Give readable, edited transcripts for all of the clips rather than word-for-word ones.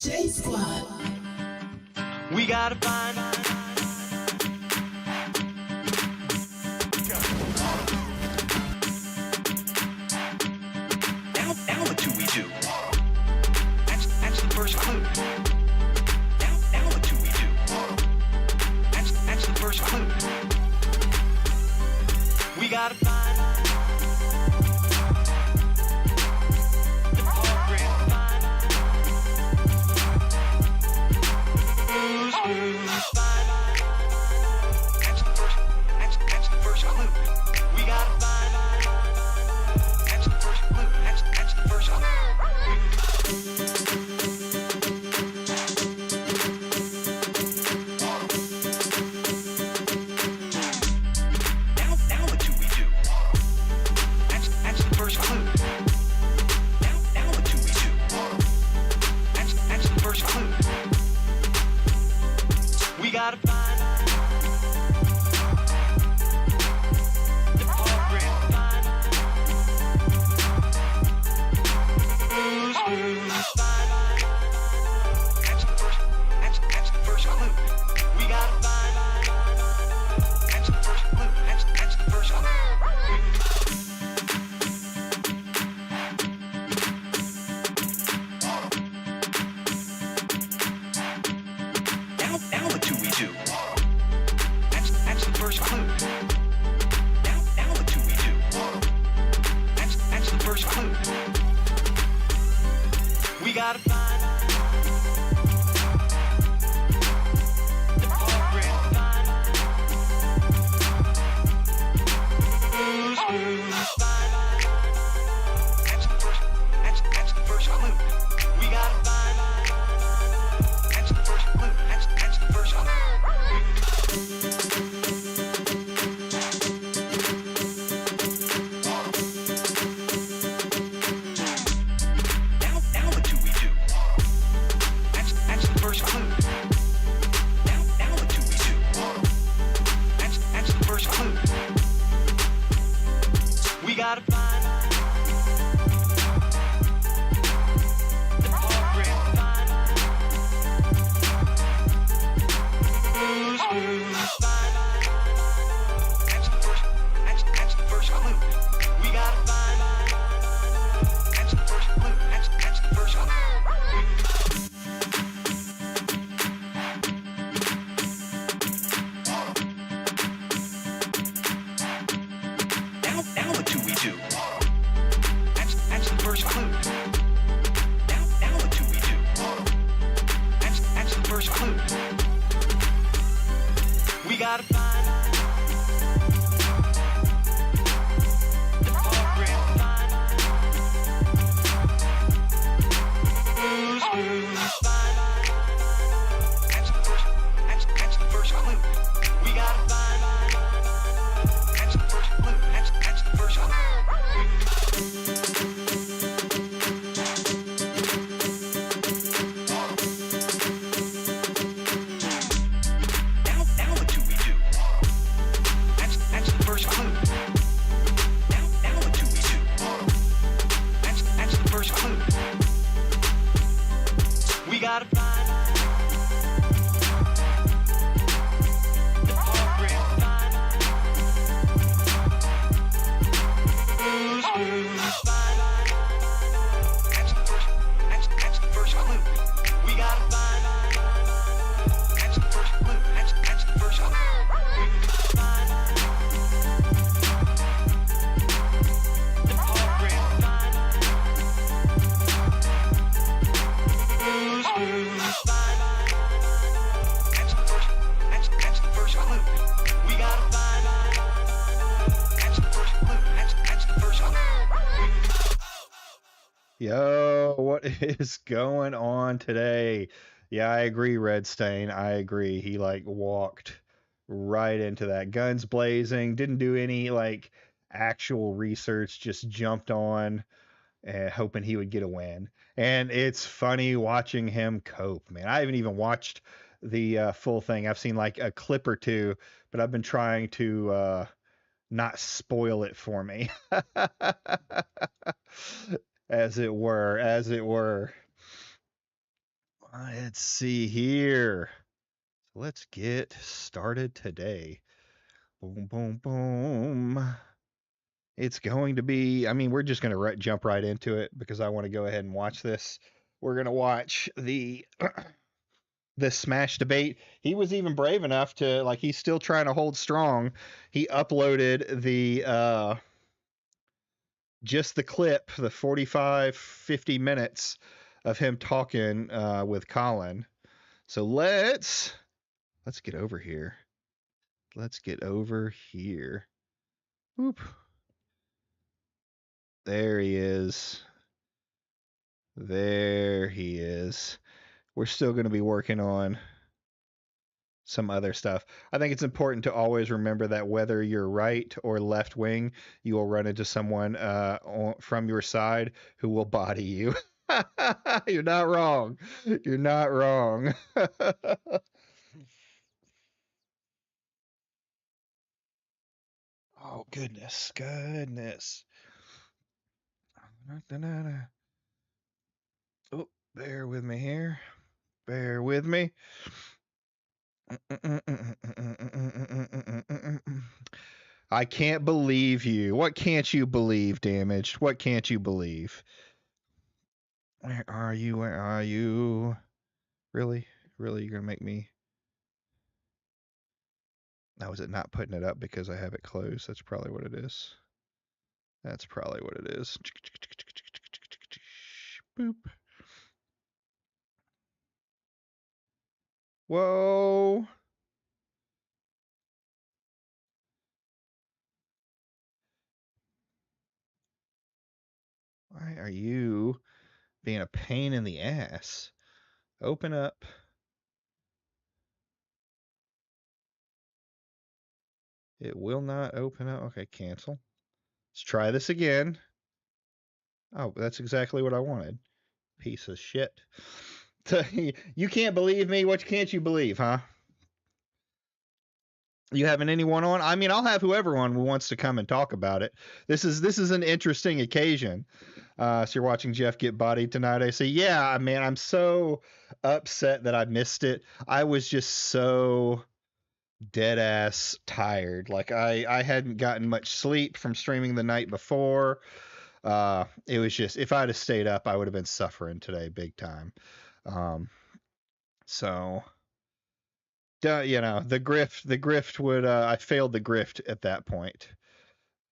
J Squad. We gotta find. Now what do we do? That's the first clue. Now what do we do? That's the first clue. We gotta find. The program find. Who's find. That's the first clue. We gotta find. That's the first clue. That's the first clue. Now what do we do? That's the first clue. Now what do we do? That's the first clue. We gotta find the program find. Who's find. That's the first clue. We gotta find. That's the first clue. That's the first clue. Now what do we do? That's the first clue. Now what do we do? That's the first clue. We gotta find the program find. Who's find. That's the first clue. We gotta find. That's the first clue. That's the first clue. Now what do we do? That's the first clue. Now what do we do? That's the first clue. We gotta find the program find. Who's find. That's the first clue. We gotta find. That's the first clue. That's the first clue. Now what do we do? That's the first clue. Now what do we do? That's the first clue. We gotta find the program find. Who's find. That's the first clue. We gotta find. That's the first clue. That's the first clue. Now what do we do? That's the first clue. Now what do we do? That's the first clue. We gotta find the program find. Who's find. That's the first clue. We gotta find. That's the first clue. That's the first clue. Find the program find. Who's find. That's the first clue. We gotta find. That's the first clue. That's the first clue. Yo, what is going on today? Yeah, I agree, Red Stain. I agree. He walked right into that. Guns blazing, didn't do any actual research, just jumped on hoping he would get a win. And it's funny watching him cope, man. I haven't even watched the full thing. I've seen a clip or two, but I've been trying to not spoil it for me. as it were. Let's see here. Let's get started today. Boom, boom, boom. It's going to be, I mean, we're just going to jump right into it because I want to go ahead and watch this. We're going to watch the Smash debate. He was even brave enough to, like, he's still trying to hold strong. He uploaded just the clip, the 45, 50 minutes of him talking with Colin. So let's get over here. Let's get over here. Whoop. There he is. There he is. We're still going to be working on some other stuff. I think it's important to always remember that whether you're right or left wing, you will run into someone from your side who will body you. You're not wrong. You're not wrong. Oh, goodness. Goodness. Oh, bear with me here. Bear with me. I can't believe you. What can't you believe, Damaged? What can't you believe? Where are you? Where are you? Really? Really? You're going to make me. Now, is it not putting it up because I have it closed? That's probably what it is. That's probably what it is. Boop. Whoa. Why are you being a pain in the ass? Open up. It will not open up. Okay, cancel. Let's try this again. Oh, that's exactly what I wanted. Piece of shit. You can't believe me? What can't you believe, huh? You having anyone on? I mean, I'll have whoever on who wants to come and talk about it. This is an interesting occasion. So you're watching Jeff get bodied tonight. I say, yeah, man, I'm so upset that I missed it. I was just so dead ass tired. Like I hadn't gotten much sleep from streaming the night before. It was just, if I'd have stayed up, I would have been suffering today big time. Um, so the grift would I failed the grift at that point.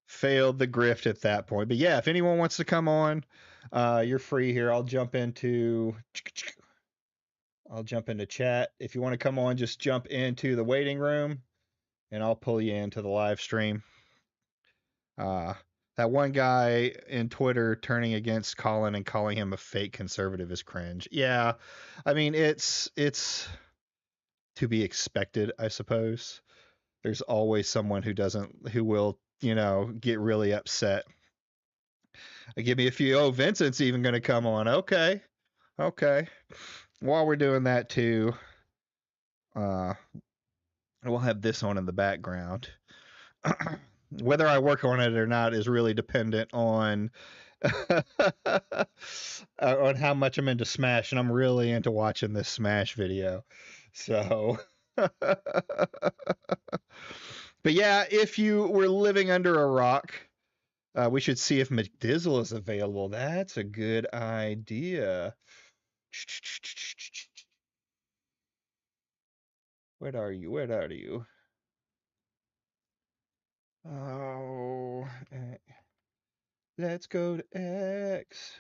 Failed the grift at that point. But yeah, if anyone wants to come on, you're free here. I'll jump into chat. If you want to come on, just jump into the waiting room and I'll pull you into the live stream. Uh, that one guy in Twitter turning against Colin and calling him a fake conservative is cringe. Yeah, I mean it's to be expected, I suppose. There's always someone who will, get really upset. Give me a few. Oh, Vincent's even going to come on. Okay, okay. While we're doing that too, uh, we'll have this on in the background. Whether I work on it or not is really dependent on on how much I'm into Smash, and I'm really into watching this Smash video. So, but yeah, if you were living under a rock, we should see if McDizzle is available. That's a good idea. Where are you? Where are you? Oh, let's go to X.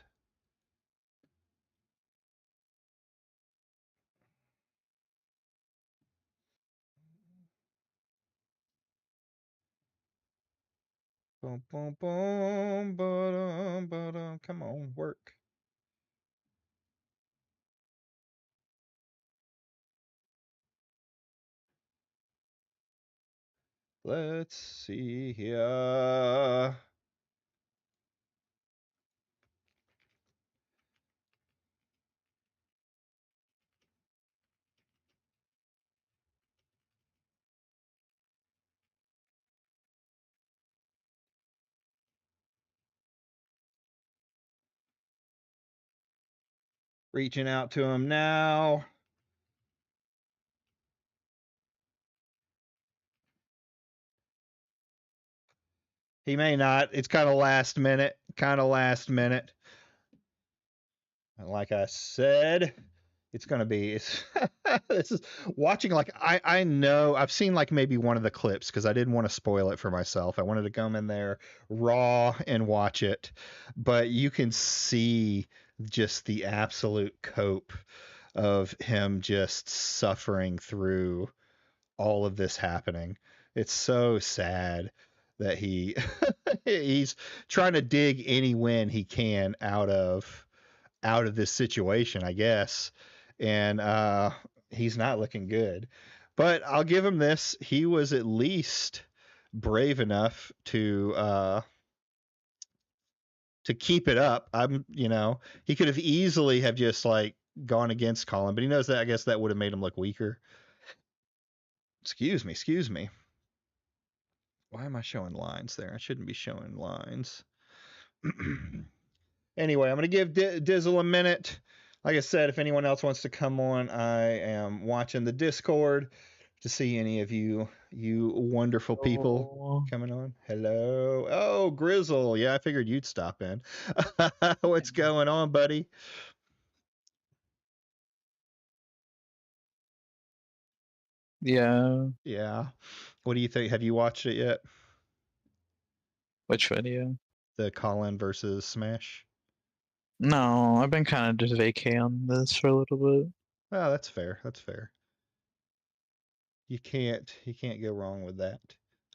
Boom, boom, boom, ba-dum, ba-dum. Come on, work. Let's see here. Reaching out to him now. He may not. It's kind of last minute. Kind of last minute. And like I said, it's gonna be. It's this is watching. Like I know I've seen like maybe one of the clips because I didn't want to spoil it for myself. I wanted to come in there raw and watch it, but you can see just the absolute cope of him just suffering through all of this happening. It's so sad that he's trying to dig any win he can out of this situation, I guess. And he's not looking good. But I'll give him this. He was at least brave enough to keep it up. He could have easily have just like gone against Colin, but he knows that I guess that would have made him look weaker. Excuse me. Why am I showing lines there? I shouldn't be showing lines. Anyway, I'm going to give Dizzle a minute. Like I said, if anyone else wants to come on, I am watching the Discord to see any of you wonderful people coming on. Hello. Oh, Grizzle. Yeah, I figured you'd stop in. What's going on, buddy? Yeah. Yeah. What do you think? Have you watched it yet? Which video? The Colin versus Smash? No, I've been kind of just vacay on this for a little bit. Oh, that's fair. That's fair. You can't go wrong with that,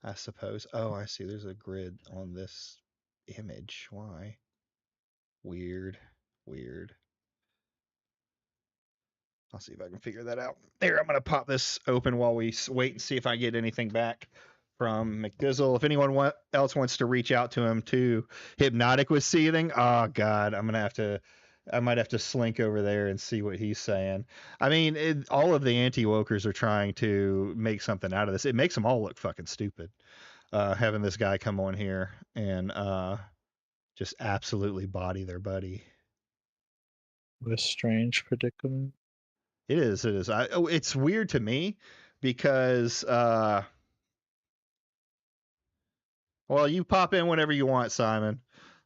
I suppose. Oh, I see. There's a grid on this image. Why? Weird. I'll see if I can figure that out. There, I'm going to pop this open while we wait and see if I get anything back from McDizzle. If anyone else wants to reach out to him too. Hypnotic was seething. Oh, God. I might have to slink over there and see what he's saying. I mean, all of the anti-wokers are trying to make something out of this. It makes them all look fucking stupid. Having this guy come on here and just absolutely body their buddy. What a strange predicament. It is. It's weird to me because, well, you pop in whenever you want, Simon.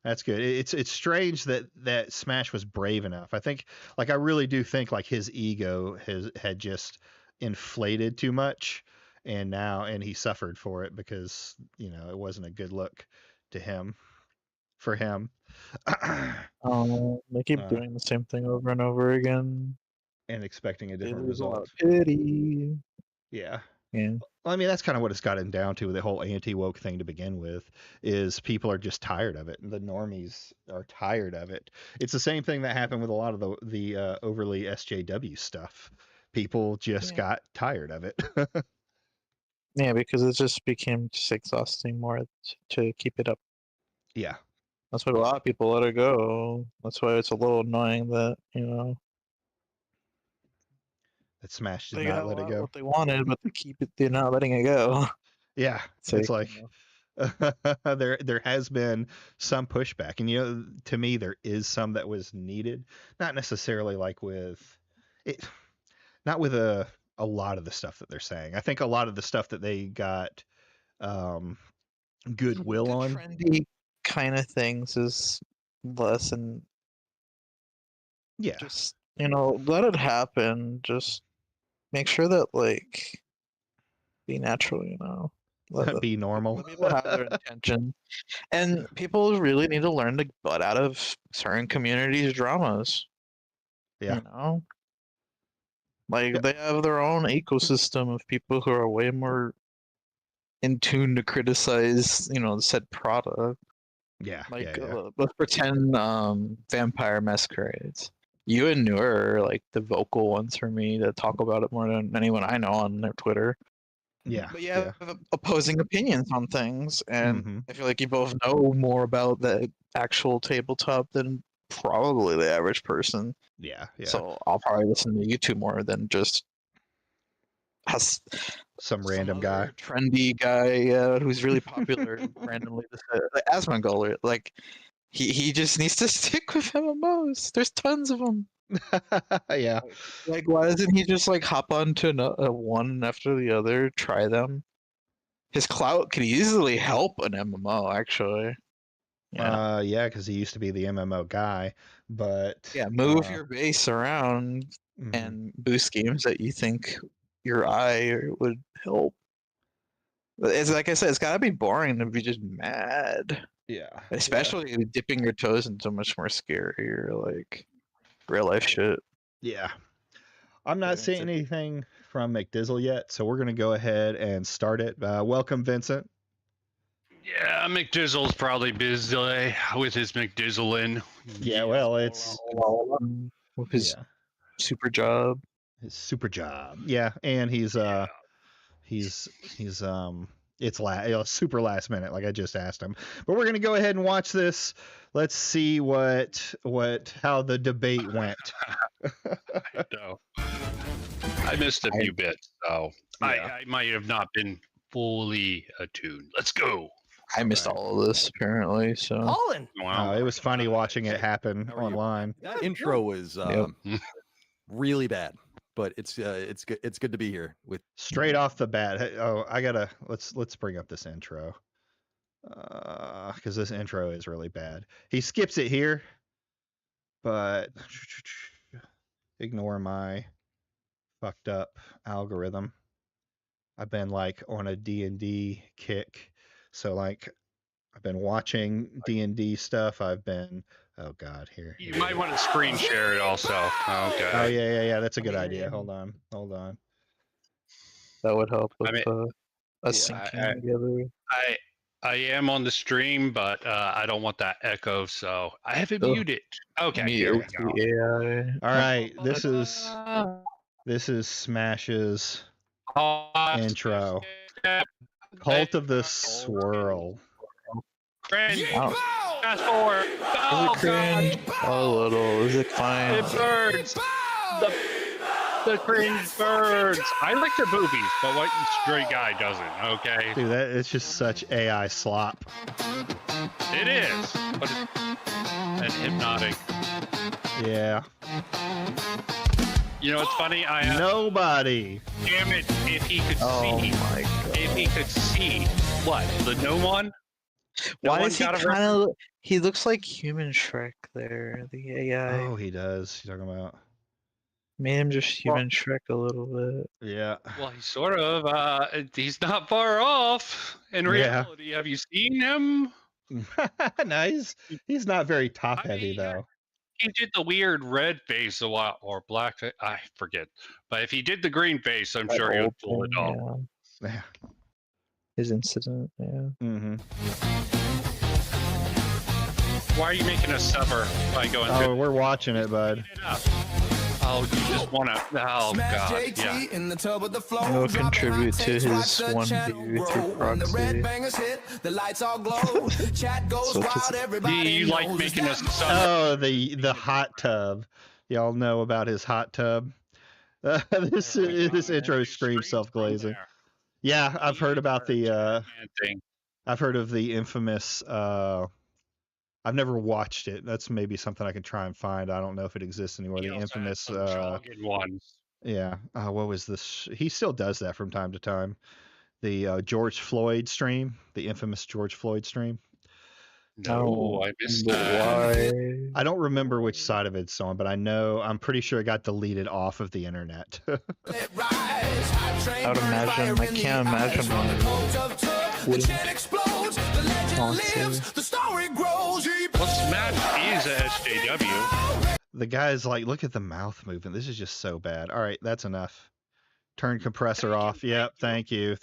That's good. It's strange that Smash was brave enough. I think, like, I really do think like his ego had just inflated too much, and he suffered for it because it wasn't a good look to him. For him. They keep doing the same thing over and over again. And expecting a different result. Pity. Yeah. Yeah. Well, I mean, that's kind of what it's gotten down to with the whole anti-woke thing to begin with, is people are just tired of it. The normies are tired of it. It's the same thing that happened with a lot of the overly SJW stuff. People just got tired of it. Yeah, because it just became just exhausting more to keep it up. Yeah. That's why a lot of people let it go. That's why it's a little annoying that, that Smash did they not let it go. What they wanted, but they're not letting it go. Yeah. It's like there has been some pushback, and to me there is some that was needed, not necessarily like with it, not with a lot of the stuff that they're saying. I think a lot of the stuff that they got goodwill on trendy kind of things is less, and just let it happen. Just make sure that like be natural, be normal. Let people have their intention, and people really need to learn to butt out of certain communities' dramas. Yeah, like they have their own ecosystem of people who are way more in tune to criticize, said product. Yeah, let's pretend Vampire Masquerades. You and Noor are like the vocal ones for me to talk about it more than anyone I know on their Twitter. Yeah. But you have opposing opinions on things, and I feel like you both know more about the actual tabletop than probably the average person. Yeah. So I'll probably listen to you two more than just some random guy, trendy guy who's really popular randomly. Asmongold, like he just needs to stick with MMOs. There's tons of them. Yeah. Like, why doesn't he just like hop onto one after the other, try them? His clout could easily help an MMO, actually. Yeah. Yeah, because he used to be the MMO guy, but Yeah, move your base around mhm. and boost games that you think your eye would help. But it's like I said, it's gotta be boring to be just mad. Yeah. Especially dipping your toes into much more scarier, like real life shit. Yeah. I'm not Getting seeing into- anything from McDizzle yet, so we're gonna go ahead and start it. Welcome, Vincent. Yeah, McDizzle's probably busy with his McDizzling. Yeah, well, it's with his yeah, super job. his super job. Yeah, and he's super last minute, like I just asked him. But we're gonna go ahead and watch this. Let's see how the debate went. So, I missed a few bits, so I might have not been fully attuned. Let's go. I missed all of this apparently, so Colin. Wow. It was funny watching it happen How are you? online. That intro was really bad, but it's good. It's good to be here with. Straight off the bat. Let's bring up this intro. Because this intro is really bad. He skips it here, but ignore my fucked up algorithm. I've been like on a D&D kick. So like I've been watching D&D stuff. I've been oh god, here. You might want to screen share it also. Okay. Oh yeah. That's a good idea. Hold on. that would help with I mean, us yeah, syncing together. I am on the stream, but I don't want that echo, so I have it muted. Okay, here we go. AI. All right, this is Smash's intro. Cult of the Swirl. Cringe. Wow. Fast forward. Is Oh, it cringe? A little. Is it fine? it burns. The cringe burns. I like the boobies, but what straight guy doesn't? Okay, Dude, it's just such AI slop. it is, but and hypnotic. Yeah. You know what's funny? Nobody. Damn it! If he could Oh see, my god. if he could see what the no one. No Why one does he got a kind of? He looks like human Shrek there. The AI Oh, he does. You're talking about. made him just human Shrek a little bit. Yeah. Well, he's sort of. He's not far off in Yeah. reality. Have you seen him? Nice. He's not very top heavy though. He did the weird red face a while, or black face. I forget. But if he did the green face, I'm sure he would pull it off. Yeah. His incident, yeah. Mm-hmm. Why are you making us suffer by going? Oh, we're watching it, bud. Oh, you just want to. Oh, God. Yeah. In the tub of the flow, It'll drop contribute to backstage, his watch the 1 channel view through roll. When the proxy. red bangers hit, the lights all glow. Chat goes So just- wild, everybody You like knows making that. us suffer. Oh, the hot tub. Y'all know about his hot tub. This intro screams self-glazing. Yeah, I've heard about the thing. I've heard of the infamous I've never watched it. That's maybe something I can try and find. I don't know if it exists anymore. He The also had infamous some jogging ones. yeah. What was this? He still does that from time to time. The George Floyd stream, the infamous George Floyd stream. No, I missed but that. why? I don't remember which side of it's on, but I'm pretty sure it got deleted off of the internet. Let rise, hot train I would burns imagine. fire I in the can't imagine eyes. From the cold of tub, the wouldn't chat explodes, the legend want to. lives, the story grows. Well, Smash is a SJW. The guy's like, look at the mouth movement. This is just so bad. All right, that's enough. Turn compressor off. Yep, thank you.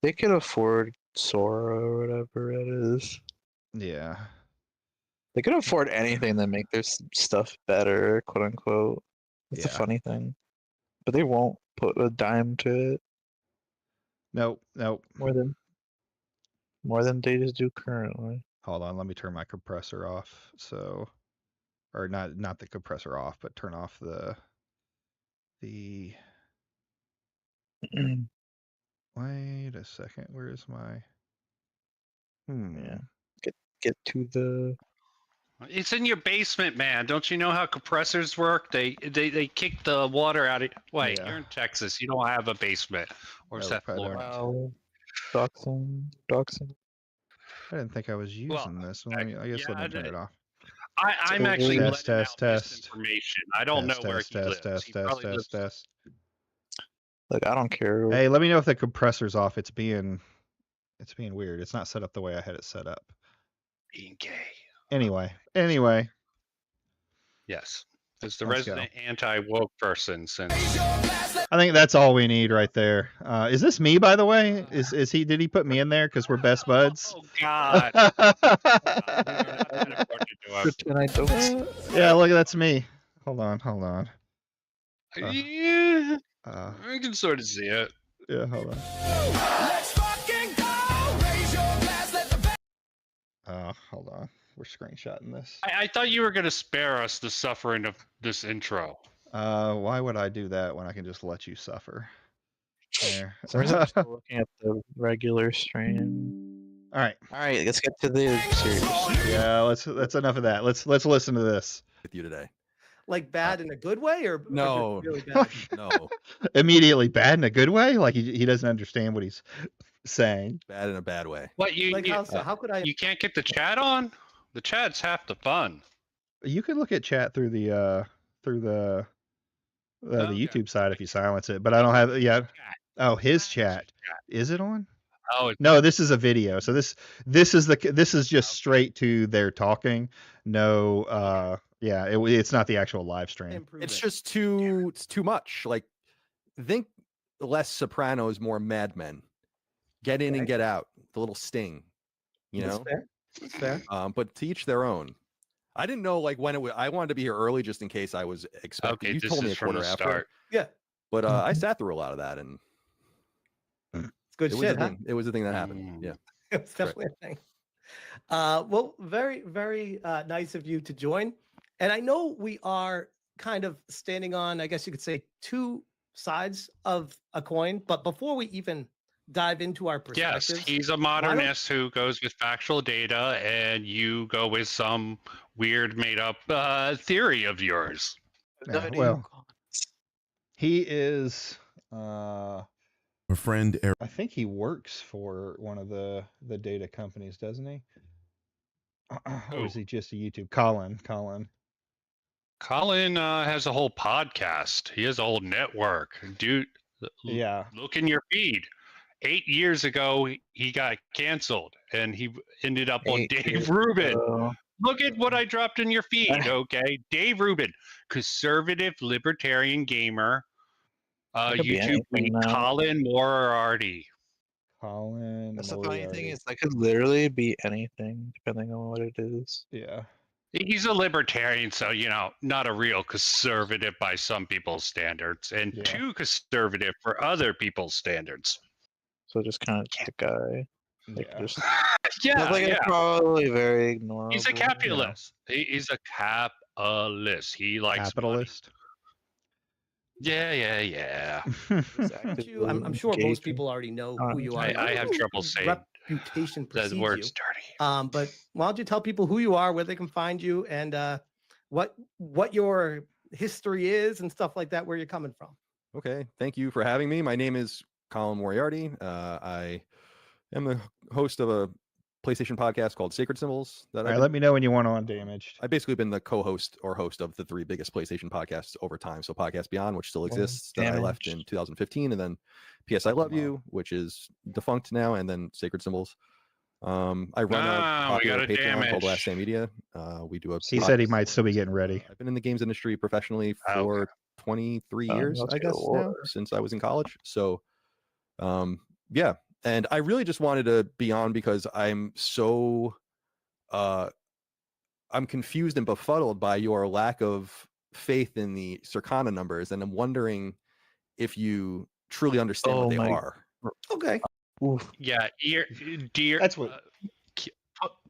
They could afford Sora or whatever it is. Yeah. They could afford anything to make their stuff better, quote unquote. It's a Yeah. funny thing, but they won't put a dime to it Nope. more than they just do currently. Hold on, let me turn my compressor off. So, or not the compressor off, but turn off the. Wait a second. Where is my? Yeah. Get to the It's in your basement, man. Don't you know how compressors work? They kick the water out of. Wait, Yeah. you're in Texas. You don't have a basement, or is Nope, that I don't. Florida? Wow. Doxing. I didn't think I was using this. Well, I guess let me turn it off. I'm actually Test, letting test, out test. misinformation. I don't know where he lives. Test, He test, probably test, lives. test. Like, I don't care. Hey, let me know if the compressor's off. It's being weird. It's not set up the way I had it set up. Being gay. Anyway. Yes. As the Let's resident anti-woke person since. I think that's all we need right there. Is this me, by the way? Is he? Did he put me in there because we're best buds? Oh God. Pretend I don't. Yeah, look, that's me. Hold on. Yeah. I can sort of see it. Yeah, hold on. Let's fucking go. Raise your glass, let the Hold on. We're screenshotting this. I thought you were going to spare us the suffering of this intro. Why would I do that when I can just let you suffer? There. I'm still looking at the regular stream. All right, let's get to the series. Yeah, that's enough of that. Let's listen to this. With you today. Like bad in a good way, or No. or really bad? No, Immediately bad in a good way, like he doesn't understand what he's saying. bad in a bad way. What Like how could I? you can't get the chat on? The chat's half the fun. You can look at chat through the Okay. YouTube side if you silence it, but I don't have it yet. Oh, his chat. Is it on? Oh, No, this is a video. So this is just straight to their talking. No, it's not the actual live stream. improve It's it? just too much. Like, think less Sopranos, more Mad Men. Get in and get out. The little sting, you That's know. fair. That's fair. But to each their own. I didn't know like when it was. I wanted to be here early just in case I was expecting. okay. You This told me is a from quarter the after. start. Yeah, But I sat through a lot of that, and it's good it was shit, a huh? thing. It was a thing that happened. Yeah. It's definitely a thing. Well, very, very nice of you to join. And I know we are kind of standing on, I guess you could say, two sides of a coin. But before we even dive into our Yes, perspectives, he's a modernist who goes with factual data, and you go with some weird made-up theory of yours. Yeah, well, he is. A friend, I think he works for one of the data companies, doesn't he? Or is he just a YouTube? Colin. Colin has a whole podcast. He has a whole network. Dude, Yeah. look in your feed. 8 years ago, he got canceled, and he ended up on Dave Rubin. Look at what I dropped in your feed, okay? Dave Rubin, conservative libertarian gamer, YouTube lead, Colin Moriarty. That's the funny thing is that could literally be anything depending on what it is. Yeah. He's a libertarian, so, not a real conservative by some people's standards, and too conservative for other people's standards. So just kind of just a guy. Like just, probably very ignorable. He's a capitalist. He's a capitalist. He likes capitalist. Yeah. I'm sure most people already know who you are. I have trouble saying reputation precedes the word's you. dirty. But why don't you tell people who you are, where they can find you, and what your history is and stuff like that, where you're coming from. Okay, thank you for having me. My name is Colin Moriarty. I am the host of a PlayStation podcast called Sacred Symbols. All right, let me know when you want on Damaged. I've basically been the co-host or host of the three biggest PlayStation podcasts over time. So Podcast Beyond, which still exists, that I left in 2015, and then PS I Love You, which is defunct now, and then Sacred Symbols. I run a popular Patreon called Last Day Media. We do a. He said he might still be getting ready. I've been in the games industry professionally for 23 years, I guess, now, since I was in college. So, yeah. And I really just wanted to be on because I'm so, I'm confused and befuddled by your lack of faith in the Circana numbers. And I'm wondering if you truly understand what they are. Okay. Yeah, dear. That's what.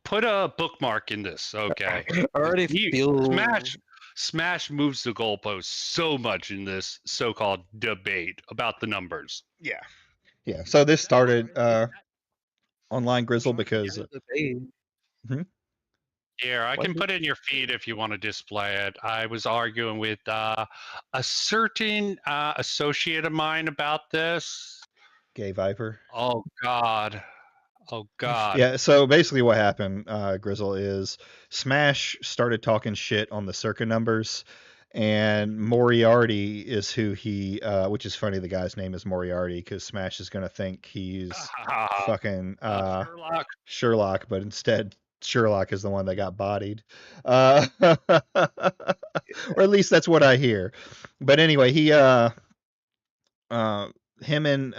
Put a bookmark in this, okay? Already feel Smash moves the goalpost so much in this so-called debate about the numbers. Yeah. Yeah. So this started online Grizzle because Here, I can put it in your feed if you want to display it. I was arguing with a certain associate of mine about this. Gay Viper. Oh God. Oh God. Yeah, so basically what happened, Grizzle, is Smash started talking shit on the circa numbers, and Moriarty is who he, which is funny, the guy's name is Moriarty, because Smash is going to think he's fucking Sherlock, but instead Sherlock is the one that got bodied. Or at least that's what I hear. But anyway, him and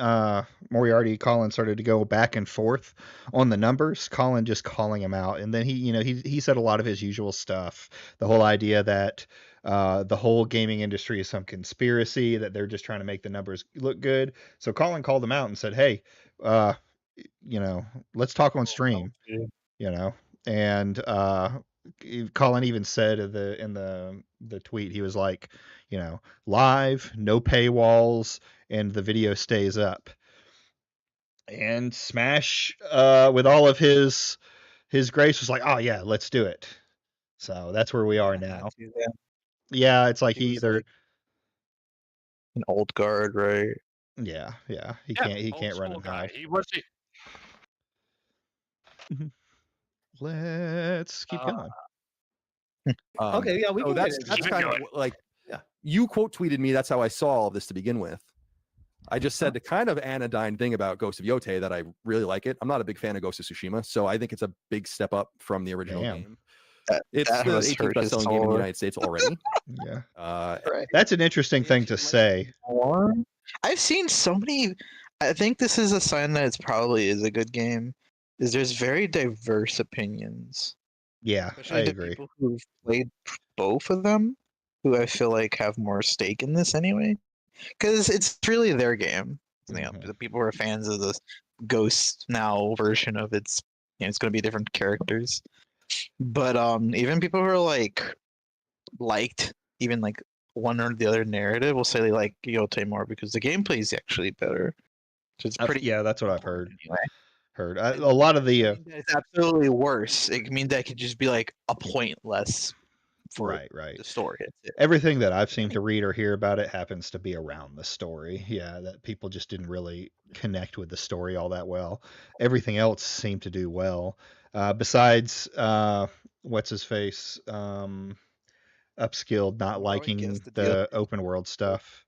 Moriarty, Colin, started to go back and forth on the numbers. Colin just calling him out, and then he said a lot of his usual stuff. The whole idea that the whole gaming industry is some conspiracy, that they're just trying to make the numbers look good. So Colin called him out and said, "Hey, let's talk on stream." And Colin even said in the tweet, he was like, live, no paywalls, and the video stays up. And Smash, with all of his grace, was like, "Oh yeah, let's do it." So that's where we are now. Yeah, it's like he either like an old guard, right? Yeah, he can't run and hide. He was. Let's keep going. Okay, yeah, we can. That's kind of like, you quote tweeted me. That's how I saw all this to begin with. I just said the kind of anodyne thing about Ghost of Yotei that I really like it. I'm not a big fan of Ghost of Tsushima, so I think it's a big step up from the original game. It's the 18th best-selling game in the United States already. Yeah, right. That's an interesting thing to say. I've seen so many. I think this is a sign that it probably is a good game. Is there's very diverse opinions. Yeah, especially I the agree. People who've played both of them, who I feel like have more stake in this anyway, because it's really their game. The people who are fans of the Ghost now version of it's going to be different characters. But even people who are liked even like one or the other narrative will say they like Yotei more because the gameplay is actually better. So it's pretty. Yeah, that's what I've heard. Anyway. A lot of the it's absolutely worse. It means that it could just be like a point less for right the story. Everything that I've seemed to read or hear about it happens to be around the story. Yeah, that people just didn't really connect with the story all that well. Everything else seemed to do well. Besides what's his face, Upskilled not liking the open world stuff.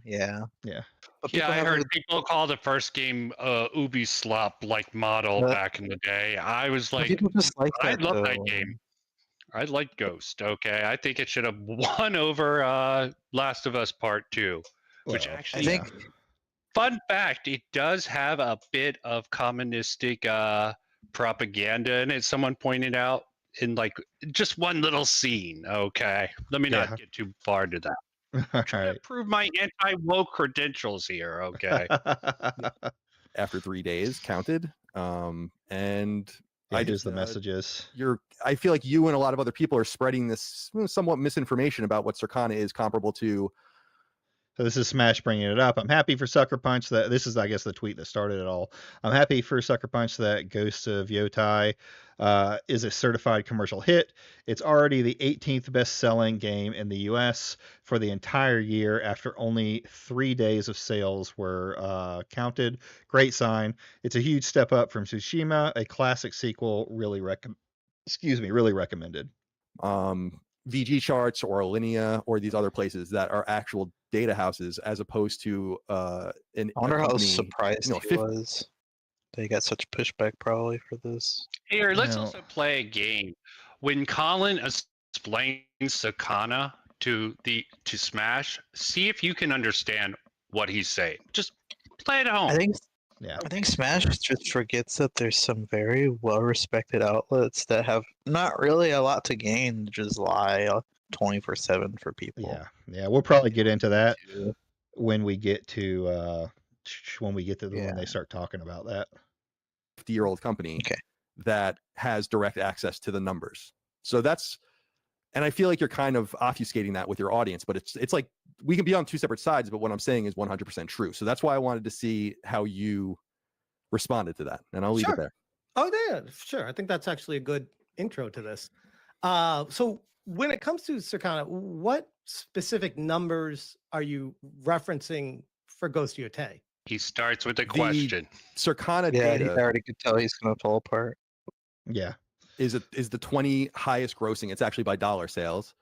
Yeah. But I heard people call the first game Ubi Slop like model back in the day. I was like, people just like that, I love that game. I like Ghost. Okay, I think it should have won over Last of Us Part 2, which actually, I think. Fun fact: it does have a bit of communistic propaganda in it. Someone pointed out in like just one little scene. Okay, let me not get too far into that. Trying to prove my anti-woke credentials here, okay? After 3 days counted, and I just the messages. I feel like you and a lot of other people are spreading this somewhat misinformation about what Circana is comparable to. So this is Smash bringing it up. I'm happy for Sucker Punch that this is, I guess, the tweet that started it all. I'm happy for Sucker Punch that Ghost of Yotei is a certified commercial hit. It's already the 18th best-selling game in the U.S. for the entire year after only 3 days of sales were counted. Great sign. It's a huge step up from Tsushima, a classic sequel. Really recommended. VG charts or Alinea or these other places that are actual data houses, as opposed to I wonder how surprised he was they got such pushback probably for this. Here, let's also play a game. When Colin explains Circana to Smash, see if you can understand what he's saying. Just play it at home. I think Smash just forgets that there's some very well-respected outlets that have not really a lot to gain, just lie 24/7 for people. Yeah, we'll probably get into that when we get to when they start talking about that. 50-year-old company that has direct access to the numbers. So and I feel like you're kind of obfuscating that with your audience, but it's like we can be on two separate sides, but what I'm saying is 100% true. So that's why I wanted to see how you responded to that, and I'll leave it there. Oh, yeah, sure. I think that's actually a good intro to this. So when it comes to Circana, what specific numbers are you referencing for Ghost Yote? He starts with a The question. Circana Yeah, I data already could tell he's gonna fall apart. Yeah. is the 20 highest grossing. It's actually by dollar sales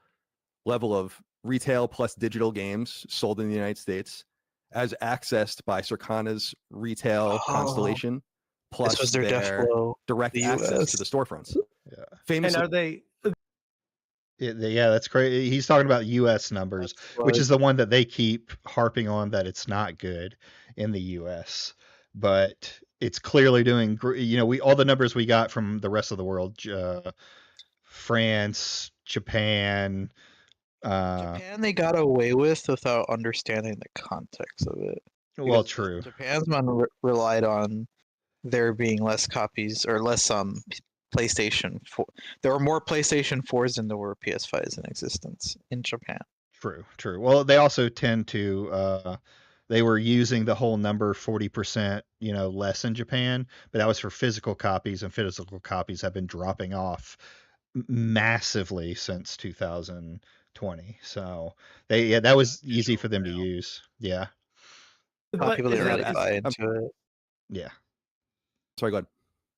level of retail plus digital games sold in the United States, as accessed by Circana's retail constellation, This plus was their death their blow. direct the access to US. the storefronts. Yeah. And Famously, are they? Yeah, that's crazy. He's talking about U.S. numbers, which is the one that they keep harping on that it's not good in the U.S. But it's clearly doing. We all the numbers we got from the rest of the world, France, Japan. Japan they got away with without understanding the context of it. Well, Because true. Japan's one relied on there being less copies or less PlayStation 4. There were more PlayStation 4s than there were PS5s in existence in Japan. True. Well, they also tend to they were using the whole number 40%, less in Japan, but that was for physical copies, and physical copies have been dropping off massively since 2020. So that was easy for them to use. Yeah. But People is didn't it- really buy into it. Yeah. sorry, go ahead.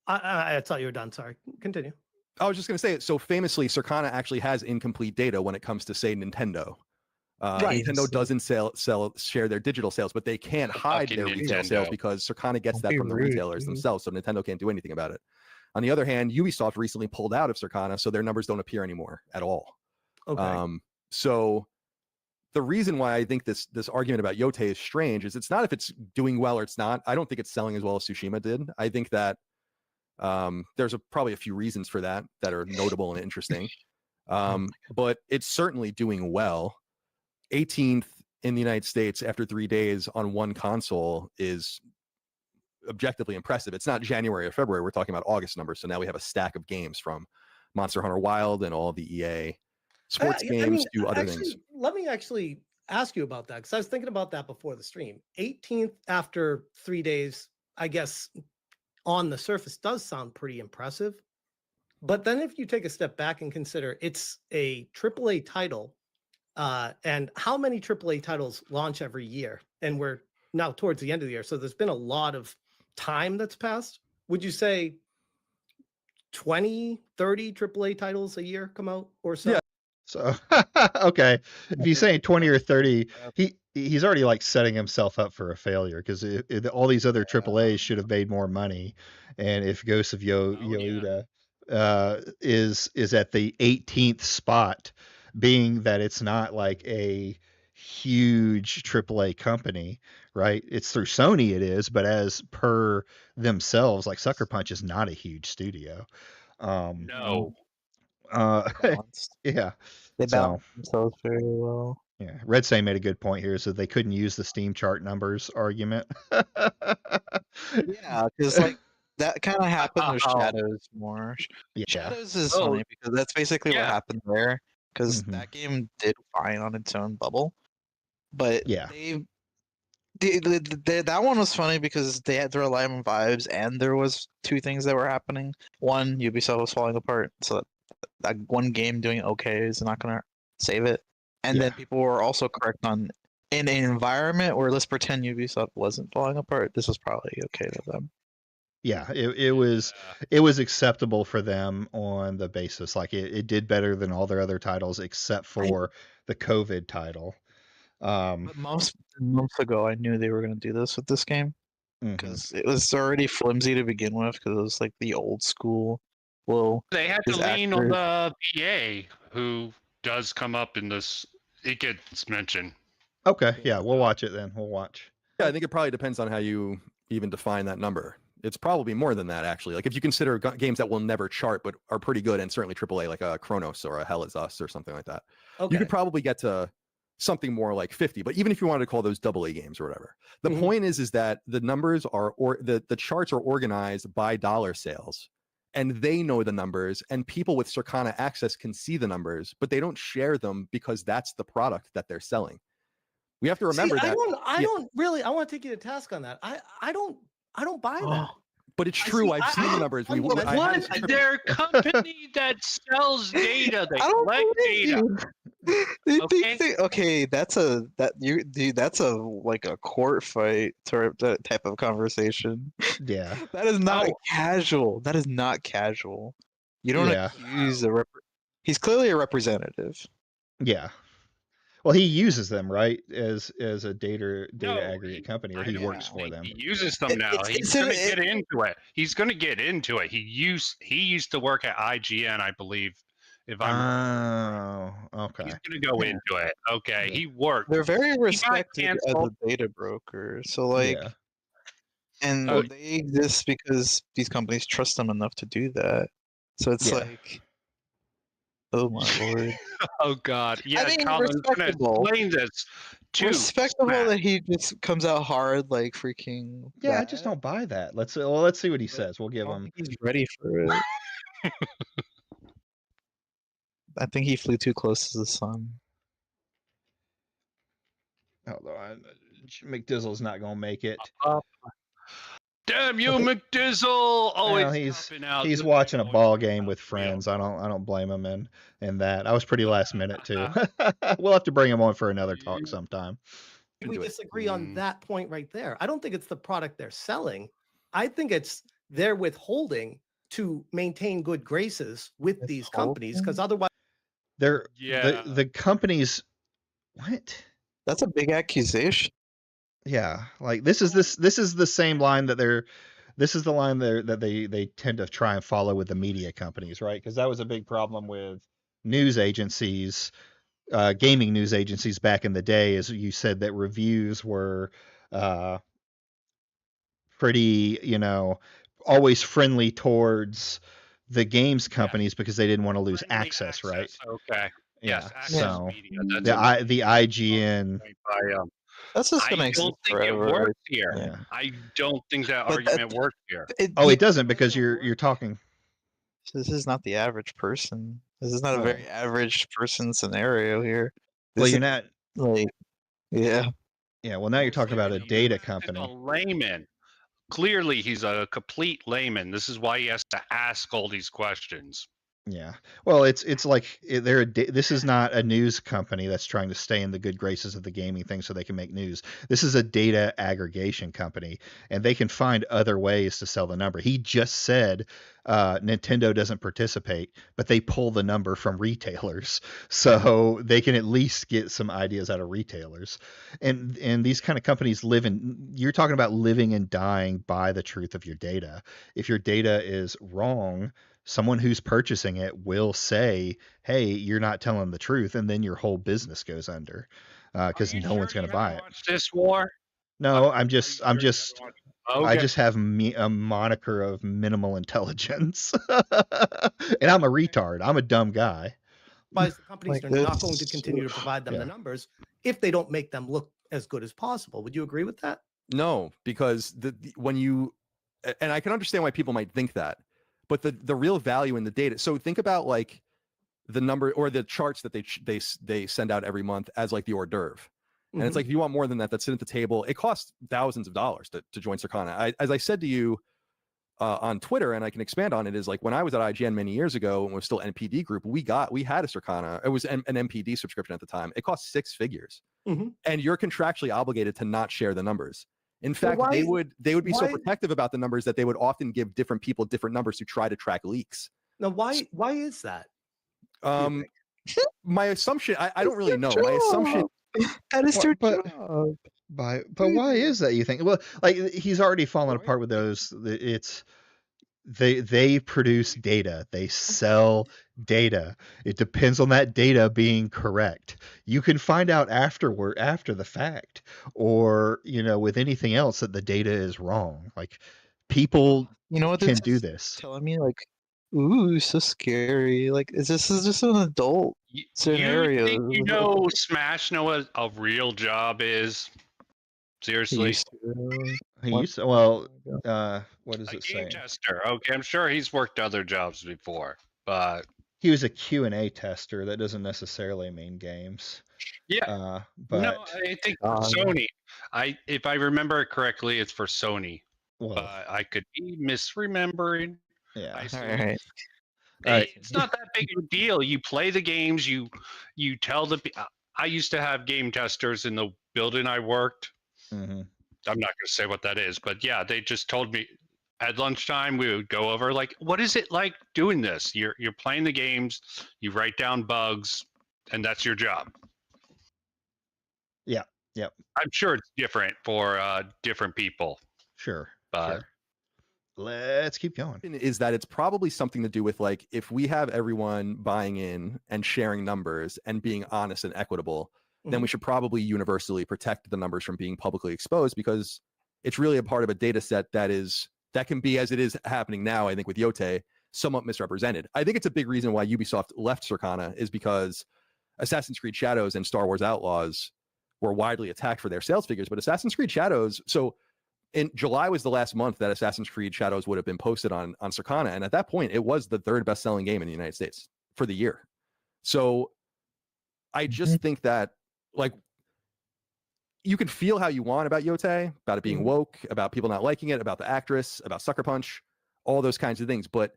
I thought you were done. Sorry. Continue. I was just going to say, so famously, Circana actually has incomplete data when it comes to, say, Nintendo. Right. Nintendo doesn't share their digital sales, but they can't hide their retail sales because Circana gets Don't that be from the rude, retailers dude. themselves, so Nintendo can't do anything about it. On the other hand, Ubisoft recently pulled out of Circana, so their numbers don't appear anymore at all. Okay. So the reason why I think this argument about Yote is strange is it's not if it's doing well or it's not. I don't think it's selling as well as Tsushima did. I think that there's probably a few reasons for that are notable and interesting. But it's certainly doing well. 18th in the United States after 3 days on one console is objectively impressive. It's not January or February. We're talking about August numbers. So now we have a stack of games from Monster Hunter Wild and all the EA sports games to other things. Let me actually ask you about that, because I was thinking about that before the stream. 18th after 3 days, I guess on the surface does sound pretty impressive. But then if you take a step back and consider it's a AAA title, and how many AAA titles launch every year? And we're now towards the end of the year. So there's been a lot of time that's passed. Would you say 20, 30 AAA titles a year come out or so? Yeah. So okay, if he's saying 20 or 30, he's already like setting himself up for a failure, because all these other AAAs should have made more money, and if Ghost of Yoida is at the 18th spot, being that it's not like a huge AAA company, right? It's through Sony, it is, but as per themselves, like Sucker Punch is not a huge studio. No. Balanced. Yeah. They So balance themselves very well. yeah, Red Stain made a good point here, so they couldn't use the Steam chart numbers argument. Yeah, because like that kind of happened with Shadows more. Yeah. Shadows is Oh, funny because that's basically what yeah. happened there. Because Mhm. that game did fine on its own bubble, but Yeah. that one was funny because they had to rely on vibes, and there was two things that were happening. One, Ubisoft was falling apart, so that one game doing okay is not gonna save it. And then Yeah. people were also correct on in an environment where, let's pretend Ubisoft wasn't falling apart, this was probably okay to them. Yeah, it was acceptable for them on the basis like it did better than all their other titles except for the COVID title. But months ago, I knew they were going to do this with this game Mhm. because it was already flimsy to begin with, because it was like the old school. Well, They had to these lean on actors- the PA, who does come up in this. It gets mentioned. Okay, yeah, we'll watch it then. We'll watch. Yeah, I think it probably depends on how you even define that number. It's probably more than that, actually. Like if you consider games that will never chart but are pretty good and certainly AAA, like a Chronos or a Hell Is Us or something like that, Okay. you could probably get to something more like 50. But even if you wanted to call those AA games or whatever, the Mhm. point is that the numbers are, or the charts are organized by dollar sales, and they know the numbers, and people with Circana access can see the numbers, but they don't share them because that's the product that they're selling. We have to remember See, that. I don't really. I want to take you to task on that. I don't buy that. But it's true. I've seen the numbers. What? They're a company that sells data. They I don't collect believe data. you. Okay. That's a like a court fight type of conversation. Yeah. That is not casual. That is not casual. You don't accuse a He's clearly a representative. Yeah. Well, he uses them, right, as a data aggregate company, or he works for them. He uses them now. He's going to get into it. He's going to get into it. He used to work at IGN, I believe. If I'm okay. He's going to go into it. Okay, he worked. They're very respected as a data broker. So like, and they exist because these companies trust them enough to do that. So it's like, oh my lord. Oh God. Yeah, I mean, Colin's going to explain this too. Respectable that he just comes out hard, like freaking. Yeah, I just don't buy that. Let's see what he says. We'll give him. He's ready for it. I think he flew too close to the sun. Although McDizzle's not gonna make it. Damn you, McDizzle! Well, he's watching a ball game with friends. I don't blame him in that. I was pretty last minute too. We'll have to bring him on for another talk sometime. We disagree on that point right there. I don't think it's the product they're selling. I think it's they're withholding to maintain good graces with these companies, because otherwise the companies. What? That's a big accusation. Yeah, like this is the same line that this is the line that they tend to try and follow with the media companies, right? Because that was a big problem with news agencies, gaming news agencies back in the day, as you said that reviews were pretty, always friendly towards the games companies because they didn't want to lose access, right? Okay. Yeah. Yes, so media. the IGN. That's just gonna I don't think it works here. Yeah. I don't think that argument works here. It doesn't, because you're talking. This is not the average person. This is not a very average person scenario here. Well, you're not like, yeah. Well, now you're talking about a data company. He's a layman. Clearly, he's a complete layman. This is why he has to ask all these questions. Yeah. Well, it's like this is not a news company that's trying to stay in the good graces of the gaming thing so they can make news. This is a data aggregation company, and they can find other ways to sell the number. He just said Nintendo doesn't participate, but they pull the number from retailers, so they can at least get some ideas out of retailers. And these kind of companies you're talking about living and dying by the truth of your data. If your data is wrong, someone who's purchasing it will say, hey, you're not telling the truth, and then your whole business goes under because no one's going to buy it. Watch this war? No, I just have a moniker of minimal intelligence, and I'm a retard. I'm a dumb guy. But the companies are not going to continue to provide them the numbers if they don't make them look as good as possible. Would you agree with that? No, because when you, and I can understand why people might think that, but the real value in the data. So think about like the number or the charts that they send out every month as like the hors d'oeuvre. And it's like, if you want more than that, that's sit at the table. It costs thousands of dollars to join Circana. As I said to you on Twitter, and I can expand on it, is like when I was at IGN many years ago and was still NPD group, we had a Circana. It was an NPD subscription at the time. It cost 6 figures, and you're contractually obligated to not share the numbers. In fact, they would be so protective about the numbers that they would often give different people different numbers to try to track leaks. Now, why is that? My assumption, I don't really know. My assumption. That is their job. But why is that, you think? Well, like he's already fallen apart with those. It's they produce data. They sell data. It depends on that data being correct. You can find out after the fact, or with anything else, that the data is wrong. Like people can do this. Telling me like, ooh, so scary. Like, this is just an adult scenario. You think Smash know what a real job is? Seriously. He used to. Well, what does it say? Game tester. Okay, I'm sure he's worked other jobs before, but he was a Q&A tester. That doesn't necessarily mean games. Yeah. But no, I think for Sony. If I remember it correctly, it's for Sony. Well, I could be misremembering. yeah. I All assume. right. All right. It's not that big of a deal. You play the games. You tell the. I used to have game testers in the building I worked. Mm-hmm. I'm not going to say what that is, but yeah, they just told me at lunchtime we would go over like, what is it like doing this? You're playing the games, you write down bugs, and that's your job. Yeah. Yep. I'm sure it's different for different people, Sure. but Sure. Let's keep going. Is that it's probably something to do with like if we have everyone buying in and sharing numbers and being honest and equitable, then we should probably universally protect the numbers from being publicly exposed, because it's really a part of a data set that can be, as it is happening now, I think with Yote, somewhat misrepresented. I think it's a big reason why Ubisoft left Circana is because Assassin's Creed Shadows and Star Wars Outlaws were widely attacked for their sales figures, but Assassin's Creed Shadows, so in July was the last month that Assassin's Creed Shadows would have been posted on Circana, and at that point, it was the third best-selling game in the United States for the year. So I just think that, like, you can feel how you want about Yote, about it being woke, about people not liking it, about the actress, about Sucker Punch, all those kinds of things. But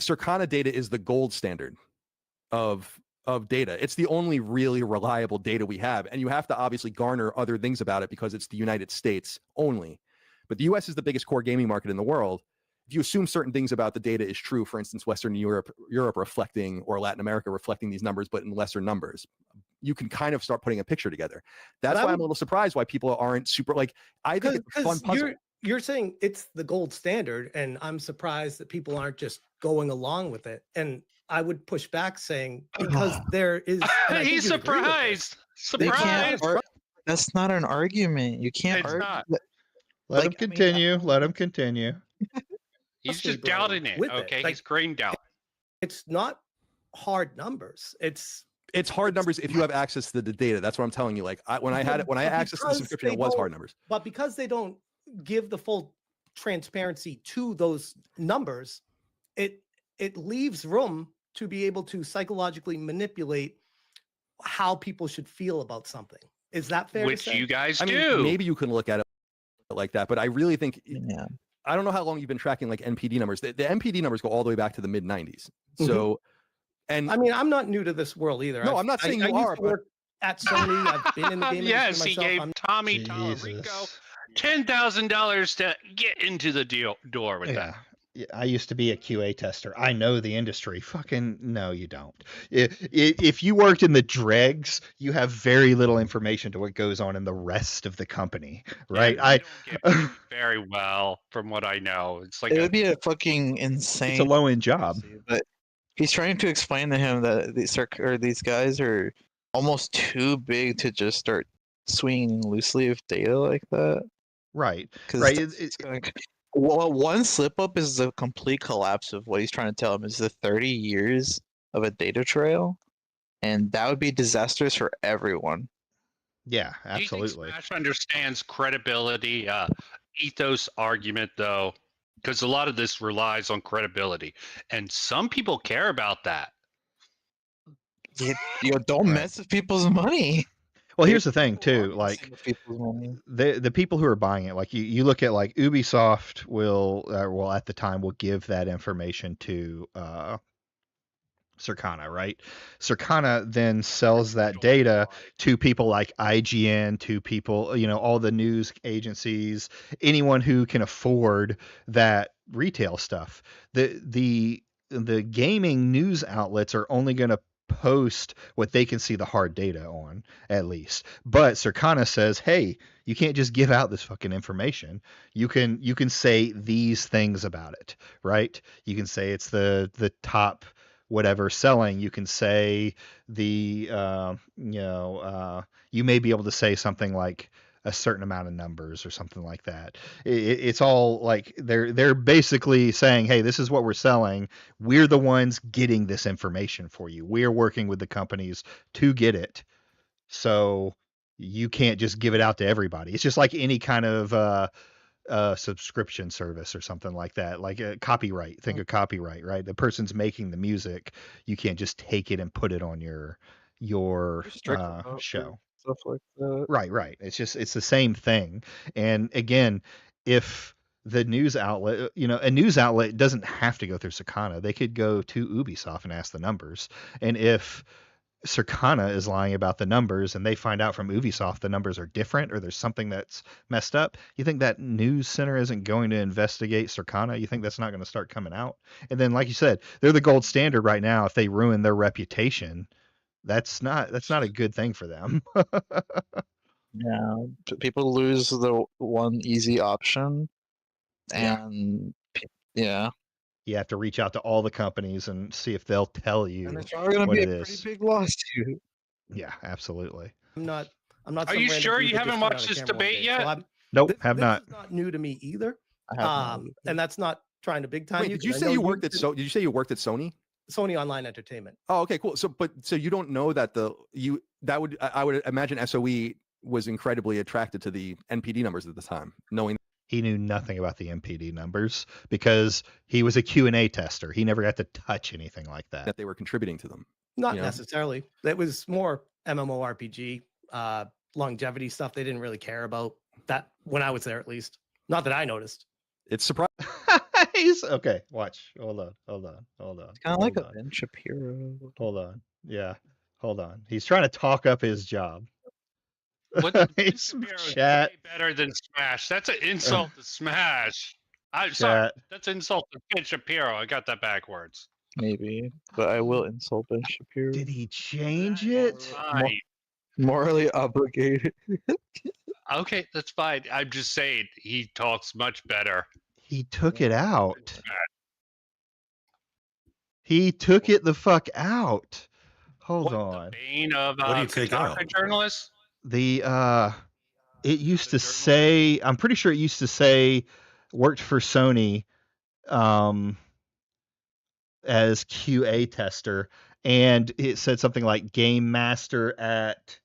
Circana data is the gold standard of data. It's the only really reliable data we have. And you have to obviously garner other things about it because it's the United States only. But the US is the biggest core gaming market in the world. If you assume certain things about the data is true, for instance, Western Europe reflecting, or Latin America reflecting these numbers, but in lesser numbers, you can kind of start putting a picture together. That's why I'm a little surprised why people aren't super, like, I think it's a fun puzzle. You're saying it's the gold standard, and I'm surprised that people aren't just going along with it. And I would push back saying, because there is. He's surprised. Surprised. That's not an argument. You can't It's argue. not. Let him continue. Let him continue. He's just doubting it. Okay, he's green doubt. It's not hard numbers. It's hard numbers if you have access to the data. That's what I'm telling you. Like when I accessed the subscription, it was hard numbers. But because they don't give the full transparency to those numbers, it leaves room to be able to psychologically manipulate how people should feel about something. Is that fair? Which to say? you guys do. Mean, maybe you can look at it like that, but I really think. Yeah. I don't know how long you've been tracking like NPD numbers. The NPD numbers go all the way back to the mid 90s. So, and I mean, I'm not new to this world either. No, I'm not saying you are. Used to work at Sony. I've been in the game yes, industry he myself. gave Tommy Tallarico $10,000 to get into the door with that. I used to be a QA tester. I know the industry. Fucking no, you don't. If you worked in the dregs, you have very little information to what goes on in the rest of the company, right? Yeah, I don't get paid very well, from what I know. It's like it would be a fucking insane. It's a low end job, but he's trying to explain to him that these guys are almost too big to just start swinging loosely with data like that. Right. Right. Well, one slip up is the complete collapse of what he's trying to tell him is the 30 years of a data trail, and that would be disastrous for everyone. Yeah, absolutely. Do you think Smash understands credibility, ethos argument though? Because a lot of this relies on credibility, and some people care about that. Don't mess with people's money. Well, here's the thing too, like the people who are buying it, like you look at like Ubisoft will at the time will give that information to Circana, right? Circana then sells that data to people like IGN, to people, all the news agencies, anyone who can afford that retail stuff. The gaming news outlets are only going to post what they can see the hard data on, at least. But Circana says, hey, you can't just give out this fucking information. You can say these things about it, right? You can say it's the top whatever selling. You can say you may be able to say something like a certain amount of numbers or something like that. It's all like they're basically saying, hey, this is what we're selling. We're the ones getting this information for you. We're working with the companies to get it. So you can't just give it out to everybody. It's just like any kind of subscription service or something like that, like a copyright. Think of copyright, right? The person's making the music. You can't just take it and put it on your show. Stuff like that. Right. It's the same thing. And again, if the news outlet, a news outlet doesn't have to go through Circana. They could go to Ubisoft and ask the numbers. And if Circana is lying about the numbers and they find out from Ubisoft the numbers are different or there's something that's messed up, you think that news center isn't going to investigate Circana? You think that's not going to start coming out? And then, like you said, they're the gold standard right now. If they ruin their reputation, that's not a good thing for them. Yeah, people lose the one easy option, and yeah, You have to reach out to all the companies and see if they'll tell you and it's probably going to what be it a pretty is. big lawsuit. Yeah, absolutely. I'm not. Are you sure you haven't watched this debate yet? Nope, have not. This is not new to me either. I have not. And that's not trying to big time Wait, you. did you 'cause I say know you worked at did Did you say you worked at Sony? Sony Online Entertainment. Oh, okay, cool. So you don't know that I would imagine SOE was incredibly attracted to the NPD numbers at the time, knowing He knew nothing about the MPD numbers because he was a Q&A tester. He never got to touch anything like that. that they were contributing to them. Not You know? necessarily. It was more MMORPG, longevity stuff. They didn't really care about that when I was there, at least. Not that I noticed. It's surprising. He's okay. Watch. Hold on. Kind of like a Ben Shapiro. Hold on. Yeah. Hold on. He's trying to talk up his job. What the He's Shapiro is chat. way better than Smash. That's an insult to Smash. I'm sorry. Chat. That's an insult to Ben Shapiro. I got that backwards. Maybe, but I will insult Ben Shapiro. Did he change it? Fine. Morally obligated. Okay, that's fine. I'm just saying he talks much better. He took it out. He took it the fuck out. Hold on. The bane of What do you take out? journalists? The it used to say, I'm pretty sure it used to say worked for Sony as QA tester, and it said something like game master at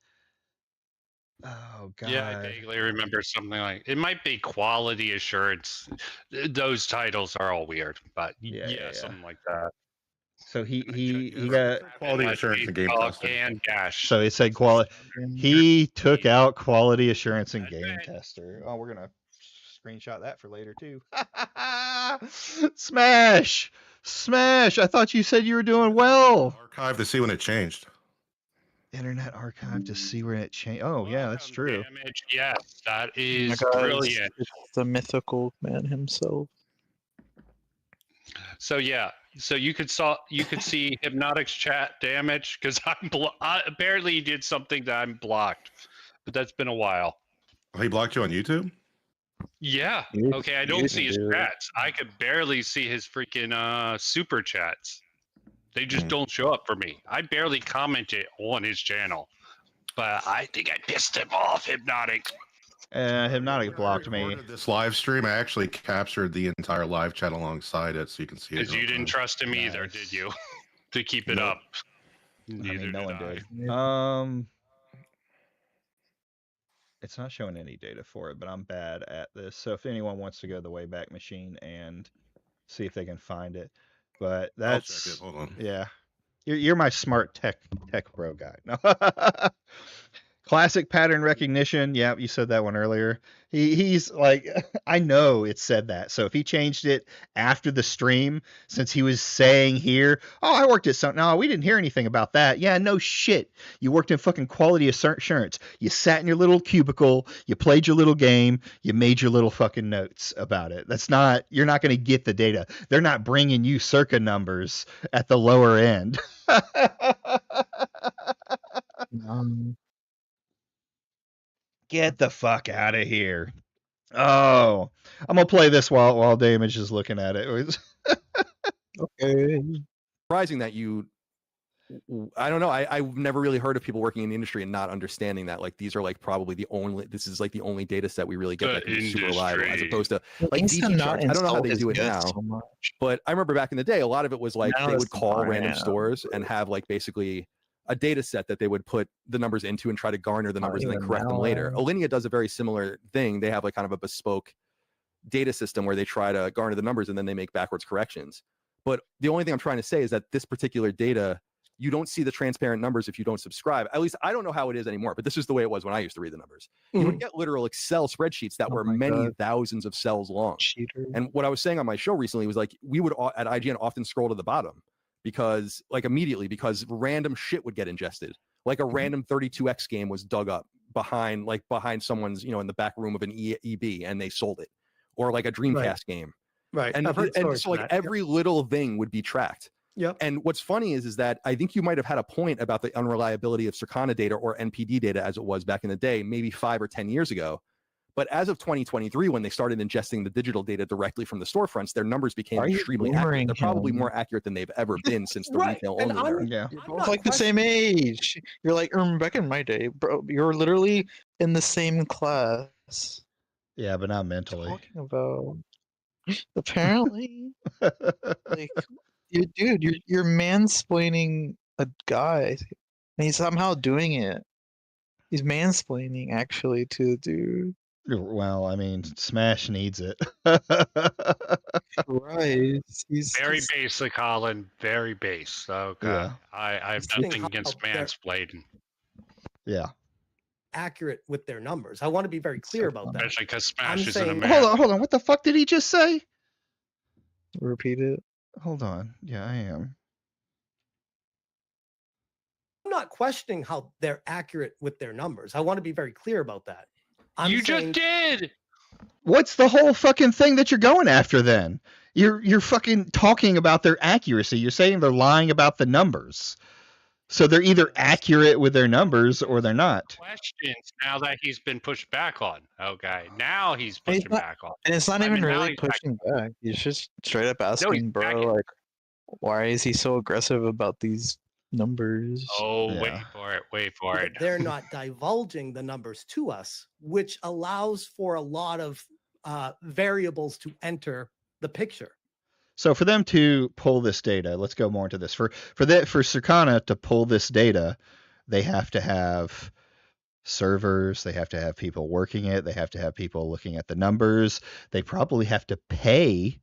god. Yeah, I vaguely remember something like it might be quality assurance. Those titles are all weird, but yeah. Something like that. So he got Quality assurance and game testing. And Gash. so it said quality. He took out quality assurance and game tester. Oh, we're gonna screenshot that for later too. Smash. I thought you said you were doing well. Archive to see when it changed. Internet Archive to see where it changed. Oh yeah, that's true. Damage. Yes, that is Oh my God, brilliant. It's the mythical man himself. So yeah, so you could see Hypnotic's chat damage because apparently he did something that I'm blocked, but that's been a while. Oh, he blocked you on YouTube? Yeah. You- Okay, I don't you see his do. chats. I could barely see his freaking super chats. They just don't show up for me. I barely commented on his channel, but I think I pissed him off, Hypnotic. Hypnotic blocked me. Recorded this live stream. I actually captured the entire live chat alongside it, so you can see it. Because you real didn't time. trust him either, Nice. did you? To keep it Nope. up. I Neither mean, no one did did. It's not showing any data for it, but I'm bad at this. So if anyone wants to go to the Wayback Machine and see if they can find it, but I'll that's check it. Hold on. yeah. You're my smart tech bro guy. No. Classic pattern recognition. Yeah, you said that one earlier. He's like, I know it said that. So if he changed it after the stream, since he was saying here, oh, I worked at something. No, we didn't hear anything about that. Yeah, no shit. You worked in fucking quality assurance. You sat in your little cubicle. You played your little game. You made your little fucking notes about it. You're not going to get the data. They're not bringing you circa numbers at the lower end. Get the fuck out of here. Oh, I'm gonna play this while Damage is looking at it. Okay. Surprising that I don't know. I've never really heard of people working in the industry and not understanding that these are probably this is the only data set we really get The that can be super reliable, as industry. opposed to Thanks to DT not charts. I don't know how insult they his do it guests now, so much. but I remember back in the day, a lot of it was Now they would it's call not, random yeah. stores and have basically a data set that they would put the numbers into and try to garner the numbers and then even correct them later. now. Alinea does a very similar thing. They have kind of a bespoke data system where they try to garner the numbers and then they make backwards corrections. But the only thing I'm trying to say is that this particular data you don't see the transparent numbers if you don't subscribe. At least I don't know how it is anymore, but this is the way it was when I used to read the numbers. You would get literal Excel spreadsheets that were many thousands of cells long. Cheater. And what I was saying on my show recently was like, we would at IGN often scroll to the bottom because immediately because random shit would get ingested. Like a random 32X game was dug up behind someone's, in the back room of an EB and they sold it, or like a Dreamcast game. Right. And so like every little thing would be tracked. Yep. And what's funny is that I think you might have had a point about the unreliability of Circana data or NPD data as it was back in the day, maybe 5 or 10 years ago. But as of 2023, when they started ingesting the digital data directly from the storefronts, their numbers became extremely accurate. They're probably more accurate than they've ever been since the retail only era. Yeah. You're both like the same age. You're like, back in my day, bro, you're literally in the same class. Yeah, but not mentally. Talking about apparently, like, you're mansplaining a guy, and he's somehow doing it. He's mansplaining actually to the dude. Well, I mean, Smash needs it. Right. He's Very basic, Colin. Very base. Okay. Yeah. I have Just nothing think against how they're- mansplaining, Yeah. accurate with their numbers. I want to be very clear about that. especially because Smash isn't a saying- man. Hold on. What the fuck did he just say? repeat it. Hold on. Yeah, I am. I'm not questioning how they're accurate with their numbers. I want to be very clear about that. You just did. What's the whole fucking thing that you're going after then? You're fucking talking about their accuracy. You're saying they're lying about the numbers. So they're either accurate with their numbers or they're not. Questions now that he's been pushed back on. Okay. Now he's pushing back on. And it's not I even mean, now really he's back. pushing back. He's just straight up asking, back. bro, like, why is he so aggressive about these numbers? Oh, Yeah. wait for But it. they're not divulging the numbers to us, which allows for a lot of variables to enter the picture. So for them to pull this data, let's go more into this. For Circana to pull this data, they have to have servers, they have to have people working it, they have to have people looking at the numbers. They probably have to pay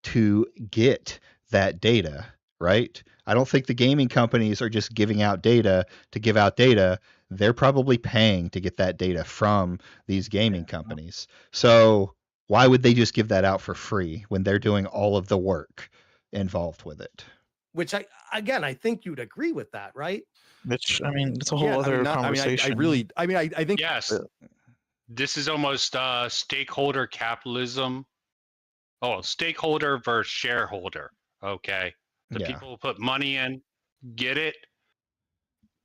to get that data, right? I don't think the gaming companies are just giving out data to give out data. They're probably paying to get that data from these gaming companies. So why would they just give that out for free when they're doing all of the work involved with it? Which I think you'd agree with that, right? Which, I mean, it's a whole other conversation. I think Yes. This is almost stakeholder capitalism. Oh, stakeholder versus shareholder. Okay. The Yeah. people who put money in get it.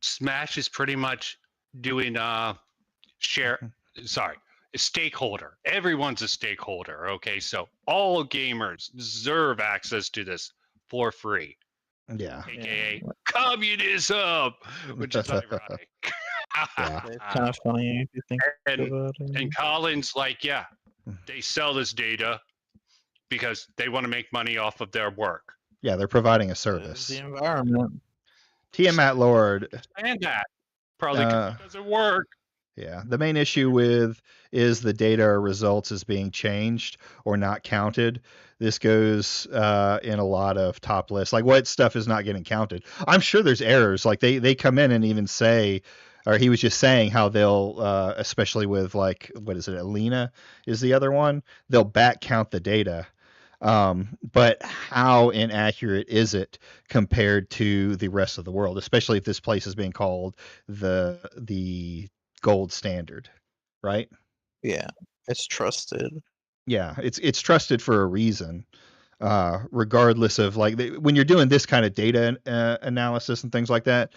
Smash is pretty much doing a stakeholder. Everyone's a stakeholder. Okay. So all gamers deserve access to this for free. Yeah. AKA communism, which is ironic. It's kind of funny if you think about it. And Colin's like, yeah, they sell this data because they want to make money off of their work. Yeah, they're providing a It's service. the environment. Tiamat Lord. And that probably 'cause it doesn't work. Yeah, the main issue with is the data or results is being changed or not counted. This goes in a lot of top lists. Like what stuff is not getting counted? I'm sure there's errors. Like they come in and even say, or he was just saying how they'll, especially with like, what is it? Alina is the other one. They'll back count the data. But how inaccurate is it compared to the rest of the world, especially if this place is being called the gold standard, right? Yeah, it's trusted. Yeah, it's trusted for a reason, regardless of like when you're doing this kind of data analysis and things like that.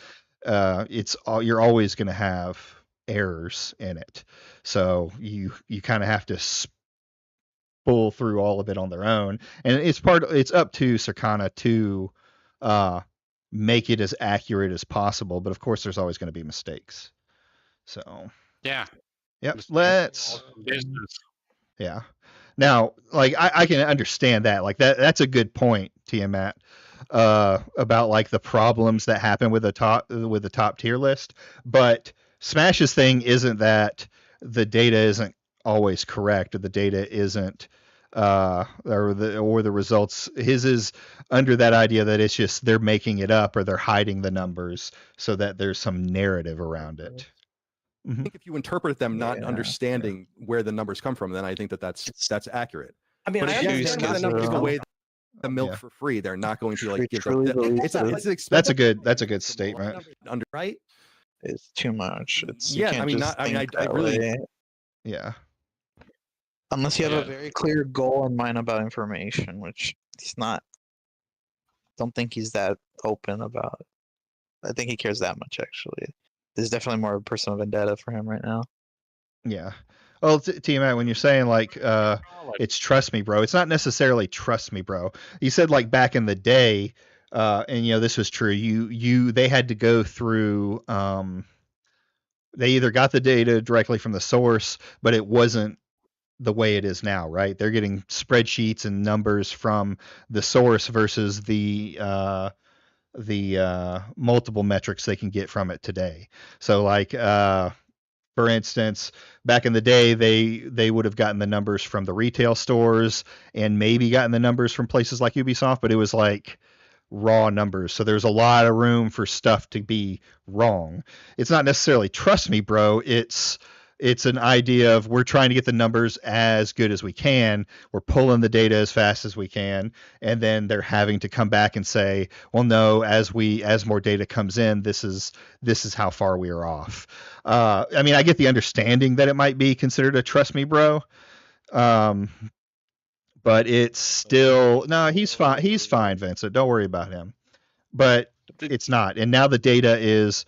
You're always going to have errors in it, so you kind of have to pull through all of it on their own, and it's up to Circana to make it as accurate as possible. But of course, there's always going to be mistakes. So Yeah. yep, Business. yeah. Now, like I can understand that. Like that's a good point, Tiamat, about like the problems that happen with the top tier list. But Smash's thing isn't that the data isn't always correct or the data isn't or the results. His is under that idea that it's just they're making it up or they're hiding the numbers so that there's some narrative around it. I think if you interpret them not Yeah. understanding where the numbers come from, then I think that's accurate. I mean, But I again, understand they're where the not numbers give come away from. the milk Yeah. for free. They're not going to We like give truly the, believe it's that. expensive. That's a good statement. Right? It's too much. You Yeah, can't I mean, just not. I mean, think I that really. way. Yeah. Unless you have Yeah. a very clear goal in mind about information, which he's not. Don't think he's that open about. I think he cares that much, actually. There's definitely more personal vendetta for him right now. Yeah. Well, Matt, when you're saying like it's trust me, bro, it's not necessarily trust me, bro. You said like back in the day, and this was true. They had to go through. They either got the data directly from the source, but it wasn't the way it is now, right? They're getting spreadsheets and numbers from the source versus the multiple metrics they can get from it today. So like for instance, back in the day, they would have gotten the numbers from the retail stores and maybe gotten the numbers from places like Ubisoft, but it was like raw numbers. So there's a lot of room for stuff to be wrong. It's not necessarily trust me, bro. It's an idea of we're trying to get the numbers as good as we can. We're pulling the data as fast as we can, and then they're having to come back and say, well, no, as more data comes in, this is how far we are off. I mean, I get the understanding that it might be considered a trust me, bro. But it's still he's fine. He's fine, Vincent. Don't worry about him. But it's not. And now the data is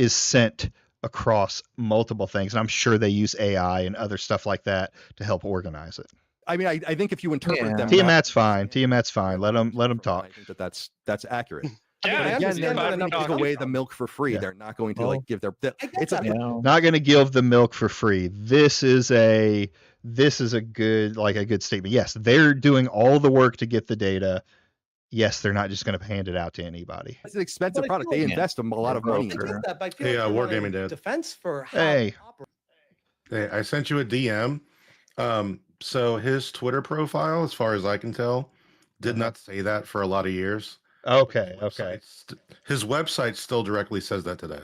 sent across multiple things, and I'm sure they use AI and other stuff like that to help organize it. I mean, I think if you interpret them, Tiamat's fine. Tiamat's fine. Let him talk. I think that's accurate. Yeah, But I again, they're understand where not the going to numbers give come away from. the milk for free. Yeah. They're not going to like give their. It's a, Not going to give the milk for free. This is a good statement. Yes, they're doing all the work to get the data. Yes, they're not just going to hand it out to anybody. it's an expensive But I product. feel They like- invest a lot of money I into it. get that, but I feel Hey, like you're Wargaming in Dad. defense for how Hey. it operates. Hey, I sent you a DM. So his Twitter profile, as far as I can tell, did not say that for a lot of years. Okay. His website still directly says that today.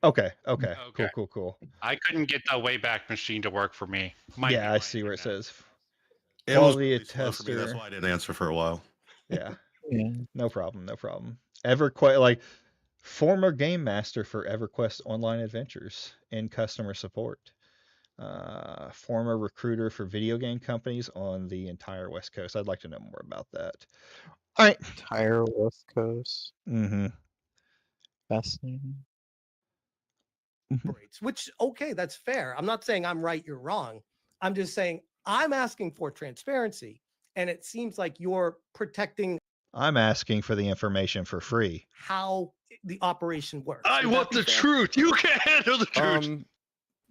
Okay. Okay. Cool. I couldn't get the Wayback Machine to work for me. Might Yeah, be I why see where it did that. says. It was Quality really slow for me. That's tester. why I didn't answer for a while. Yeah, Yeah. no problem. EverQuest, like former game master for EverQuest Online Adventures in customer support. Former recruiter for video game companies on the entire West Coast. I'd like to know more about that. All right. Entire West Coast. Mm-hmm. Fascinating. operates, which, okay, that's fair. I'm not saying I'm right, you're wrong. I'm just saying I'm asking for transparency. And it seems like you're protecting I'm asking for the information for free. how the operation works. I Would that want be the fair? truth. You can't handle the truth.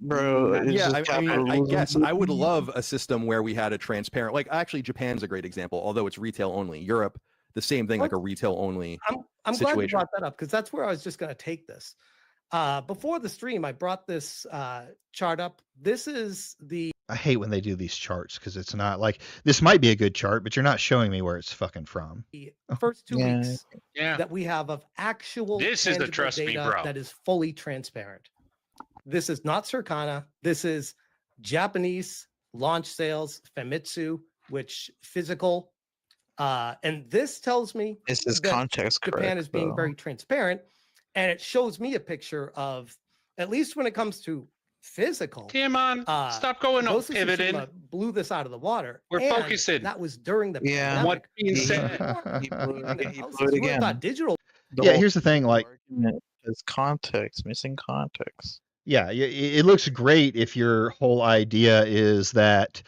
Bro, it's Yeah, just I mean, I capitalism. guess I would love a system where we had a transparent, like actually Japan's a great example, although it's retail only. Europe, the same thing, like a retail only. I'm glad you situation. brought that up because that's where I was just going to take this. Before the stream, I brought this chart up. This is the I hate when they do these charts because it's not like this might be a good chart, but you're not showing me where it's fucking from. first 2 Yeah. weeks Yeah. that we have of actual This is the tangible trust me, data bro. that is fully transparent. This is not Circana. This is Japanese launch sales, Famitsu, which physical. And this tells me This is that context Japan correct, is being though. very transparent. And it shows me a picture of, at least when it comes to physical. Timon, stop going on Ghost of pivoting. Tsushima blew this out of the water. We're and focusing. That was during the Yeah. pandemic. What being He- said? He blew it, he You blew it would've again. thought digital. The Yeah, whole here's the thing, like argument is context, missing context. yeah, it looks great if your whole idea is that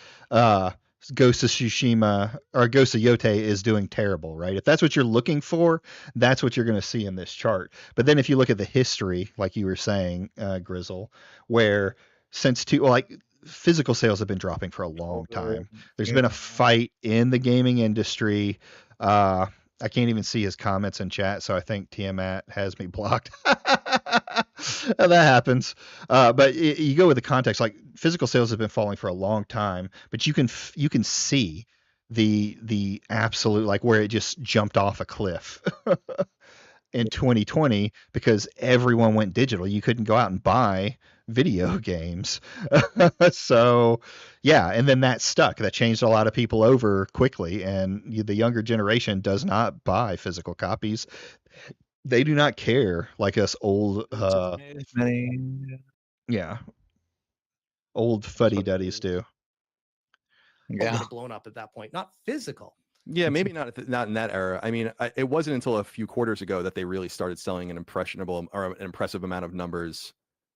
Ghost of Tsushima or Ghost of Yote is doing terrible, right? If that's what you're looking for, that's what you're going to see in this chart. But then if you look at the history, like you were saying, Grizzle, where since physical sales have been dropping for a long time. There's been a fight in the gaming industry. I can't even see his comments in chat, so I think Tiamat has me blocked. That happens. But you go with the context, like physical sales have been falling for a long time, but you can see the absolute, like, where it just jumped off a cliff in 2020 because everyone went digital. You couldn't go out and buy video games. So yeah, and then that stuck. That changed a lot of people over quickly, and the younger generation does not buy physical copies. They do not care like us old yeah, old fuddy-duddies do. Get it blown up at that point, not physical. Yeah, maybe not in that era. I mean, it wasn't until a few quarters ago that they really started selling an impressive amount of numbers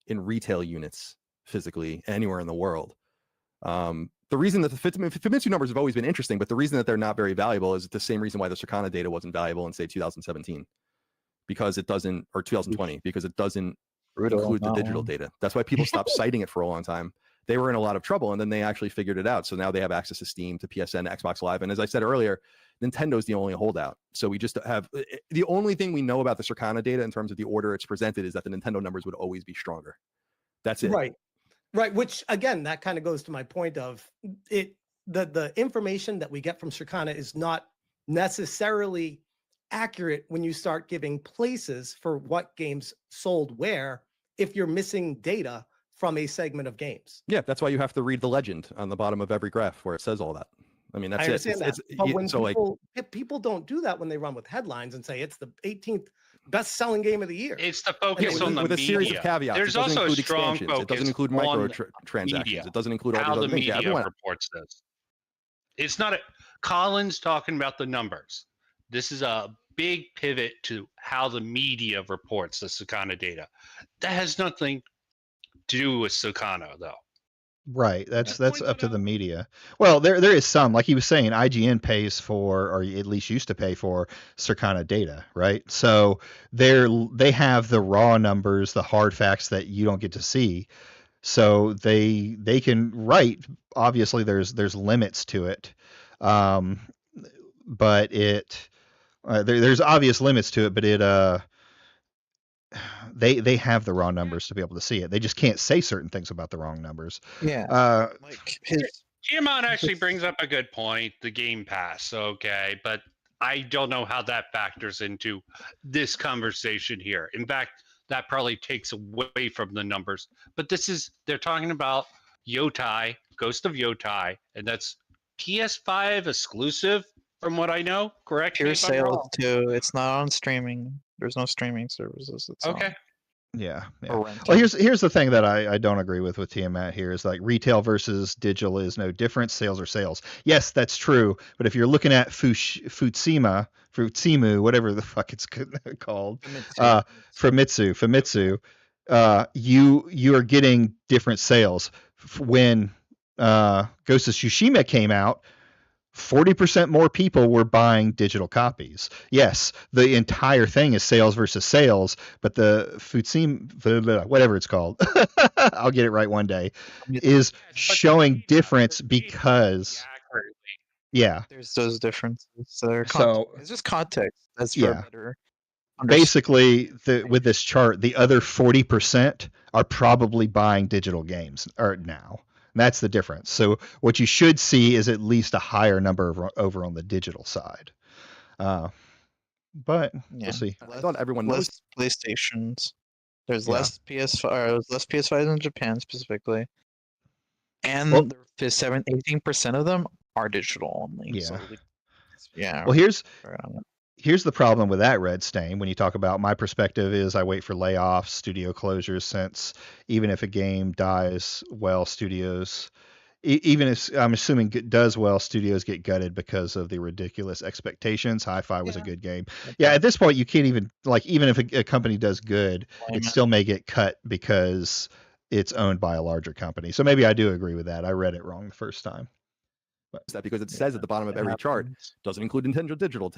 in retail units physically anywhere in the world. The reason that the Famitsu numbers have always been interesting, but the reason that they're not very valuable is the same reason why the Circana data wasn't valuable in, say, 2017, because it doesn't, or 2020, because it doesn't include the digital data. That's why people stopped citing it for a long time. They were in a lot of trouble, and then they actually figured it out. So now they have access to Steam, to PSN, to Xbox Live. And as I said earlier, Nintendo's the only holdout. So we just have the only thing we know about the Circana data in terms of the order it's presented is that the Nintendo numbers would always be stronger. That's it. Right. Which again, that kind of goes to my point of it. The information that we get from Circana is not necessarily accurate when you start giving places for what games sold where, if you're missing data from a segment of games. Yeah, that's why you have to read the legend on the bottom of every graph where it says all that. I mean, that's I understand that. But when so people don't do that when they run with headlines and say it's the 18th best-selling game of the year. It's the focus on the with media. a series of caveats. There's it doesn't also include a strong expansions. focus It doesn't include microtransactions. It doesn't include all how these the other things. media Yeah, reports this. It's not Colin's talking about the numbers. This is a big pivot to how the media reports the Circana data. That has nothing to do with Circana, though. Right. That's up to the media. Well, there is some, like he was saying, IGN pays for, or at least used to pay for, Circana data, right? So they have the raw numbers, the hard facts that you don't get to see. So they can write. Obviously, there's limits to it, but there's obvious limits to it. But they have the raw numbers to be able to see it. They just can't say certain things about the wrong numbers. Yeah. Giamon actually brings up a good point, the Game Pass, okay, but I don't know how that factors into this conversation here. In fact, that probably takes away from the numbers. But they're talking about Yotai, Ghost of Yotai, and that's PS5 exclusive from what I know, correct? Pure sales too. It's not on streaming. There's no streaming services. It's okay. Yeah. Well, here's the thing that I don't agree with Tiamat here is like retail versus digital is no different. Sales are sales. Yes, that's true. But if you're looking at Futsimu, whatever the fuck it's called, Famitsu, you are getting different sales. When Ghost of Tsushima came out, 40% more people were buying digital copies. Yes, the entire thing is sales versus sales, but the Futsim, whatever it's called, I'll get it right one day, is showing difference because, yeah. There's those differences. So it's just context. That's for better. Basically, with this chart, the other 40% are probably buying digital games now. That's the difference. So what you should see is at least a higher number over on the digital side. But we'll see. I thought everyone knows PlayStations. There's less PS5s in Japan specifically. And 18% of them are digital only. Yeah. So yeah. Well, here's the problem with that, Red Stain. When you talk about my perspective is I wait for layoffs, studio closures, since even if a game dies well, studios, even if I'm assuming it does well, studios get gutted because of the ridiculous expectations. Hi-Fi was a good game. Yeah, at this point you can't even, like, even if a company does good, it still may get cut because it's owned by a larger company. So maybe I do agree with that. I read it wrong the first time. That because it says at the bottom of every chart doesn't include Nintendo digital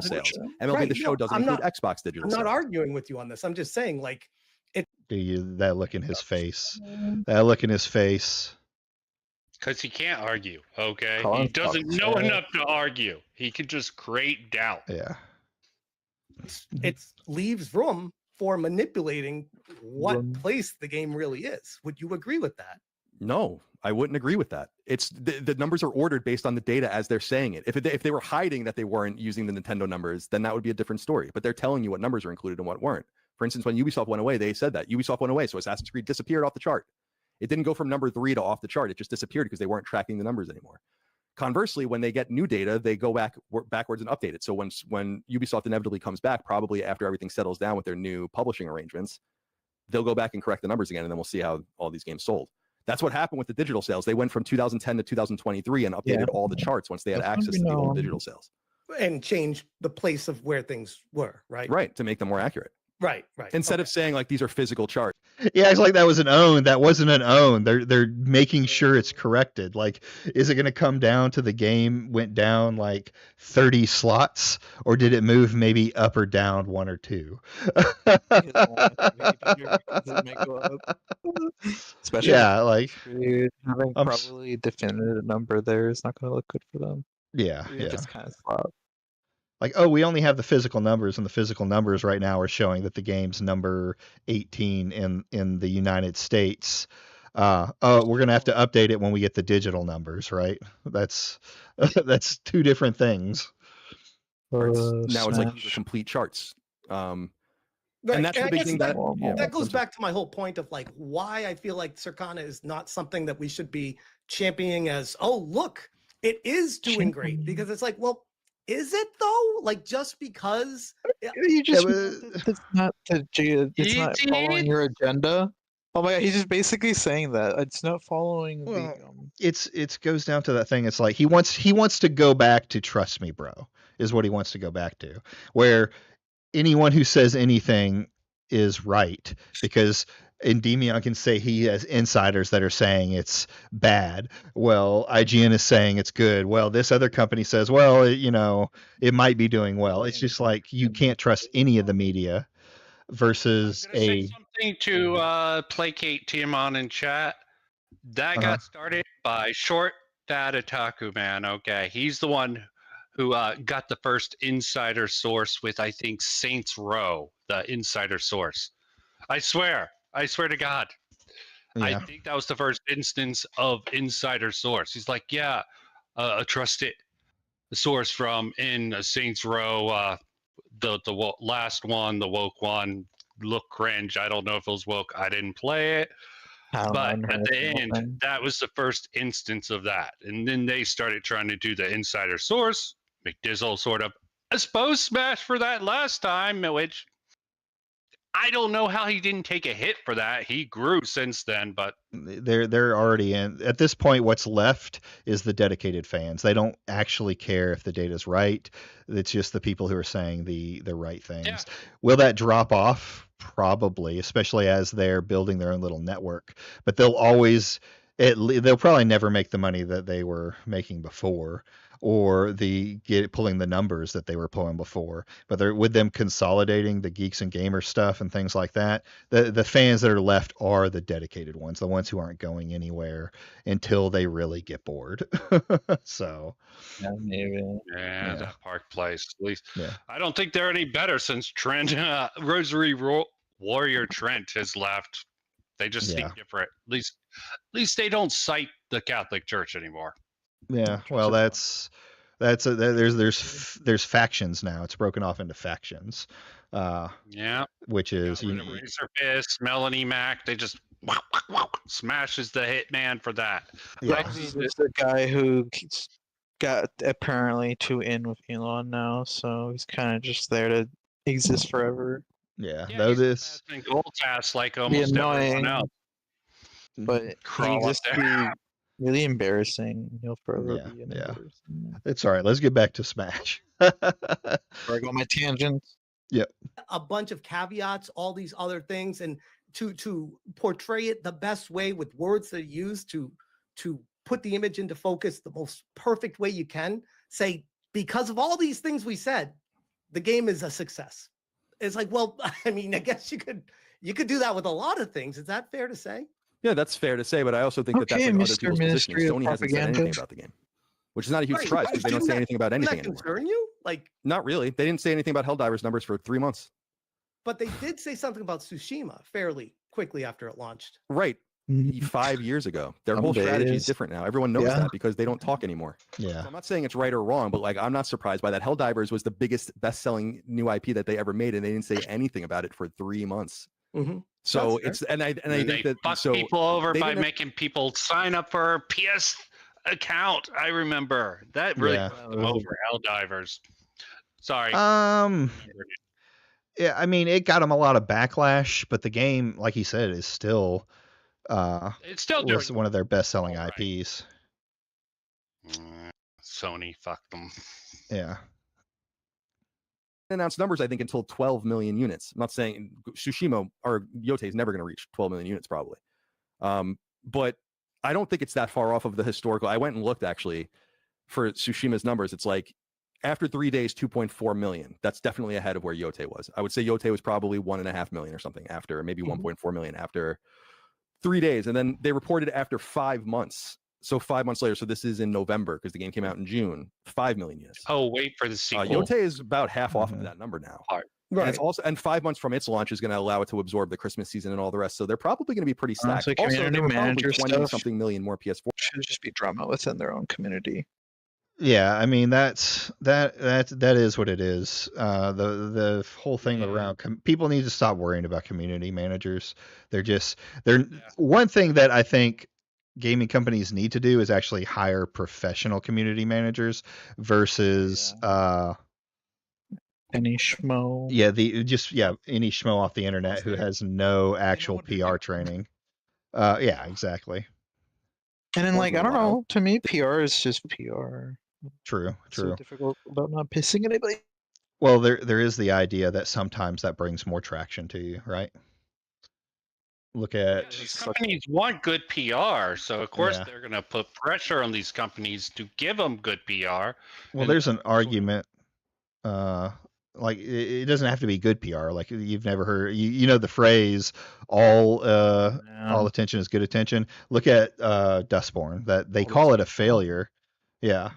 sales. MLB The Show doesn't include Xbox digital sales. I'm not arguing with you on this. I'm just saying, like, that look in his face. That look in his face. Because he can't argue, okay? He doesn't know enough to argue. He can just create doubt. Yeah. It leaves room for manipulating what place the game really is. Would you agree with that? No, I wouldn't agree with that. It's the numbers are ordered based on the data as they're saying it. If they were hiding that they weren't using the Nintendo numbers, then that would be a different story. But they're telling you what numbers are included and what weren't. For instance, when Ubisoft went away, they said that Ubisoft went away, so Assassin's Creed disappeared off the chart. It didn't go from number 3 to off the chart. It just disappeared because they weren't tracking the numbers anymore. Conversely, when they get new data, they go backwards and update it. So when Ubisoft inevitably comes back, probably after everything settles down with their new publishing arrangements, they'll go back and correct the numbers again, and then we'll see how all these games sold. That's what happened with the digital sales. They went from 2010 to 2023 and updated all the charts once they had access to the old digital sales. And changed the place of where things were, right? Right, to make them more accurate. Right. Instead of saying like these are physical charts. Yeah, it's like that was an own. That wasn't an own. They're making sure it's corrected. Like, is it going to come down to the game went down like 30 slots, or did it move maybe up or down 1 or 2? Especially like having probably definitive number there is not going to look good for them. Yeah. Just kind of slop. Like, oh, we only have the physical numbers, and the physical numbers right now are showing that the game's number 18 in the United States. We're gonna have to update it when we get the digital numbers, right? That's 2 different things. Now it's like these are complete charts. And that's the big thing that goes back to my whole point of like why I feel like Circana is not something that we should be championing as, oh, look, it is doing great, because it's like, well, is it though? Like, just because you just it's not following your agenda. Oh my god, he's just basically saying that it's not following. Well, it goes down to that thing. It's like he wants to go back to trust me, bro, is what he wants to go back to, where anyone who says anything is right, because Endymion can say he has insiders that are saying it's bad. Well, IGN is saying it's good. Well, this other company says, well, it might be doing well. It's just like you can't trust any of the media versus say something to placate Tiamon in chat. That got started by Short Dad Otaku, man. Okay, he's the one who got the first insider source with, I think, Saints Row, the insider source. I swear to God. Yeah. I think that was the first instance of insider source. He's like, yeah, a trusted source from in Saints Row, the last one, the woke one, look cringe. I don't know if it was woke. I didn't play it. But at the end, that was the first instance of that. And then they started trying to do the insider source. McDizzle sort of exposed Smash for that last time, which I don't know how he didn't take a hit for that. He grew since then, but they're already in. At this point, what's left is the dedicated fans. They don't actually care if the data's right. It's just the people who are saying the right things. Yeah. Will that drop off? Probably, especially as they're building their own little network. But they'll probably never make the money that they were making before, or pulling the numbers that they were pulling before. But with them consolidating the geeks and gamers stuff and things like that, the fans that are left are the dedicated ones, the ones who aren't going anywhere until they really get bored. So that Park Place, at least. Yeah. I don't think they're any better since Trent Rosary Warrior Trent has left. They just seem different. At least they don't cite the Catholic Church anymore. Yeah, well, there's factions now. It's broken off into factions. Which is Razor Fist, Melanie Mac. They just Smash is the hitman for that. Yeah, he's the guy who got apparently too in with Elon now, so he's kind of just there to exist forever. Yeah, though this gold task like almost everyone else. But he just be really embarrassing. He'll forever be embarrassing. It's all right. Let's get back to Smash. Before I go on my tangents. Yep. A bunch of caveats, all these other things, and to portray it the best way with words that are used to put the image into focus the most perfect way you can. Say, because of all these things we said, the game is a success. It's like, well, I mean, I guess you could do that with a lot of things. Is that fair to say? Yeah, that's fair to say, but I also think that's like other people's positions. Sony hasn't said anything about the game, which is not a huge surprise because they don't say anything about anything anymore. Concern you? Like, not really. They didn't say anything about Helldivers numbers for 3 months. But they did say something about Tsushima fairly quickly after it launched. Right. 5 years ago. Their Some whole strategy is days. different now. Everyone knows Yeah. that because they don't talk anymore. Yeah. So I'm not saying it's right or wrong, but like I'm not surprised by that. Helldivers was the biggest best-selling new IP that they ever made, and they didn't say anything about it for 3 months. Mm-hmm. So That's it's and I And think they that fuck so people over they by didn't- making people sign up for a PS account. I remember that really Yeah. fucked them over. Helldivers. Sorry. Yeah, I mean, it got him a lot of backlash, but the game, like he said, is still It's still was doing one of their best-selling all right. IPs. Sony, fuck them. Yeah. announced numbers, I think, until 12 million units. I'm not saying Tsushima or Yote is never going to reach 12 million units, probably. But I don't think it's that far off of the historical. I went and looked actually for Tsushima's numbers. It's like after 3 days, 2.4 million. That's definitely ahead of where Yote was. I would say Yote was probably 1.5 million or something after, maybe 1.4 million after 3 days. And then they reported after 5 months. So 5 months later, so this is in November because the game came out in June, 5 million units. Oh, wait for the sequel. Yote is about half off of that number now. Right. And it's also, and 5 months from its launch is going to allow it to absorb the Christmas season and all the rest. So they're probably going to be pretty stacked. Honestly, Also, community there were probably manager 20 stuff something million more PS4. should just be drama within their own community. Yeah, I mean that is what it is. The whole thing around people need to stop worrying about community managers. They're one thing that I think gaming companies need to do is actually hire professional community managers versus any schmo. Any schmo off the internet who has no actual PR training. Yeah, exactly. And then, like, I don't know. To me, PR is just PR. True. So difficult about not pissing anybody. Well, there is the idea that sometimes that brings more traction to you, right? Look at These companies want good PR, so of course they're going to put pressure on these companies to give them good PR. Well, there's an argument. Like it doesn't have to be good PR. Like you've never heard, you know the phrase, all attention is good attention. Look at Dustborn. That they call it a failure. Yeah.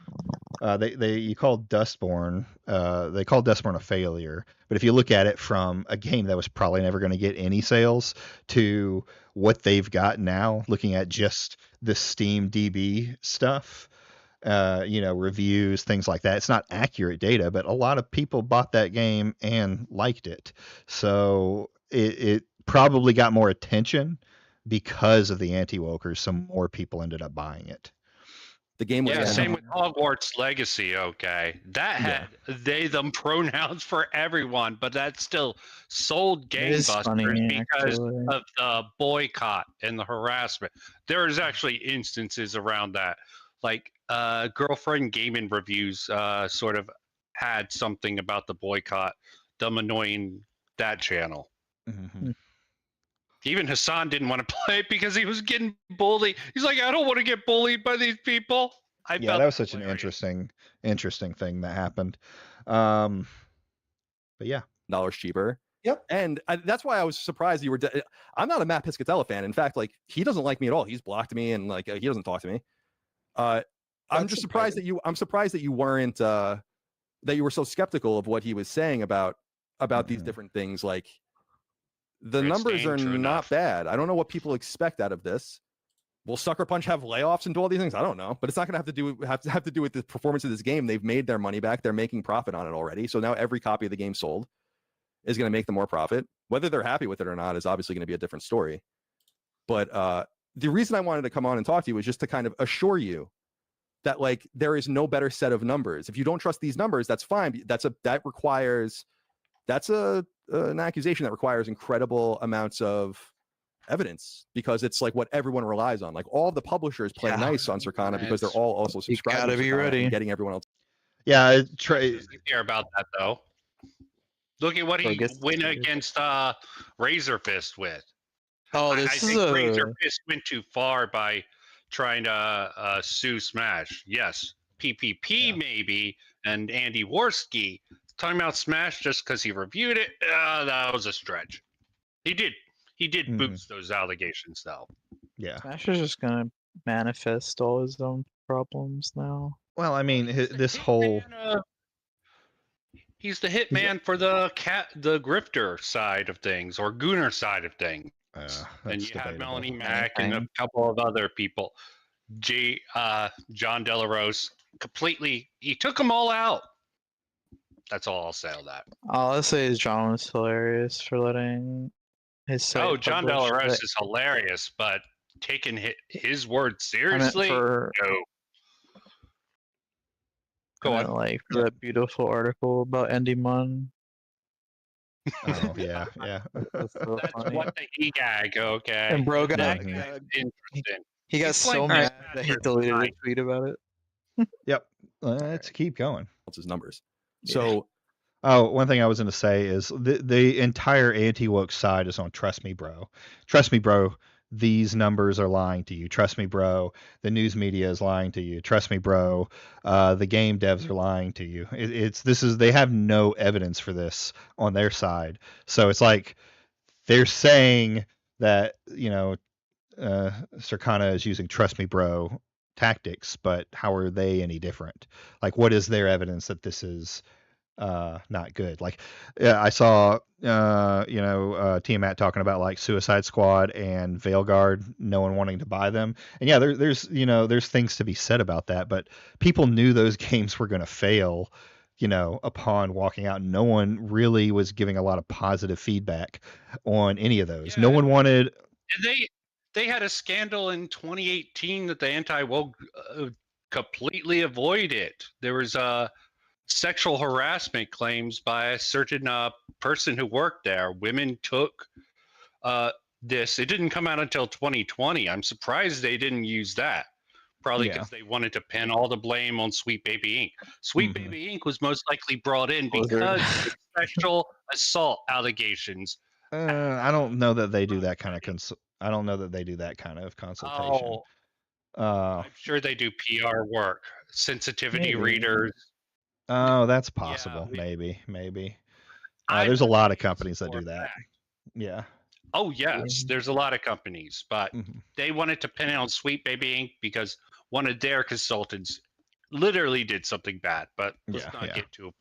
They call Dustborn a failure, but if you look at it from a game that was probably never going to get any sales to what they've got now, looking at just the Steam DB stuff, reviews, things like that, it's not accurate data, but a lot of people bought that game and liked it, so it probably got more attention because of the anti-wokers, so more people ended up buying it. The game was same with Hogwarts Legacy. Okay, that had they them pronouns for everyone, but that still sold gangbusters because of the boycott and the harassment. There's actually instances around that, like Girlfriend Gaming Reviews sort of had something about the boycott, them annoying that channel. Mm-hmm. Even Hassan didn't want to play it because he was getting bullied. He's like, I don't want to get bullied by these people. That was such an interesting thing that happened. But yeah, $1 cheaper. Yep. And that's why I was surprised you were. I'm not a Matt Piscatella fan. In fact, like he doesn't like me at all. He's blocked me and like he doesn't talk to me. I'm just surprised that you. I'm surprised that you weren't. That you were so skeptical of what he was saying about these different things. Like the numbers are not bad. I don't know what people expect out of this. Will Sucker Punch have layoffs and do all these things? I don't know, but it's not going to have to do with the performance of this game. They've made their money back. They're making profit on it already. So now every copy of the game sold is going to make them more profit. Whether they're happy with it or not is obviously going to be a different story. But the reason I wanted to come on and talk to you was just to kind of assure you that like there is no better set of numbers. If you don't trust these numbers, that's fine. That's an accusation that requires incredible amounts of evidence because it's like what everyone relies on. Like all the publishers play nice on Circana because they're all also subscribing. You gotta be ready. Getting everyone else. Yeah, He doesn't care about that though. Look at what he went against Razor Fist with. I think Razor Fist went too far by trying to sue Smash. Yes, PPP maybe, and Andy Worski talking about Smash just because he reviewed it. That was a stretch. He did boost those allegations though. Yeah, Smash is just gonna manifest all his own problems now. Well, I mean, this whole he's the hitman for the grifter side of things or gooner side of things. and you had debatable. Melanie Mack and a couple of other people. John Delarose completely, he took them all out. That's all I'll say on that. All I'll say is John was hilarious for letting his site John publish Delarose it. is hilarious, but taking his word I meant seriously, for, no. Go I on. meant like for that beautiful article about Andy Munn. Oh yeah, yeah. That's so That's funny. what the e-gag, okay? And bro got, That Mhm. guy's interesting. he got He's so playing mad Chris that he Masters deleted a tonight. tweet about it. Yep. Let's keep going. His numbers. Yeah. So Oh, one thing I was going to say is the entire anti-woke side is on Trust Me Bro. Trust me, bro. These numbers are lying to you. Trust me, bro. The news media is lying to you. Trust me, bro. The game devs are lying to you. They have no evidence for this on their side. So it's like they're saying that, Circana is using Trust Me Bro tactics, but how are they any different? Like, what is their evidence that this is not good? Like, I saw Tiamat talking about like Suicide Squad and Veilguard, no one wanting to buy them. And yeah, there's things to be said about that, but people knew those games were going to fail, upon walking out. No one really was giving a lot of positive feedback on any of those. Yeah. No one wanted. They had a scandal in 2018 that the anti-woke completely avoided. There was sexual harassment claims by a certain person who worked there. Women took this. It didn't come out until 2020. I'm surprised they didn't use that. Probably because they wanted to pin all the blame on Sweet Baby Inc. Sweet Baby Inc. was most likely brought in because of sexual assault allegations. I don't know that they do that kind of I don't know that they do that kind of consultation. I'm sure they do PR work, sensitivity readers. Oh, that's possible. Maybe. There's a lot of companies that do that. Yeah. Oh yes, there's a lot of companies, but they wanted to pin it on Sweet Baby Inc. because one of their consultants literally did something bad. But let's not get to.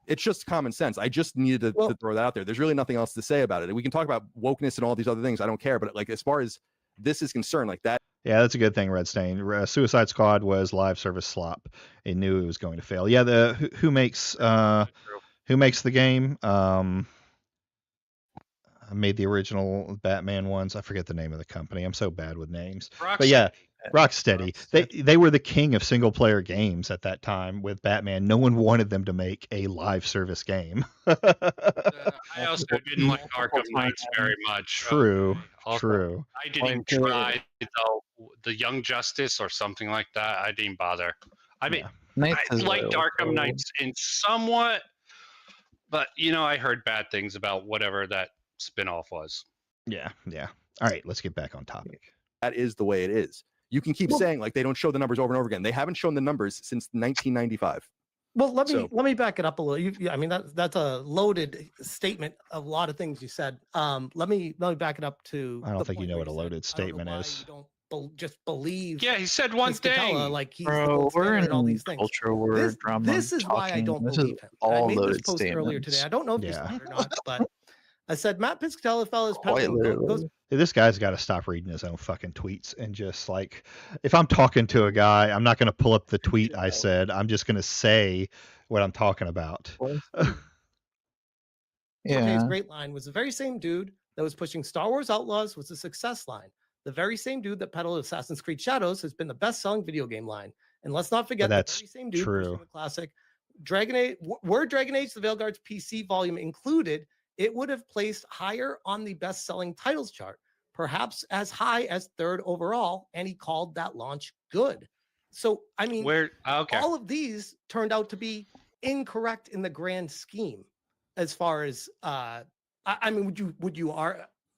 It's just common sense. I just needed to throw that out there. There's really nothing else to say about it. We can talk about wokeness and all these other things. I don't care. But like, as far as this is concerned, like that. Yeah, that's a good thing, Red Stain. Suicide Squad was live service slop. It knew it was going to fail. Yeah, who makes the game? I made the original Batman ones. I forget the name of the company. I'm so bad with names. But yeah, Rocksteady. They were the king of single player games at that time with Batman. No one wanted them to make a live service game. I also didn't like Arkham Knights very much. True. I didn't try the Young Justice or something like that. I didn't bother. I mean, I liked Arkham Knights in somewhat, but I heard bad things about whatever that spinoff was. Yeah. All right, let's get back on topic. That is the way it is. You can keep saying like they don't show the numbers over and over again. They haven't shown the numbers since 1995. Well, let me back it up a little. I mean that's a loaded statement of a lot of things you said. Let me back it up to. I don't think you know what a loaded statement is. You don't just believe. Yeah, he said one thing. Like he's we're in all these things. Culture word drama. This is why I don't believe him. All I made loaded this post earlier today. I don't know if you saw it or not, but I said Matt Piscatella fellas. This guy's got to stop reading his own fucking tweets and just like, if I'm talking to a guy, I'm not going to pull up the tweet I said. I'm just going to say what I'm talking about. His great line was the very same dude that was pushing Star Wars Outlaws was a success line. The very same dude that peddled Assassin's Creed Shadows has been the best-selling video game line. And let's not forget the very same dude pushing the classic Dragon Age. Were Dragon Age: The Veilguard's PC volume included, it would have placed higher on the best-selling titles chart, perhaps as high as 3rd overall, and he called that launch good. So, I mean, all of these turned out to be incorrect in the grand scheme. As far as, I mean, would you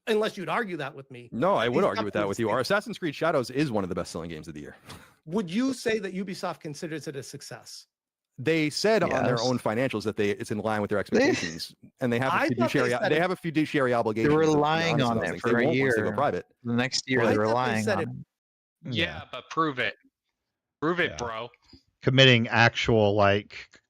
unless you'd argue that with me? No, I would argue with that with you. Our Assassin's Creed Shadows is one of the best-selling games of the year. Would you say that Ubisoft considers it a success? They said on their own financials that it's in line with their expectations, and they have a fiduciary obligation. They're relying on it for a year. They go private. The next year, they're relying on it. Yeah, but prove it. Prove it, bro. Committing actual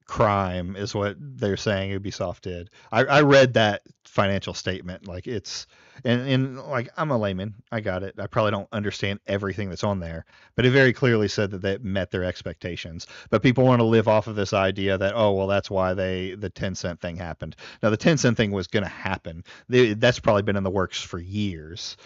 crime is what they're saying Ubisoft did. I read that financial statement. Like it's and like I'm a layman, I got it. I probably don't understand everything that's on there, but it very clearly said that they met their expectations. But people want to live off of this idea that, oh well, that's why the 10-cent thing happened. Now the 10-cent thing was going to happen. That's probably been in the works for years.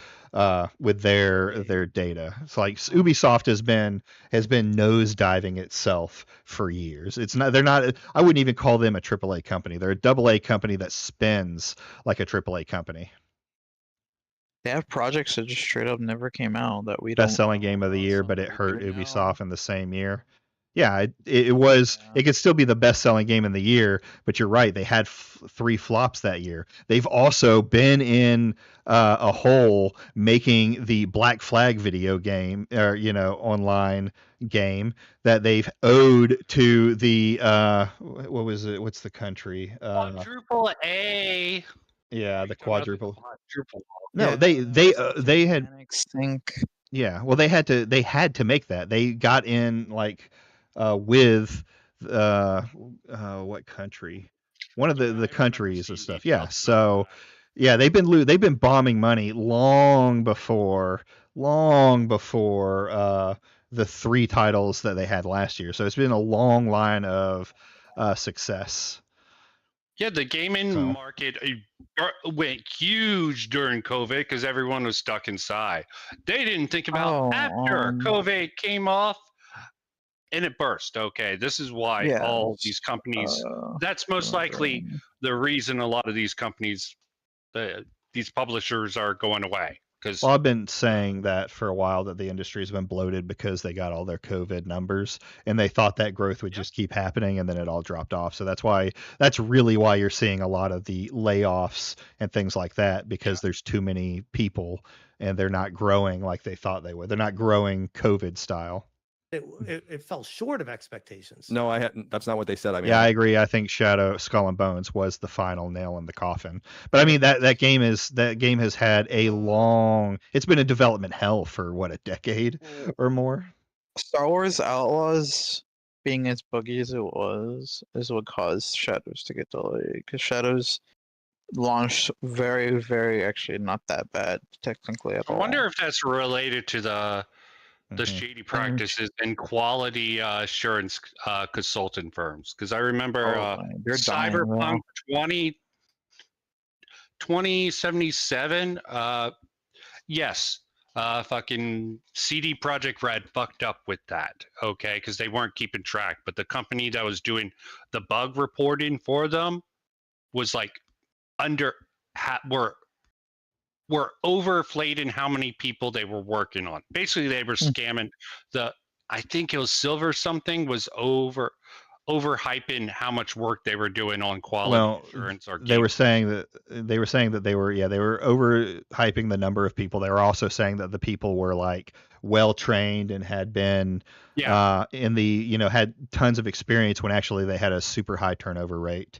With their data. It's like Ubisoft has been nosediving itself for years. They're not, I wouldn't even call them a AAA company. They're a AA company that spends like a AAA company. They have projects that just straight up never came out that we Best selling game of the year, but it hurt Ubisoft in the same year. Yeah, it was. It could still be the best selling game in the year, but you're right. They had 3 flops that year. They've also been in a hole making the Black Flag video game, or online game that they've owed to the what was it? What's the country? Quadruple A. Yeah, the quadruple. Quadruple. No, they had. Think. Yeah, well, they had to make that. They got in like with what country? One of the countries and stuff. Yeah, so yeah, they've been bombing money long before the 3 titles that they had last year. So it's been a long line of success. Yeah, the gaming market went huge during COVID because everyone was stuck inside. They didn't think about after COVID came off and it burst. Okay, this is why all these companies, that's most likely the reason a lot of these companies, these publishers are going away. Well, I've been saying that for a while, that the industry has been bloated because they got all their COVID numbers and they thought that growth would just keep happening, and then it all dropped off. So that's really why you're seeing a lot of the layoffs and things like that, because there's too many people and they're not growing like they thought they would. They're not growing COVID style. It fell short of expectations. No, I hadn't. That's not what they said. I mean, yeah, I agree. I think Skull and Bones was the final nail in the coffin. But I mean, that game has had a long. It's been a development hell for what, a decade or more. Star Wars Outlaws being as buggy as it was is what caused Shadows to get delayed, because Shadows launched very, very, actually not that bad technically at all. I wonder if that's related to the shady practices and quality assurance consultant firms, because I remember Cyberpunk 2077. Yes, fucking CD Projekt Red fucked up with that. Okay, because they weren't keeping track, but the company that was doing the bug reporting for them was like were overflated in how many people they were working on. Basically, they were scamming I think it was Silver something was overhyping how much work they were doing on quality assurance. They were saying that they were overhyping the number of people. They were also saying that the people were like well trained and had been in the had tons of experience, when actually they had a super high turnover rate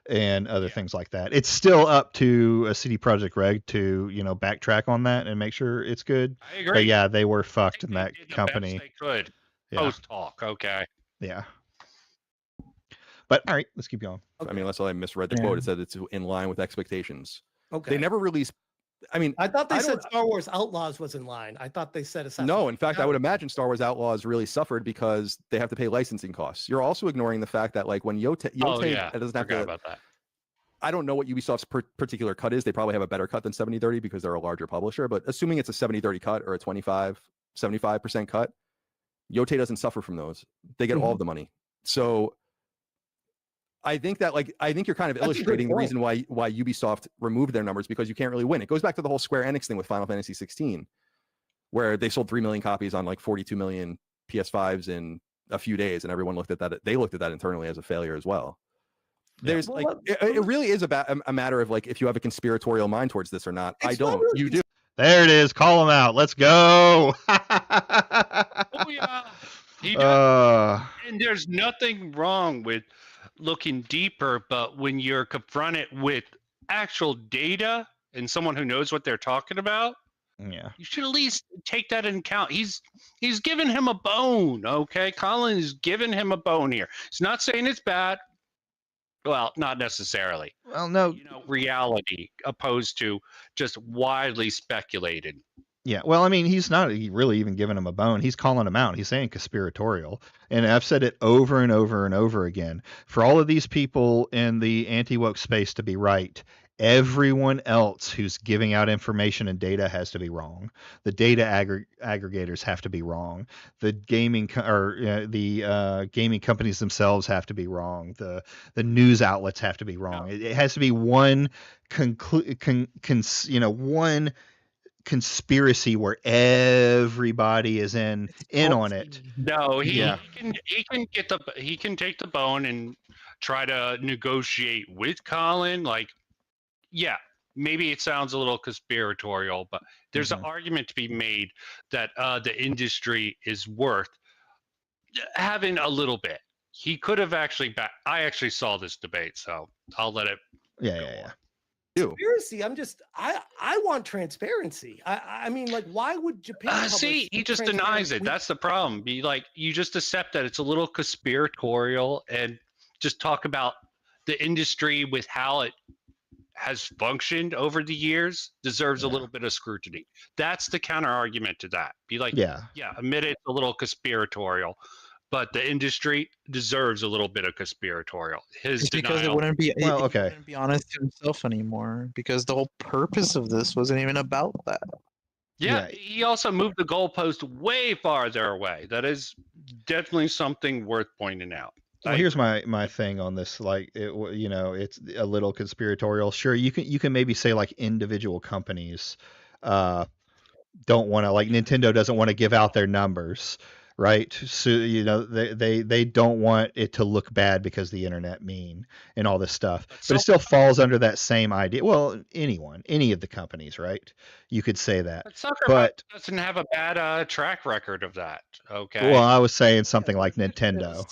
and other things like that. It's still up to a CD Projekt Red to backtrack on that and make sure it's good. I agree. But yeah, they were fucked in that company. They could post talk. Okay. Yeah. But all right, let's keep going. Okay. I mean, unless I misread the quote, it said it's in line with expectations. Okay. They never released. I mean, I thought they said Star Wars Outlaws was in line. I thought they said no. In fact, I would imagine Star Wars Outlaws really suffered because they have to pay licensing costs. You're also ignoring the fact that like when Yote doesn't have to. About that. I don't know what Ubisoft's particular cut is. They probably have a better cut than 70-30 because they're a larger publisher. But assuming it's a 70-30 cut or a 75% cut, Yote doesn't suffer from those. They get all of the money. So I think you're kind of illustrating the reason why Ubisoft removed their numbers, because you can't really win. It goes back to the whole Square Enix thing with Final Fantasy 16, where they sold 3 million copies on like 42 million PS5s in a few days, and everyone looked at that. They looked at that internally as a failure as well. There's it really is about a matter of like if you have a conspiratorial mind towards this or not. I don't. You do. There it is. Call them out. Let's go. Oh yeah. He does. And there's nothing wrong with looking deeper, but when you're confronted with actual data and someone who knows what they're talking about, you should at least take that into account. He's giving him a bone. Okay, Colin is giving him a bone here. He's not saying it's bad, Well, not necessarily. Well, no. You know, reality opposed to just widely speculated. Yeah, well, I mean, he's not really even giving him a bone. He's calling him out. He's saying conspiratorial. And I've said it over and over and over again. For all of these people in the anti-woke space to be right, everyone else who's giving out information and data has to be wrong. The data aggregators have to be wrong. The gaming gaming companies themselves have to be wrong. The news outlets have to be wrong. It has to be one one conspiracy where everybody is in on it. No, he can take the bone and try to negotiate with Colin. Like, yeah, maybe it sounds a little conspiratorial, but there's an argument to be made that the industry is worth having a little bit. He could have actually I actually saw this debate, so I'll let it. Yeah. Conspiracy. I want transparency. I mean, like, why would Japan? See, he just denies it. That's the problem. Be like, you just accept that it's a little conspiratorial and just talk about the industry with how it has functioned over the years deserves a little bit of scrutiny. That's the counter argument to that. Be like, yeah, admit it's a little conspiratorial, but the industry deserves a little bit of conspiratorial. His because it wouldn't be he wouldn't be honest to himself anymore, because the whole purpose of this wasn't even about that. Yeah, he also moved the goalpost way farther away. That is definitely something worth pointing out. Well, here's my thing on this. Like, it's a little conspiratorial. Sure, you can maybe say like individual companies don't want to, like Nintendo doesn't want to give out their numbers, right? So they don't want it to look bad because the internet mean and all this stuff. But it still falls under that same idea. Well, any of the companies, right? You could say that. But doesn't have a bad track record of that. Okay. Well, I was saying something like Nintendo.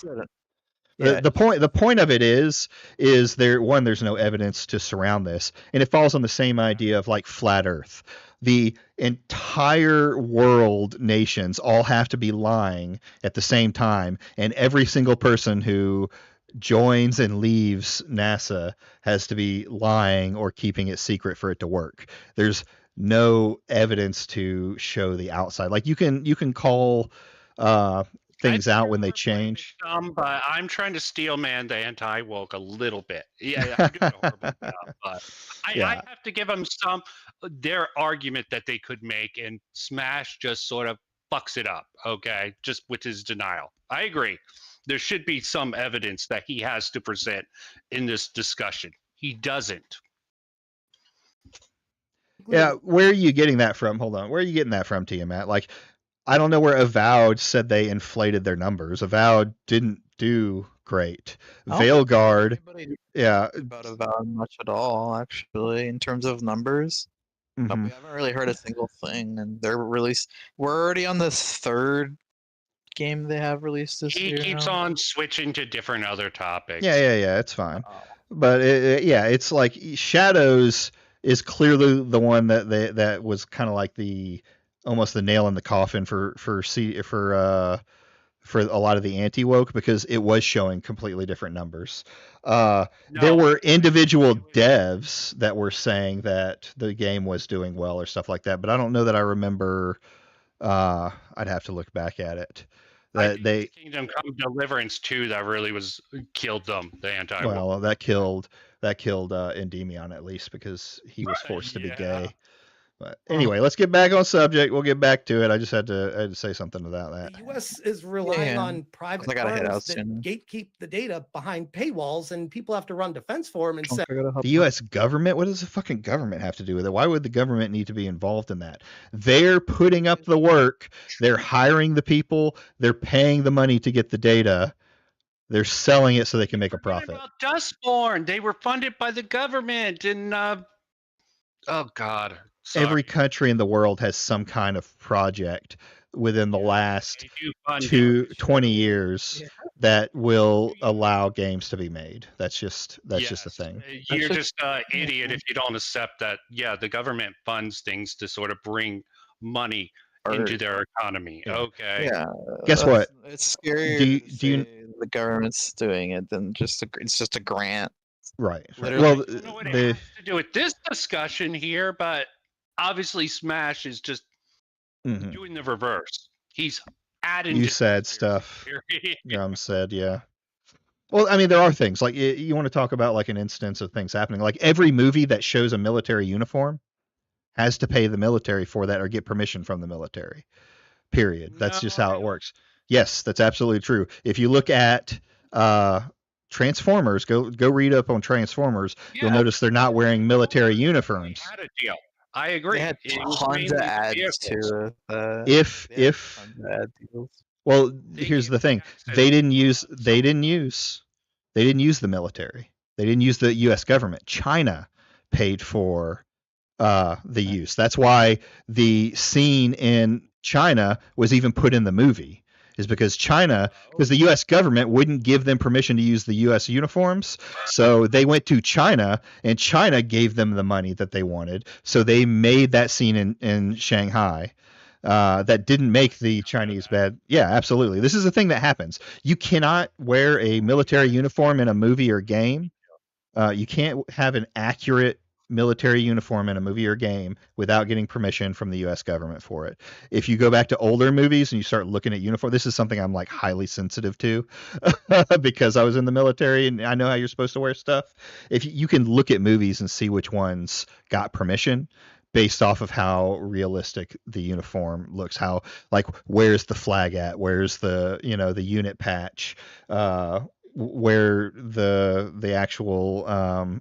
The point of it is there's no evidence to surround this, and it falls on the same idea of like flat Earth. The entire world nations all have to be lying at the same time, and every single person who joins and leaves NASA has to be lying or keeping it secret for it to work. There's no evidence to show the outside. Like you can call things out when they change. But I'm trying to steel man the anti-woke a little bit. Yeah, I'm doing a horrible job, but I have to give them their argument that they could make, and Smash just sort of fucks it up, okay, just with his denial. I agree. There should be some evidence that he has to present in this discussion. He doesn't. Yeah, where are you getting that from? Hold on. Where are you getting that from, Tiamat? Like, I don't know where Avowed said they inflated their numbers. Avowed didn't do great. Veilguard, about Avowed much at all, actually, in terms of numbers. We haven't really heard a single thing, and we're already on the third game they have released this year. He keeps on switching to different other topics. Yeah, it's fine. But it's like Shadows is clearly the one that was kind of like almost the nail in the coffin for a lot of the anti-woke, because it was showing completely different numbers. There were individual devs that were saying that the game was doing well or stuff like that, but I don't know that I remember. I'd have to look back at it. That they Kingdom Come Deliverance 2 that really killed them, the anti-woke. Well, that killed Endymion, at least, because he was forced to be gay. But anyway, let's get back on subject. We'll get back to it. I just had to say something about that. The U.S. is relying on private firms that gatekeep the data behind paywalls, and people have to run defense for them and say, the U.S. government? What does the fucking government have to do with it? Why would the government need to be involved in that? They're putting up the work. They're hiring the people. They're paying the money to get the data. They're selling it so they can make a profit. About Dustborn, they were funded by the government, and oh god. Sorry. Every country in the world has some kind of project within the last 20 years that will allow games to be made. That's just a thing. You're just an idiot if you don't accept that. Yeah, the government funds things to sort of bring money into their economy. Okay. Yeah. Guess what? It's scary. Do you the government's doing it than it's just a grant. Right. Literally. Well, I don't know what it has to do with this discussion here, but obviously Smash is just mhm. doing the reverse. He's adding. You to said the stuff. conspiracy. Gum said, yeah. Well, I mean, there are things like you want to talk about like an instance of things happening. Like every movie that shows a military uniform has to pay the military for that or get permission from the military. Period. That's just how it works. Yes, that's absolutely true. If you look at Transformers, go read up on Transformers. You'll notice they're not wearing military uniforms. They had a deal. I agree. They had It was tons of mainly the ads vehicles. to it. If Tons of ad deals. well, They here's gave the thing. access They didn't to, use some- they didn't use the military. They didn't use the US government. China paid for the use. That's why the scene in China was even put in the movie, is because because the US government wouldn't give them permission to use the US uniforms. So they went to China and China gave them the money that they wanted. So they made that scene in Shanghai. That didn't make the Chinese bad. Yeah, absolutely. This is a thing that happens. You cannot wear a military uniform in a movie or game. You can't have an accurate military uniform in a movie or game without getting permission from the US government for it. If you go back to older movies and you start looking at uniform, this is something I'm like highly sensitive to because I was in the military and I know how you're supposed to wear stuff. If you can look at movies and see which ones got permission based off of how realistic the uniform looks, how like where's the flag at, where's the the unit patch, where the actual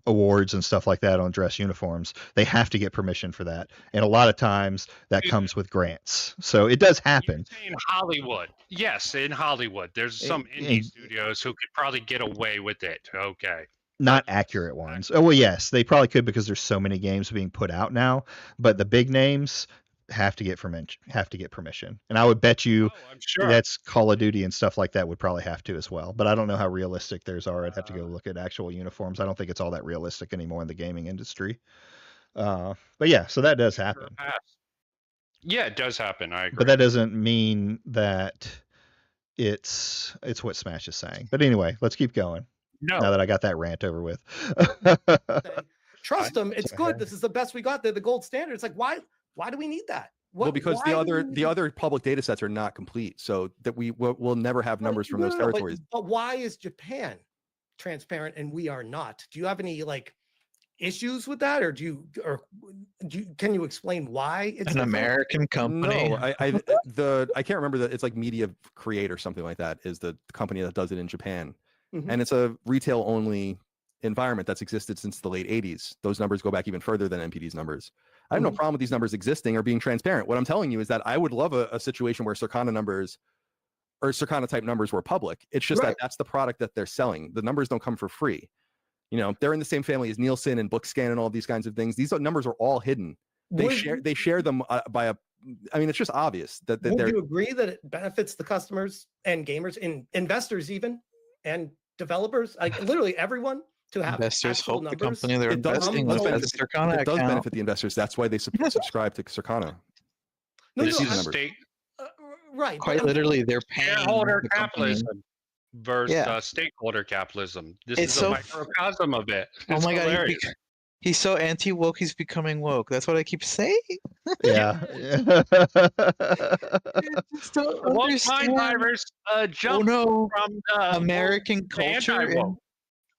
awards and stuff like that on dress uniforms, they have to get permission for that, and a lot of times that comes with grants, so it does happen. In Hollywood, yes, in Hollywood, there's some indie studios who could probably get away with it. Okay. Not accurate ones. Oh well, yes, they probably could because there's so many games being put out now, but the big names have to get permission. And I would bet you I'm sure. that's Call of Duty and stuff like that would probably have to as well. But I don't know how realistic theirs are. I'd have to go look at actual uniforms. I don't think it's all that realistic anymore in the gaming industry. But yeah, so that does happen. Yeah, it does happen. I agree. But that doesn't mean that it's what Smash is saying. But anyway, let's keep going. No. Now that I got that rant over with. Trust them. It's good. This is the best we got. They're the gold standard. It's like, why do we need that? Well, because the other public data sets are not complete, so that we'll never have numbers from those territories. But why is Japan transparent and we are not? Do you have any like issues with that, or can you explain why it's an American company? No, I can't remember that. It's like Media Create or something like that is the company that does it in Japan. And it's a retail only environment that's existed since the late 80s. Those numbers go back even further than NPD's numbers. I have no problem with these numbers existing or being transparent. What I'm telling you is that I would love a situation where Circana numbers or Circana type numbers were public. It's just that that's the product that they're selling. The numbers don't come for free. They're in the same family as Nielsen and Bookscan and all these kinds of things. These numbers are all hidden. They share them by a. I mean, it's just obvious that would you agree that it benefits the customers and gamers and investors even and developers, like literally everyone, to have investors hope numbers? the company they're investing with has a Circana it does account. benefit the investors. That's why they subscribe to Circana. This is state, right. Quite literally, they're paying shareholder the company. capitalism versus stakeholder capitalism. This It's is so a microcosm of it. Oh It's my god, hilarious. he's so anti-woke, he's becoming woke. That's what I keep saying. Yeah. Just don't Woke understand. mind virus jump from American culture. anti-woke.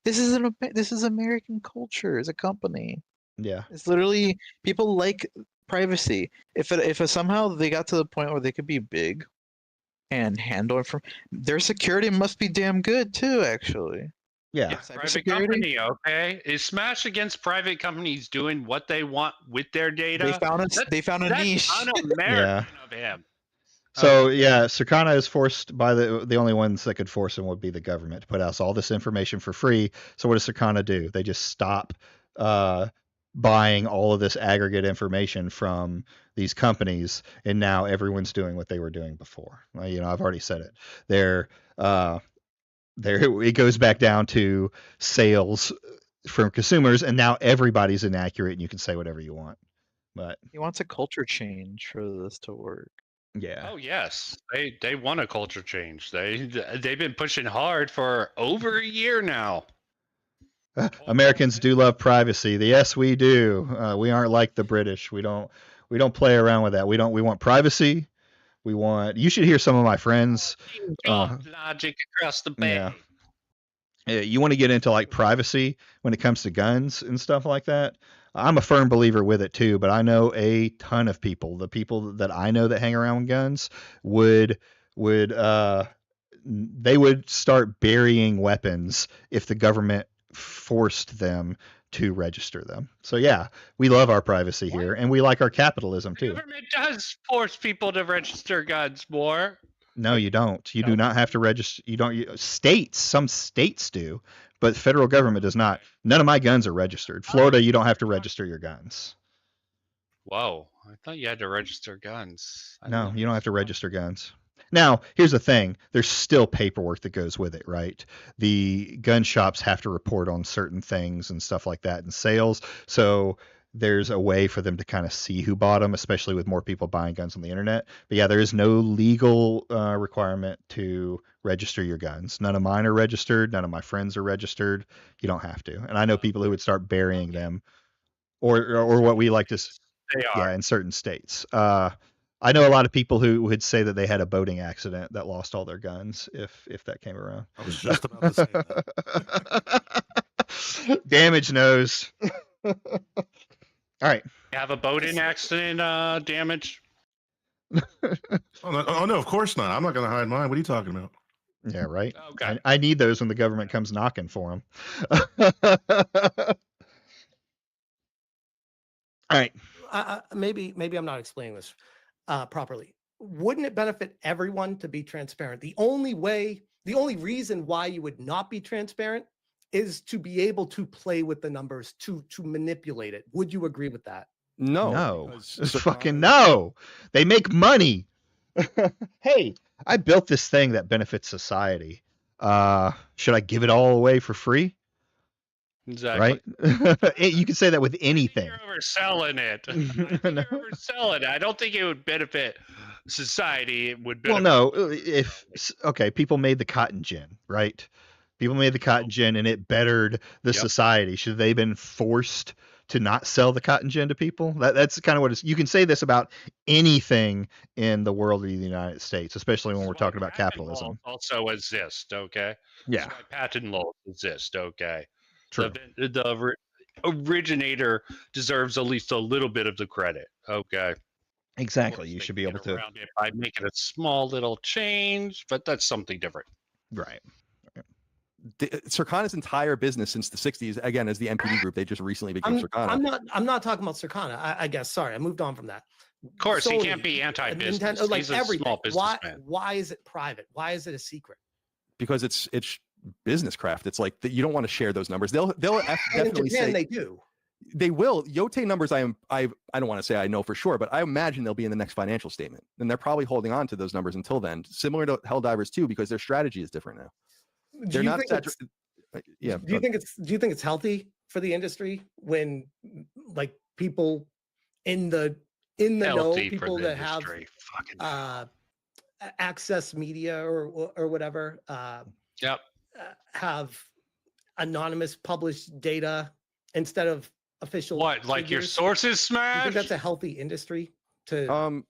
This is American culture as a company. Yeah. It's literally people like privacy. If somehow they got to the point where they could be big and handle it from their security must be damn good too, actually. Yeah. It's private company, okay? Is Smash against private companies doing what they want with their data? They found a niche. That's un-American of him. So yeah, Circana is forced by the only ones that could force them would be the government to put out all this information for free. So what does Circana do? They just stop buying all of this aggregate information from these companies, and now everyone's doing what they were doing before. I've already said it. It goes back down to sales from consumers, and now everybody's inaccurate, and you can say whatever you want. But he wants a culture change for this to work. Yeah. Oh yes, they want a culture change. They've been pushing hard for over a year now. Americans do love privacy. Yes, we do. We aren't like the British. We don't play around with that. We want privacy. You should hear some of my friends. Logic across the bay. Yeah. You want to get into like privacy when it comes to guns and stuff like that. I'm a firm believer with it too, but I know a ton of people. The people that I know that hang around with guns would they would start burying weapons if the government forced them to register them. So yeah, we love our privacy here, and we like our capitalism The too. government does force people to register guns more. No, you don't. You do not have to register. You don't. Some states do, but federal government does not. None of my guns are registered. Florida, you don't have to register your guns. Whoa, I thought you had to register guns. No, you don't have to register guns. Now, here's the thing. There's still paperwork that goes with it, right? The gun shops have to report on certain things and stuff like that in sales. So there's a way for them to kind of see who bought them, especially with more people buying guns on the internet. But yeah, there is no legal requirement to register your guns. None of mine are registered. None of my friends are registered. You don't have to. And I know people who would start burying them, or what we like to. Yeah, in certain states. I know a lot of people who would say that they had a boating accident that lost all their guns if that came around. I was just about to say that. Damage nose. All right. You have a boating accident damage? Oh no, of course not. I'm not going to hide mine. What are you talking about? Yeah, right. Okay. I need those when the government comes knocking for them. All right. Maybe I'm not explaining this properly. Wouldn't it benefit everyone to be transparent? The only reason why you would not be transparent is to be able to play with the numbers, to manipulate it. Would you agree with that? No. Fucking no. They make money. Hey, I built this thing that benefits society. Should I give it all away for free? Exactly. Right? You can say that with anything. You're overselling it. You're overselling it. I don't think it would benefit society. It would benefit. Well, no. People made the cotton gin, right? People made the cotton gin, and it bettered the society. Should they have been forced to not sell the cotton gin to people? That's kind of what it's. You can say this about anything in the world of the United States, especially when we're talking about capitalism. Also exist, okay? Yeah. That's why patent laws exist, okay? True. The originator deserves at least a little bit of the credit, okay? Exactly. You should be able to around it by making a small little change, but that's something different. Right. Circana's entire business since the 60s, again, as the MPD group, they just recently became Circana. I'm not talking about Circana. I guess. Sorry, I moved on from that. Of course, Sony, he can't be anti-business. Nintendo, like He's a everything. small businessman. Why is it private? Why is it a secret? Because it's business craft. It's like you don't want to share those numbers. They'll definitely in Japan, say they do. They will. Yote numbers, I don't want to say I know for sure, but I imagine they'll be in the next financial statement, and they're probably holding on to those numbers until then. Similar to Helldivers too, because their strategy is different now. They're not. Yeah. Do you think it's healthy for the industry when like people in the know, people that have access media or whatever have anonymous published data instead of official like your sources? Smash? You think that's a healthy industry to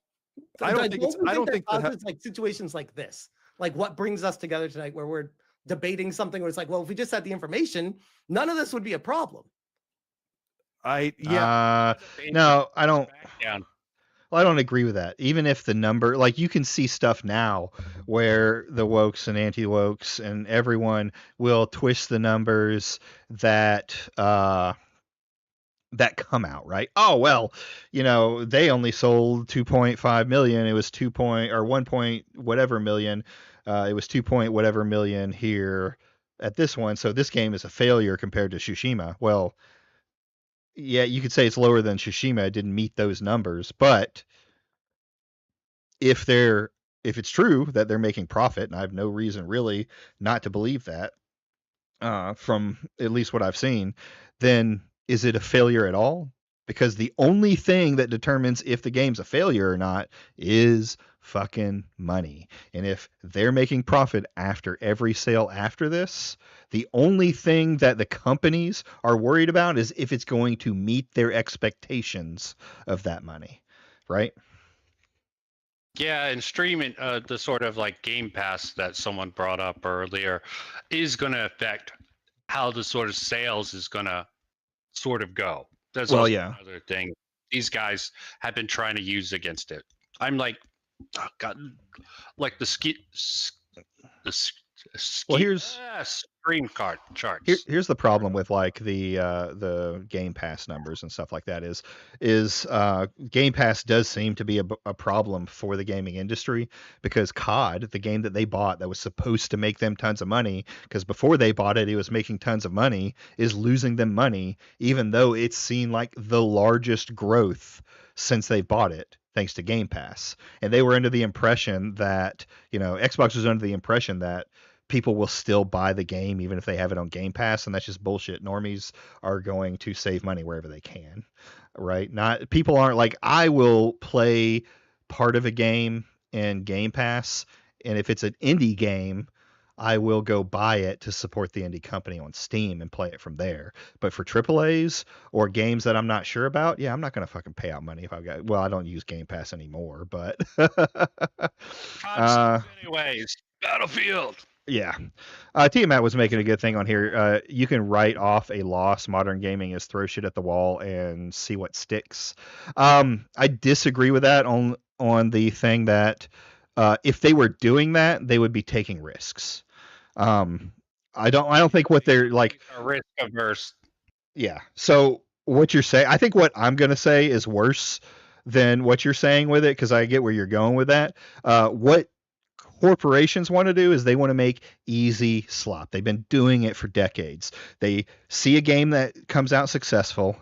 I don't think that like situations like this, like what brings us together tonight where we're debating something where it's like, well, if we just had the information, none of this would be a problem. No, I don't. Well, I don't agree with that. Even if the number, like you can see stuff now where the wokes and anti-wokes and everyone will twist the numbers that come out, right? Oh, well, they only sold 2.5 million. It was 1 point whatever million. It was 2 point whatever million here at this one. So this game is a failure compared to Tsushima. Well, yeah, you could say it's lower than Tsushima. It didn't meet those numbers, but if it's true that they're making profit, and I have no reason really not to believe that, from at least what I've seen, then is it a failure at all? because the only thing that determines if the game's a failure or not is fucking money. And if they're making profit after every sale after this, the only thing that the companies are worried about is if it's going to meet their expectations of that money, right? Yeah, and streaming, the sort of like Game Pass that someone brought up earlier, is going to affect how the sort of sales is going to sort of go. That's Well, also yeah. another thing these guys have been trying to use against it. I'm like, oh God, like the Well, here's stream card charts. here's the problem with like the Game Pass numbers and stuff like that is Game Pass does seem to be a problem for the gaming industry, because COD, the game that they bought that was supposed to make them tons of money, because before they bought it, it was making tons of money, is losing them money, even though it's seen like the largest growth since they bought it, thanks to Game Pass. And they were under the impression that, Xbox was under the impression that people will still buy the game even if they have it on Game Pass, and that's just bullshit. Normies are going to save money wherever they can, right? Not people aren't like, I will play part of a game in Game Pass, and if it's an indie game, I will go buy it to support the indie company on Steam and play it from there. But for AAAs or games that I'm not sure about, yeah, I'm not going to fucking pay out money if I've got. Well, I don't use Game Pass anymore, but Anyways, Battlefield. Yeah. Tiamat was making a good thing on here. You can write off a loss. Modern gaming is throw shit at the wall and see what sticks. I disagree with that on the thing that if they were doing that, they would be taking risks. I don't think what they're like risk averse. Yeah. So what you're saying, I think what I'm going to say is worse than what you're saying with it, because I get where you're going with that. What corporations want to do is they want to make easy slop. They've been doing it for decades. They see a game that comes out successful.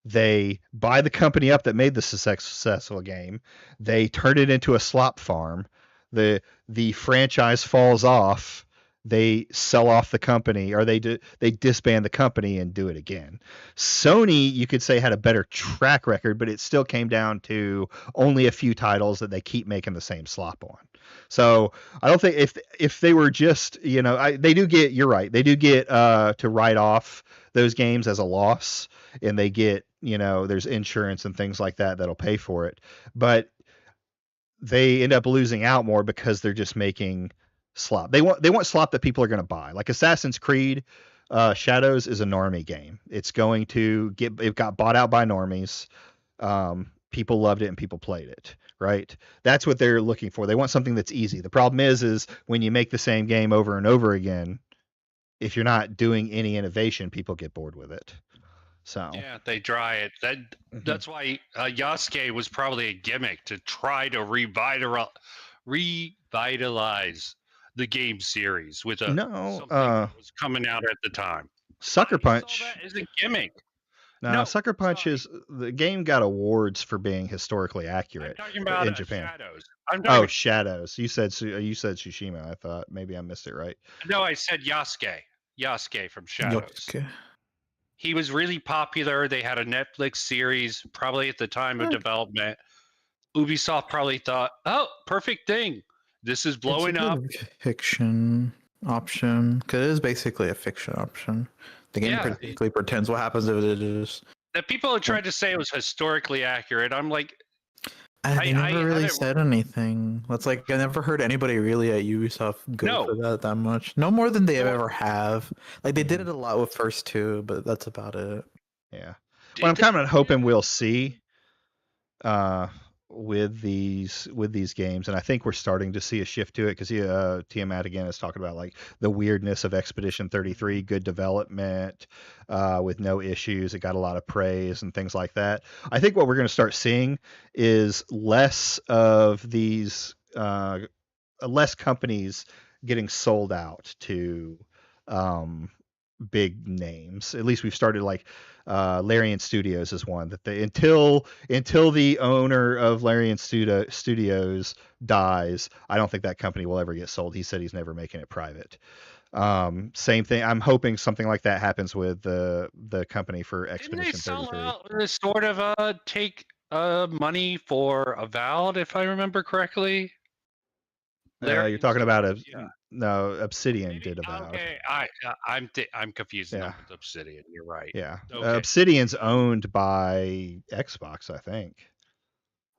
They buy the company up that made the successful game. They turn it into a slop farm. The franchise falls off. They sell off the company, or they disband the company and do it again. Sony, you could say, had a better track record, but it still came down to only a few titles that they keep making the same slop on. So I don't think if they were just, they do get, you're right, they do get to write off those games as a loss, and they get, there's insurance and things like that that'll pay for it. But they end up losing out more because they're just making slop. They want slop that people are going to buy. Like Assassin's Creed Shadows is a normie game. It got bought out by normies. People loved it and people played it, right? That's what they're looking for. They want something that's easy. The problem is when you make the same game over and over again, if you're not doing any innovation, people get bored with it. So yeah, they dry it. That's why Yasuke was probably a gimmick to try to revitalize the game series with something that was coming out at the time. Sucker Punch is a gimmick. No, Sucker Punch is the game got awards for being historically accurate in Japan. Shadows. Shadows. You said Tsushima. I thought maybe I missed it right. No, I said Yasuke. Yasuke from Shadows. Yasuke. He was really popular. They had a Netflix series probably at the time of development. Ubisoft probably thought, "Oh, perfect thing. This is blowing up." Fiction option, because it is basically a fiction option. The game basically pretends what happens if it is. The people who tried to say it was historically accurate, I'm like, I never really said anything. That's like I never heard anybody really at Ubisoft go for that much. No more than they ever have. Like they did it a lot with First 2, but that's about it. Yeah. Well, I'm kind of hoping we'll see with these games, and I think we're starting to see a shift to it, because Tiamat again is talking about like the weirdness of Expedition 33, good development with no issues. It got a lot of praise and things like that. I think what we're going to start seeing is less of these less companies getting sold out to big names. At least we've started like Larian Studios is one that they until the owner of Larian Studios dies, I don't think that company will ever get sold. He said he's never making it private. Same thing. I'm hoping something like that happens with the company for Didn't they Expedition sell 33. out sort of take money for Avowed, if I remember correctly? You're talking about yeah. no, Obsidian did Avowed. Okay, I'm confusing them with Obsidian. You're right. Yeah. Okay. Obsidian's owned by Xbox, I think.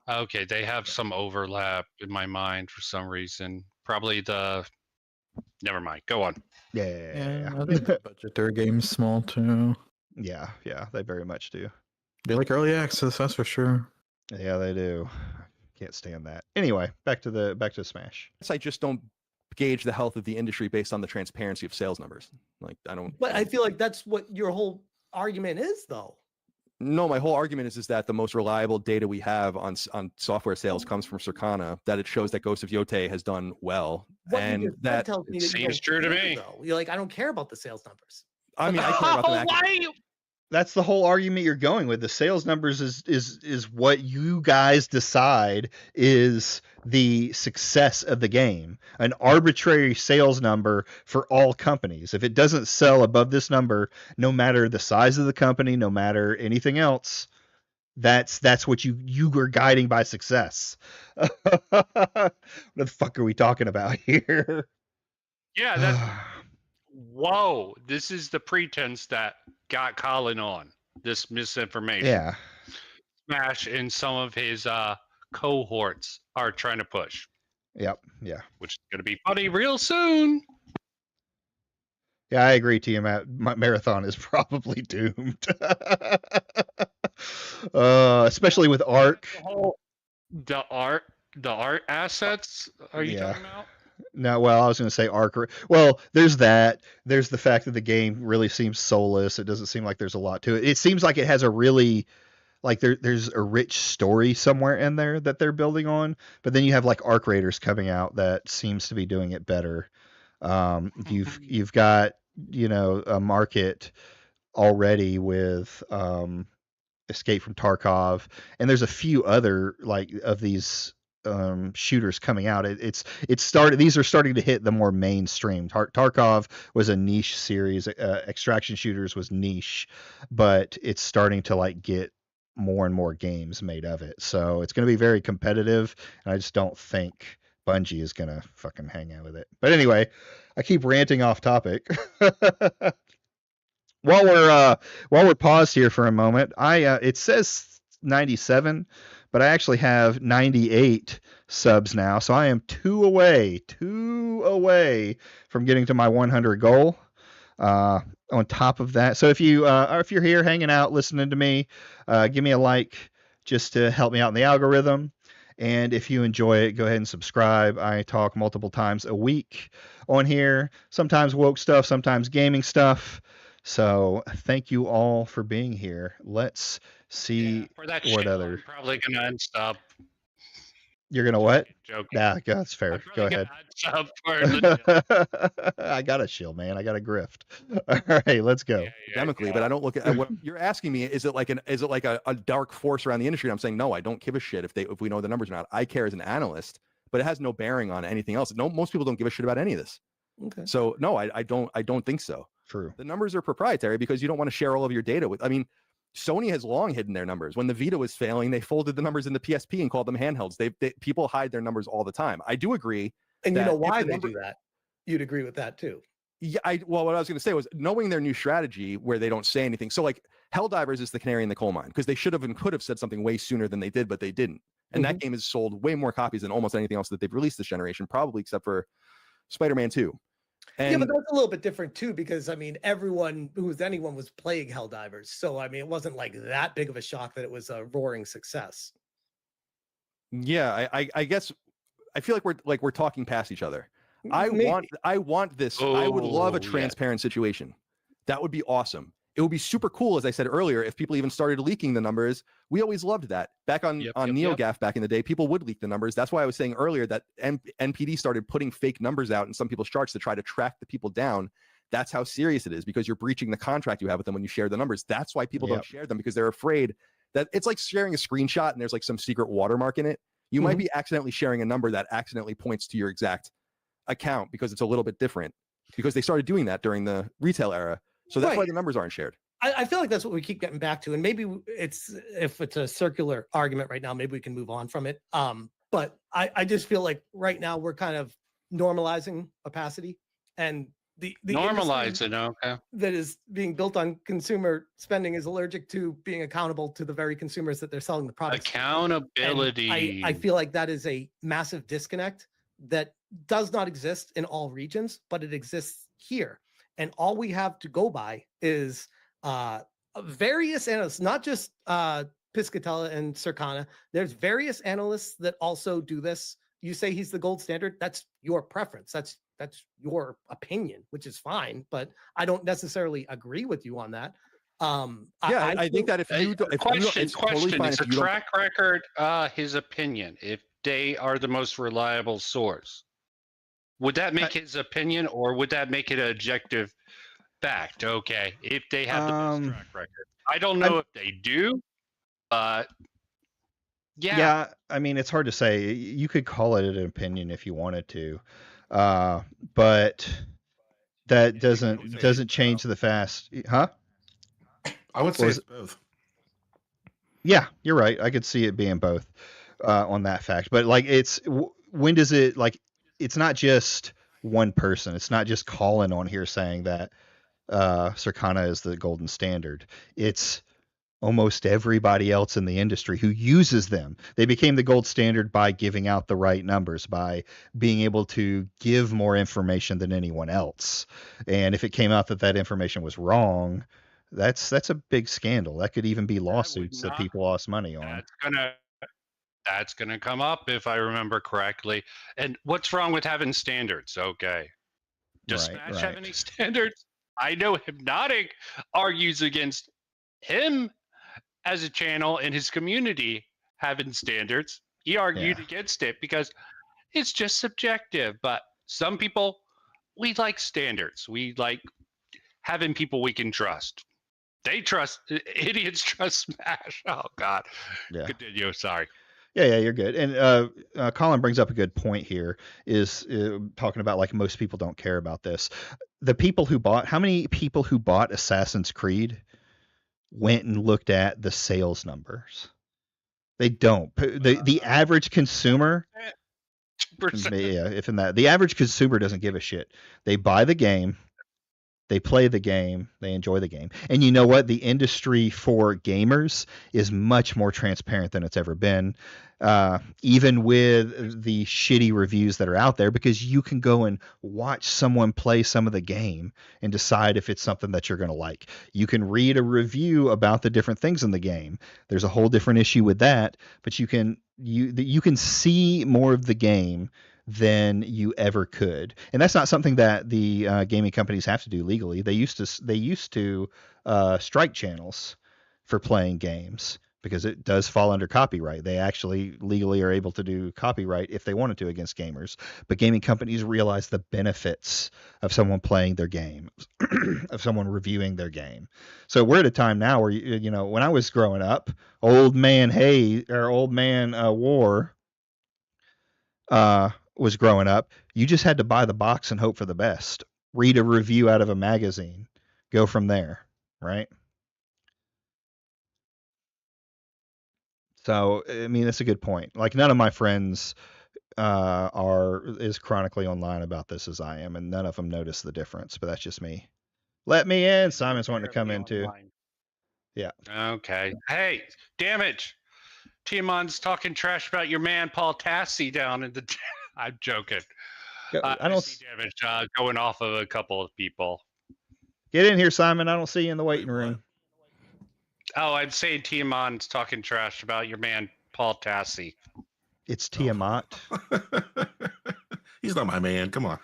Okay, they have some overlap in my mind for some reason. Probably the. Never mind. Go on. Yeah. I think the budget their game's small too. Yeah, they very much do. They like early access, that's for sure. Yeah, they do. Can't stand that. Anyway, back to Smash. I just don't gauge the health of the industry based on the transparency of sales numbers. Like I don't. But I feel like that's what your whole argument is, though. No, my whole argument is that the most reliable data we have on software sales comes from Circana, that it shows that Ghost of Yotei has done well. What and you just said that tells me that you seems don't true to care, me. though. You're like, I don't care about the sales numbers. I mean, I care about the That's the whole argument you're going with. The sales numbers is what you guys decide is the success of the game. An arbitrary sales number for all companies. If it doesn't sell above this number, no matter the size of the company, no matter anything else, that's what you were guiding by success. What the fuck are we talking about here? Yeah, that's. Whoa, this is the pretense that got Colin on this misinformation. Yeah. Smash and some of his cohorts are trying to push. Yep. Yeah. Which is going to be funny real soon. Yeah, I agree to you, Matt. My marathon is probably doomed. Especially with Arc. The art assets. Are you talking about? No, well, I was going to say Arc. Well, there's that. There's the fact that the game really seems soulless. It doesn't seem like there's a lot to it. It seems like it has a really, like there's a rich story somewhere in there that they're building on. But then you have like Arc Raiders coming out that seems to be doing it better. You've got, a market already with Escape from Tarkov, and there's a few other like of these shooters coming out. These are starting to hit the more mainstream. Tarkov was a niche series. Extraction shooters was niche, but it's starting to like get more and more games made of it. So it's going to be very competitive, and I just don't think Bungie is going to fucking hang out with it. But anyway, I keep ranting off topic. While we're paused here for a moment, it says 97, but I actually have 98 subs now, so I am two away from getting to my 100 goal. On top of that, so if you're here hanging out listening to me, give me a like just to help me out in the algorithm. And if you enjoy it, go ahead and subscribe. I talk multiple times a week on here, sometimes woke stuff, sometimes gaming stuff. So thank you all for being here. Let's see what other. I'm probably gonna unstop. You're gonna what? Joking. Yeah, that's fair. Go ahead. I got a shield, man. I got a grift. All right, let's go. Academically, but I don't look at what you're asking me. Is it like a dark force around the industry? I'm saying no. I don't give a shit if we know the numbers or not. I care as an analyst, but it has no bearing on anything else. No, most people don't give a shit about any of this. Okay. So no, I don't think so. True. The numbers are proprietary because you don't want to share all of your data with. I mean, Sony has long hidden their numbers. When the Vita was failing, they folded the numbers in the PSP and called them handhelds. People hide their numbers all the time. I do agree. And you know why they do that? You'd agree with that too. Yeah. What I was going to say was knowing their new strategy where they don't say anything. So like Helldivers is the canary in the coal mine because they should have and could have said something way sooner than they did, but they didn't. And that game has sold way more copies than almost anything else that they've released this generation, probably except for Spider-Man 2. Yeah, but that's a little bit different too, because I mean, anyone was playing Helldivers, so I mean, it wasn't like that big of a shock that it was a roaring success. Yeah, I guess I feel like we're talking past each other. I want this. I would love a transparent situation. That would be awesome. It would be super cool, as I said earlier, if people even started leaking the numbers. We always loved that. Back on NeoGAF back in the day, people would leak the numbers. That's why I was saying earlier that NPD started putting fake numbers out in some people's charts to try to track the people down. That's how serious it is, because you're breaching the contract you have with them when you share the numbers. That's why people don't share them, because they're afraid that it's like sharing a screenshot and there's like some secret watermark in it. You might be accidentally sharing a number that accidentally points to your exact account because it's a little bit different, because they started doing that during the retail era. So that's why the numbers aren't shared. I feel like that's what we keep getting back to. And maybe if it's a circular argument right now, maybe we can move on from it. But I just feel like right now we're kind of normalizing opacity, and the normalizing, okay, that is being built on consumer spending is allergic to being accountable to the very consumers that they're selling the products. Accountability. I feel like that is a massive disconnect that does not exist in all regions, but it exists here. And all we have to go by is various analysts, not just Piscatella and Circana. There's various analysts that also do this. You say he's the gold standard. That's your preference. That's your opinion, which is fine. But I don't necessarily agree with you on that. I think that if you don't, question, totally fine is if a you track record his opinion? If they are the most reliable source, would that make his opinion, or would that make it objective fact? Okay, if they have the best track record, I don't know if they do, but yeah. I mean, it's hard to say. You could call it an opinion if you wanted to, but that doesn't change the fast, huh? I would say it's both. Yeah, you're right. I could see it being both on that fact. But like, when does it, like, it's not just one person. It's not just Colin on here saying that Circana is the golden standard. It's almost everybody else in the industry who uses them. They became the gold standard by giving out the right numbers, by being able to give more information than anyone else. And if it came out that information was wrong, that's a big scandal. That could even be lawsuits that people lost money on. That's gonna come up if I remember correctly. And what's wrong with having standards? Okay, does Smash have any standards? I know Hypnotic argues against him as a channel and his community having standards. He argued against it because it's just subjective. But some people, we like standards. We like having people we can trust. Idiots trust Smash. Oh God. Yeah. Continue. Sorry. Yeah, you're good. And Colin brings up a good point here, is talking about like most people don't care about this. How many people who bought Assassin's Creed went and looked at the sales numbers? They don't. The average consumer, the average consumer doesn't give a shit. They buy the game, they play the game, they enjoy the game. And you know what? The industry for gamers is much more transparent than it's ever been, even with the shitty reviews that are out there, because you can go and watch someone play some of the game and decide if it's something that you're going to like. You can read a review about the different things in the game. There's a whole different issue with that, but you can see more of the game than you ever could. And that's not something that the gaming companies have to do legally. They used to strike channels for playing games because it does fall under copyright. They actually legally are able to do copyright if they wanted to against gamers. But gaming companies realize the benefits of someone playing their game, of someone reviewing their game. So we're at a time now where, you know, when I was growing up, Old Man War was growing up, you just had to buy the box and hope for the best. Read a review out of a magazine, go from there, right? So, I mean, that's a good point. Like, none of my friends are as chronically online about this as I am, and none of them notice the difference, but that's just me. Let me in. Simon's wanting to come in too. Yeah. Okay. Hey, Damage. Timon's talking trash about your man Paul Tassi down in the... I'm joking. I don't see Damage going off of a couple of people. Get in here, Simon. I don't see you in the waiting room. Oh, I'm saying Timon's talking trash about your man Paul Tassi. It's Tiamat. He's not my man. Come on.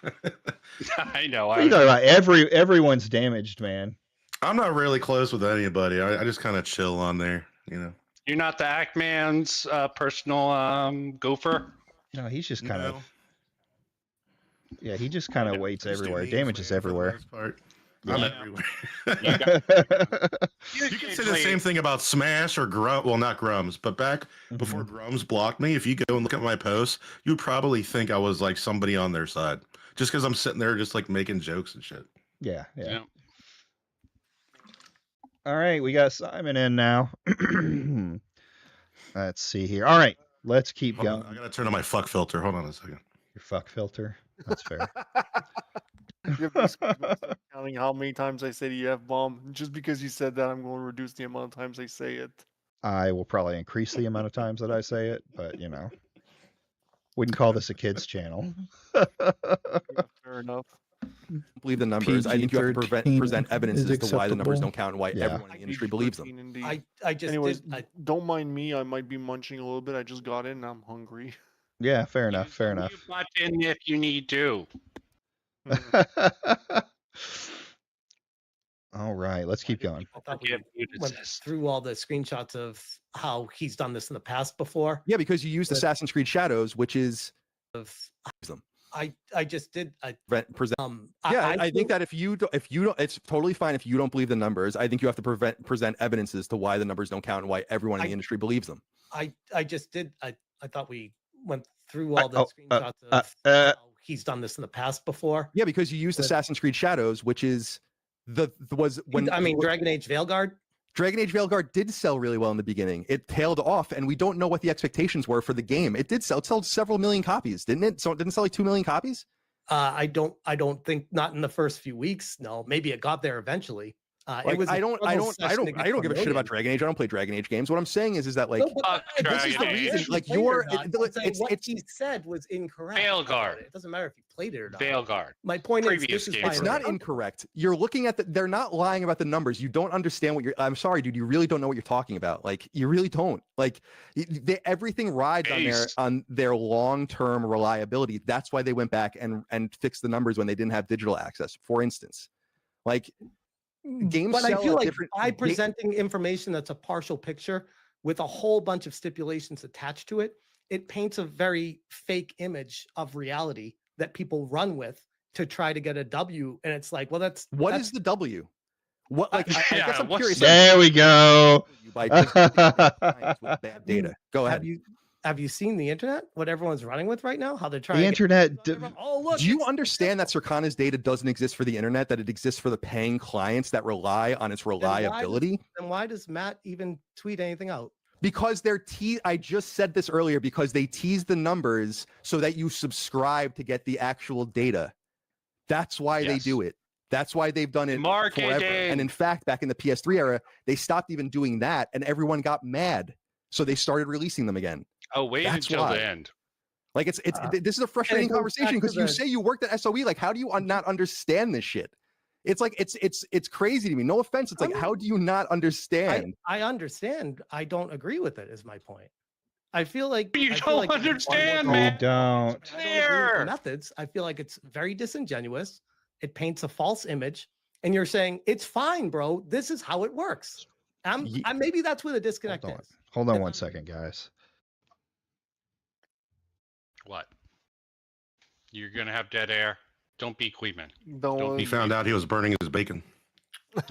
I know. What are you talking about? Everyone's damaged, man. I'm not really close with anybody. I just kind of chill on there, you know. You're not the Ackman's personal gopher? No, he's just kind of... Yeah, he just kind of waits everywhere. Damage is everywhere. I'm Yeah. everywhere. You got- You can say the same thing about Smash or Grum. Well, not Grums, but back before Grums blocked me, if you go and look at my posts, you'd probably think I was like somebody on their side, just because I'm sitting there just like making jokes and shit. Yeah. Yeah. All right, we got Simon in now. Let's see here. All right, let's keep Hold going. on, I gotta turn on my fuck filter. Hold on a second. Your fuck filter. That's fair. You're basically counting how many times I say the F-bomb. Just because you said that, I'm going to reduce the amount of times I say it. I will probably increase the amount of times that I say it, but wouldn't call this a kids channel. Fair enough. Believe the numbers. I think you have to present evidence as to why the numbers don't count and why everyone in the industry believes them. Indeed. I just Anyways, did. don't mind me. I might be munching a little bit. I just got in and I'm hungry. Yeah, fair enough. Fair enough. You butt in if you need to. All right, let's keep going. I thought we Forgive you to went desist. through all the screenshots of how he's done this in the past before. Yeah, because you used Assassin's Creed Shadows, which is Of them. I just did. Present. I I think that if you don't, it's totally fine if you don't believe the numbers. I think you have to present evidence as to why the numbers don't count and why everyone in the industry believes them. I just did. I thought we went through all the screenshots of how he's done this in the past before. Yeah, because you used Assassin's Creed Shadows, which is Dragon Age Veilguard. Dragon Age Veilguard did sell really well in the beginning. It tailed off, and we don't know what the expectations were for the game. It did sell. It sold several million copies, didn't it? So it didn't sell like 2 million copies. I don't think, not in the first few weeks. No, maybe it got there eventually. It was. I don't give a shit about Dragon Age. I don't play Dragon Age games. What I'm saying is that like this is the reason. Like what he said was incorrect. Veilguard. It doesn't matter if you played it or not. Veilguard. My point is, Previous this is game. why it's not incorrect. You're looking at they're not lying about the numbers. You don't understand what you're. I'm sorry, dude. You really don't know what you're talking about. Like you really don't. Like everything rides on their long-term reliability. That's why they went back and fixed the numbers when they didn't have digital access. For instance, like. Games but I feel like by presenting presenting information that's a partial picture with a whole bunch of stipulations attached to it, it paints a very fake image of reality that people run with to try to get a W. And it's like, well, that's is the W? What I guess I'm curious. There we go. By with bad data. Go ahead. Have you seen the internet? What everyone's running with right now? How they're trying. The internet. Do you understand that Circana's data doesn't exist for the internet? That it exists for the paying clients that rely on its reliability? Then why does Matt even tweet anything out? Because I just said this earlier. Because they tease the numbers so that you subscribe to get the actual data. That's why they do it. That's why they've done it forever. And in fact, back in the PS3 era, they stopped even doing that, and everyone got mad. So they started releasing them again. Oh, wait until the end. Like this is a frustrating conversation because you say you worked at SOE. Like, how do you not understand this shit? It's like it's crazy to me. No offense. It's like, how do you not understand? I understand. I don't agree with it. Is my point. I feel like you don't understand, man. You don't. The methods. I feel like it's very disingenuous. It paints a false image, and you're saying it's fine, bro. This is how it works. Maybe that's where the disconnect is. Hold on 1 second, guys. What? You're gonna have dead air. Don't be Queeman. He found out he was burning his bacon.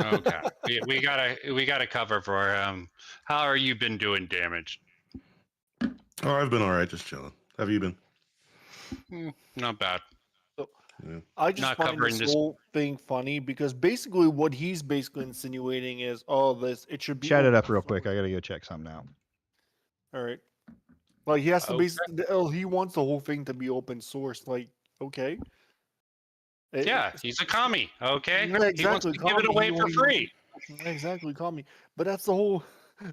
Okay. we gotta cover for how are you been doing damage? Oh, I've been all right, just chilling. How have you been? Not bad. I just find this whole thing funny because basically what he's basically insinuating is, it should be. Chat it up real quick. I gotta go check something out. All right. Like he has to basically, he wants the whole thing to be open source. Like, okay. Yeah, he's a commie. Okay. Yeah, exactly. He wants to give it away for free. Exactly, commie. But that's the whole.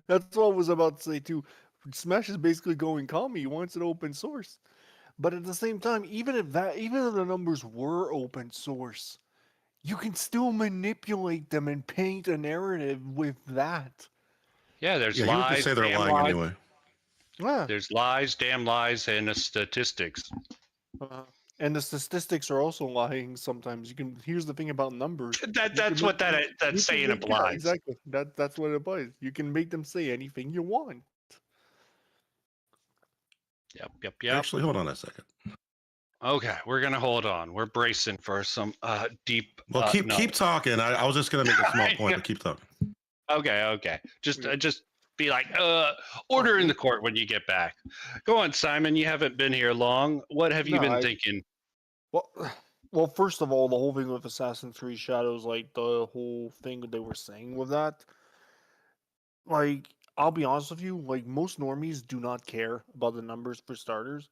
That's what I was about to say too. Smash is basically going commie. He wants it open source. But at the same time, even if the numbers were open source, you can still manipulate them and paint a narrative with that. Yeah, there's lies. You could say they're lying anyway. Yeah. There's lies, damn lies, and the statistics. And the statistics are also lying sometimes. Here's the thing about numbers. That's what that saying applies. Yeah, exactly. That's what it applies. You can make them say anything you want. Yep. Actually, hold on a second. Okay, we're gonna hold on. We're bracing for some deep. Well, keep no. keep talking. I was just gonna make a small point, but keep talking. Okay. Just be like, order in the court when you get back. Go on, Simon. You haven't been here long. What have you been thinking? Well, first of all, the whole thing with Assassin's Creed Shadows, like the whole thing they were saying with that, like I'll be honest with you, like most normies do not care about the numbers for starters,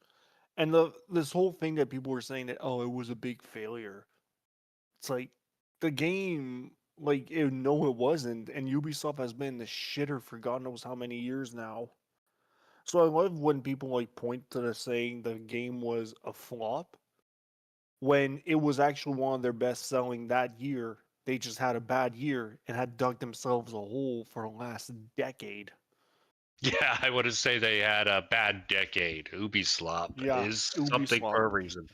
and this whole thing that people were saying that it was a big failure. It's like the game, like no, it wasn't, and Ubisoft has been the shitter for God knows how many years now. So I love when people like point to saying the game was a flop when it was actually one of their best selling that year. They just had a bad year and had dug themselves a hole for the last decade. Yeah, I would say they had a bad decade. Ubisoft is something for a reason.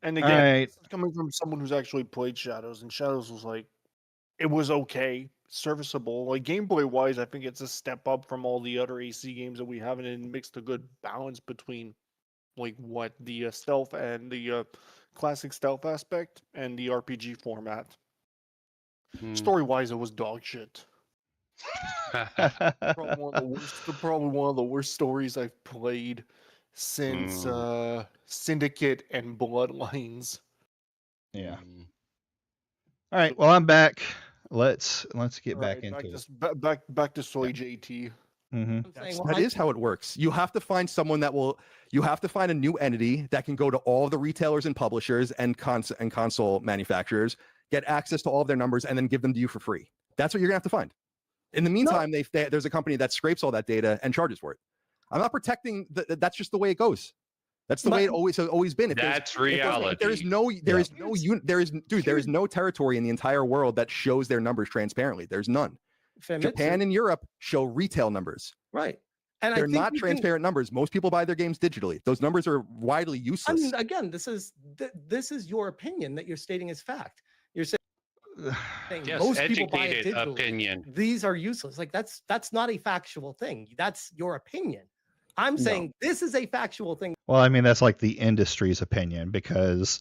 And again, this is coming from someone who's actually played Shadows, and Shadows was like, it was okay, serviceable. Like gameplay wise, I think it's a step up from all the other AC games that we have, and it mixed a good balance between like what the stealth and the classic stealth aspect and the RPG format. Story wise, it was dog shit. Probably one of the worst stories I've played since Syndicate and Bloodlines. Yeah. All right. Well, I'm back. Let's get back into it. this. Back to SmashJT. That is how it works. You have to find someone you have to find a new entity that can go to all the retailers and publishers and console manufacturers, get access to all of their numbers, and then give them to you for free. That's what you're gonna have to find. In the meantime, there's a company that scrapes all that data and charges for it. I'm not protecting that's just the way it goes. That's the way it always been. That's reality. There is no territory in the entire world that shows their numbers transparently. There's none. Japan and Europe show retail numbers. Right. And they're not transparent numbers. Most people buy their games digitally. Those numbers are widely useless. I mean, again, this is your opinion that you're stating as fact. You're saying yes, most people buy it digitally. Opinion. These are useless. Like that's not a factual thing. That's your opinion. I'm saying this is a factual thing. Well, I mean, that's like the industry's opinion because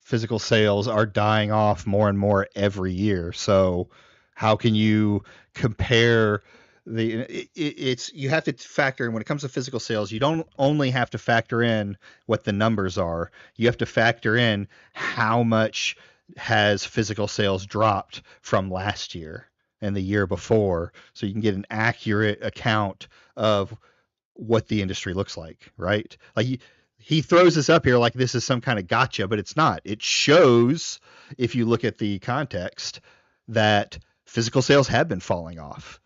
physical sales are dying off more and more every year. So how can you compare you have to factor in when it comes to physical sales, you don't only have to factor in what the numbers are, you have to factor in how much has physical sales dropped from last year and the year before, so you can get an accurate account of what the industry looks like, right? Like he throws this up here like this is some kind of gotcha, but it's not. It shows, if you look at the context, that physical sales have been falling off.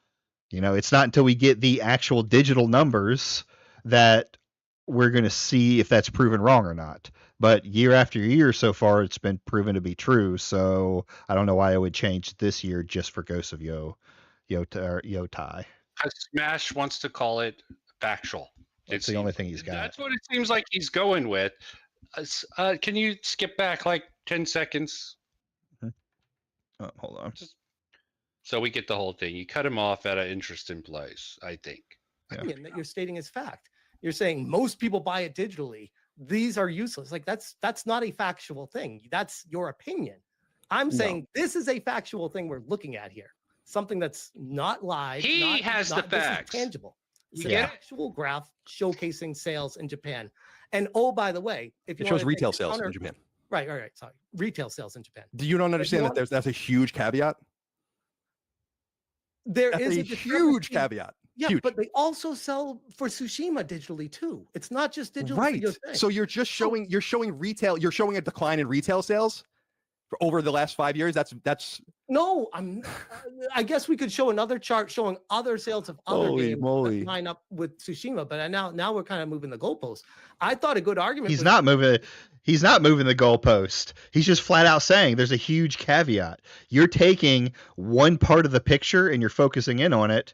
You know, it's not until we get the actual digital numbers that we're going to see if that's proven wrong or not. But year after year so far, it's been proven to be true. So I don't know why I would change this year just for Ghosts of Yotai. Smash wants to call it factual. It's the only thing he's got. That's what it seems like he's going with. Can you skip back like 10 seconds? Oh, hold on. So we get the whole thing. You cut him off at an interesting place, I think. Opinion that you're stating as fact. You're saying most people buy it digitally. These are useless. Like that's not a factual thing. That's your opinion. I'm saying this is a factual thing we're looking at here. Something that's not live. He has the facts. Tangible. It's an actual graph showcasing sales in Japan. And oh, by the way, if you it shows retail sales in Japan. Right. Sorry. Retail sales in Japan. Do you not understand that that's a huge caveat? That's a huge caveat. Yeah, huge. But they also sell for Tsushima digitally too. It's not just digital. Right. So you're just showing retail. You're showing a decline in retail sales for over the last 5 years. That's no. I guess we could show another chart showing other sales of other games that line up with Tsushima. But now we're kind of moving the goalpost. I thought a good argument. He's not moving the goalpost. He's just flat out saying there's a huge caveat. You're taking one part of the picture and you're focusing in on it,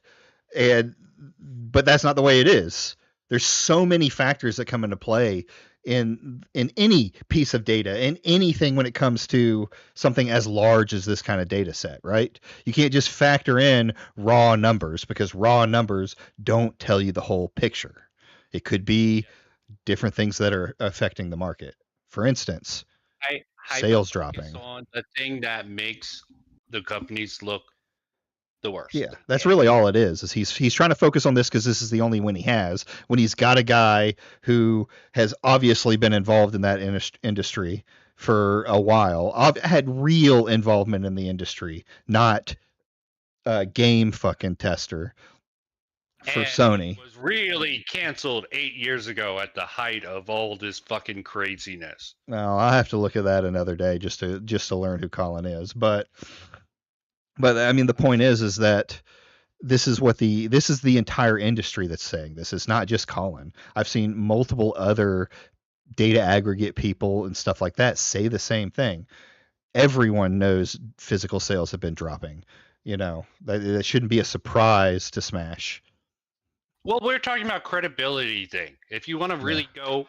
but that's not the way it is. There's so many factors that come into play in any piece of data, in anything when it comes to something as large as this kind of data set, right? You can't just factor in raw numbers because raw numbers don't tell you the whole picture. It could be different things that are affecting the market. For instance, I sales hyper-focus dropping. on the thing that makes the companies look the worst. Yeah, that's really all it is he's trying to focus on this because this is the only win he has, when he's got a guy who has obviously been involved in that industry for a while. I've had real involvement in the industry, not a game fucking tester for And Sony. was really canceled 8 years ago at the height of all this fucking craziness. No, I'll have to look at that another day just to learn who Colin is. But I mean, the point is that this is the entire industry that's saying this. It's not just Colin. I've seen multiple other data aggregate people and stuff like that say the same thing. Everyone knows physical sales have been dropping. You know, that shouldn't be a surprise to Smash. Well, we're talking about credibility thing. If you want to really go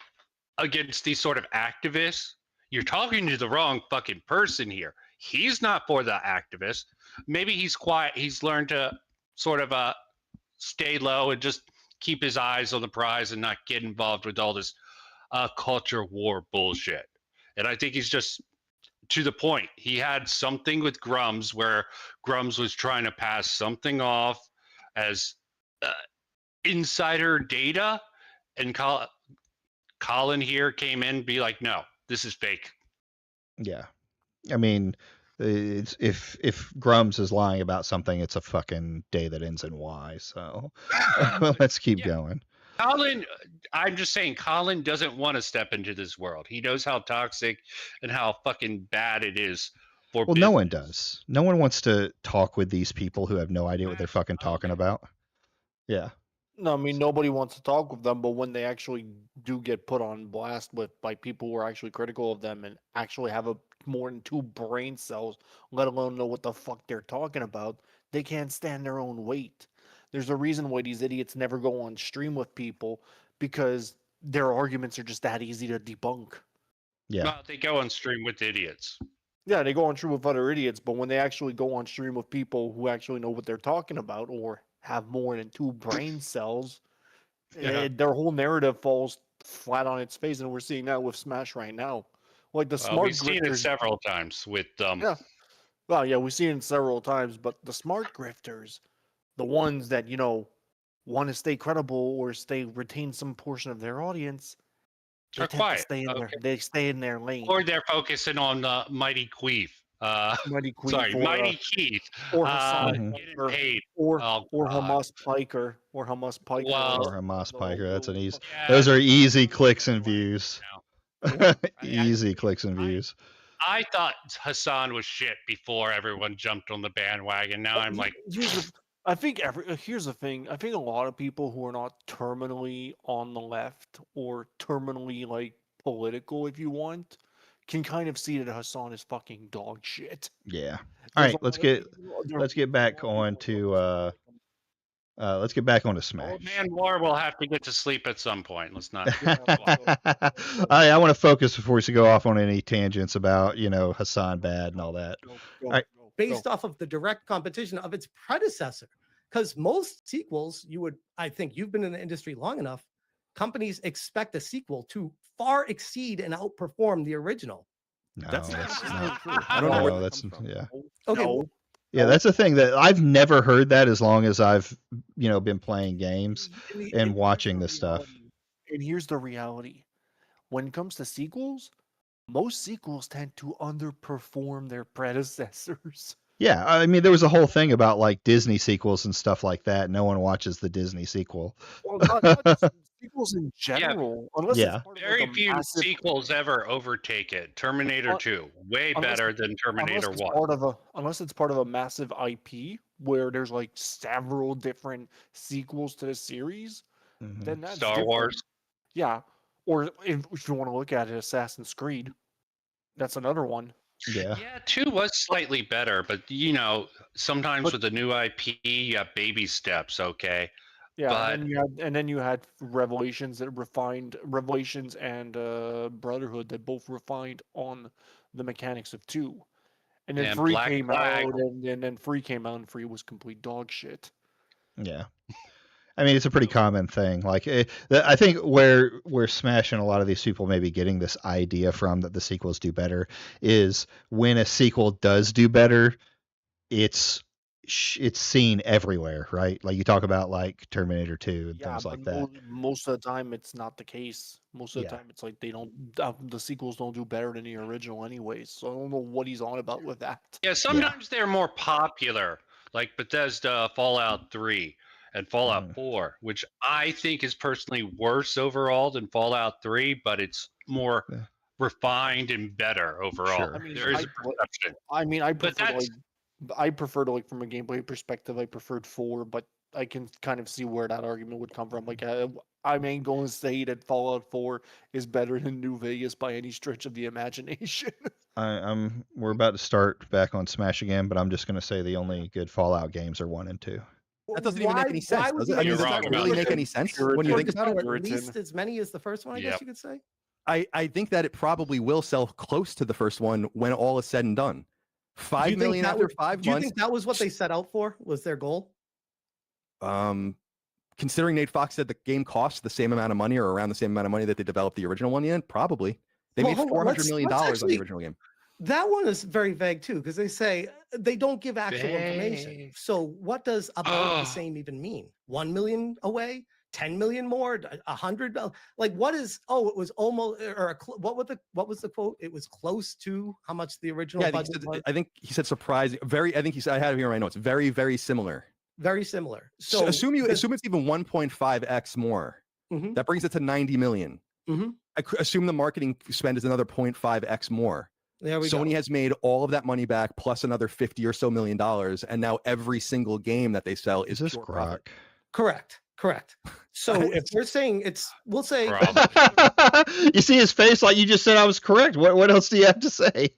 against these sort of activists, you're talking to the wrong fucking person here. He's not for the activists. Maybe he's quiet. He's learned to sort of stay low and just keep his eyes on the prize and not get involved with all this culture war bullshit. And I think he's just to the point. He had something with Grums where Grums was trying to pass something off as insider data, and Colin here came in and be like, no, this is fake. Yeah. I mean, if Grums is lying about something, it's a fucking day that ends in Y. So let's keep going. Colin, I'm just saying, Colin doesn't want to step into this world. He knows how toxic and how fucking bad it is for Well, business. no one does. No one wants to talk with these people who have no idea what they're fucking talking about. Yeah. No, I mean nobody wants to talk with them, but when they actually do get put on blast by people who are actually critical of them and actually have more than 2 brain cells, let alone know what the fuck they're talking about, they can't stand their own weight. There's a reason why these idiots never go on stream with people, because their arguments are just that easy to debunk. Yeah. Well, they go on stream with idiots. Yeah, they go on stream with other idiots, but when they actually go on stream with people who actually know what they're talking about or have more than 2 brain cells, their whole narrative falls flat on its face, and we're seeing that with Smash right now. Like the smart we've seen it several times with yeah. Well, yeah, we've seen it several times, but the smart grifters, the ones that, you know, want to stay credible or retain some portion of their audience, they are tend quiet. to stay in their lane. Or they're focusing on Mighty Queef. Mighty Queef, sorry, or, Mighty Keith. or Hassan getting paid. or God. Hamas Piker, or Hamas Piker, Well, Or Hamas Piker. That's an easy. Yeah, Those are easy clicks and views. now. Easy clicks and views. I thought Hassan was shit before everyone jumped on the bandwagon. Now I'm like, I think here's the thing. I think a lot of people who are not terminally on the left or terminally like political, if you want, can kind of see that Hassan is fucking dog shit. Yeah. All right, let's get back on to Smash. Old Man War will have to get to sleep at some point. Let's not. I want to focus before we go off on any tangents about, you know, Hassan bad and all that. Based off of the direct competition of its predecessor. Because most sequels, I think you've been in the industry long enough, companies expect a sequel to far exceed and outperform the original. No, That's not true. I don't know where that's from. yeah. Okay. No. Yeah, that's the thing that I've never heard that as long as I've, you know, been playing games and watching this stuff. And here's the reality. When it comes to sequels, most sequels tend to underperform their predecessors. Yeah, I mean, there was a whole thing about like Disney sequels and stuff like that. No one watches the Disney sequel. Well, not just sequels in general. Unless Yeah. it's part of, Very like, a few massive, sequels ever overtake it. Terminator 2, way better than Terminator 1. Unless it's part of a massive IP where there's like several different sequels to the series, then that's Star different. Wars. Yeah. Or if you want to look at it, Assassin's Creed. That's another one. Yeah. Yeah, 2 was slightly better, but you know, sometimes with a new IP, you have baby steps, okay? Yeah, But and then you had Revelations and Brotherhood that both refined on the mechanics of 2. And then And 3 Black came Flag. out, and then 3 came out, and 3 was complete dog shit. Yeah. I mean, it's a pretty common thing. Like, I think where Smash and a lot of these people may be getting this idea from that the sequels do better is when a sequel does do better, it's seen everywhere, right? Like you talk about like Terminator 2 and things like that. Most of the time, it's not the case. Most of the time, it's like they don't. The sequels don't do better than the original, anyways. So I don't know what he's on about with that. Yeah, sometimes they're more popular, like Bethesda, Fallout 3, and Fallout 4, which I think is personally worse overall than Fallout 3, but it's more refined and better overall. Sure. I mean, there is a perception. I mean, I But prefer that's like from a gameplay perspective, I preferred 4, but I can kind of see where that argument would come from. Like, I ain't going to say that Fallout 4 is better than New Vegas by any stretch of the imagination. We're about to start back on Smash again, but I'm just going to say the only good Fallout games are 1 and 2. That doesn't even make any sense, does it? I mean, does that really make any sense when you think about it? At least as many as the first one, I guess you could say. I think that it probably will sell close to the first one when all is said and done. 5 million after 5 months. Do you think that was what they set out for? Was their goal? Considering Nate Fox said the game cost the same amount of money or around the same amount of money that they developed the original one in, probably. They made $400 million on the original game. That one is very vague too, because they say they don't give actual information. So what does about the same even mean? 1 million away? 10 million more? 100? Like what is? Oh, it was almost what was the quote? It was close to how much the original budget was. I think he said surprising. I think he said, I had it here in my notes. Very, very similar. Very similar. So assume it's even 1.5x more. That brings it to 90 million. I assume the marketing spend is another 0.5x more. There we Sony go. has made all of that money back plus another $50 or so million, and now every single game that they sell is this pure Grok? profit. Correct. So if we're saying we'll say. You see his face like you just said I was correct. What else do you have to say?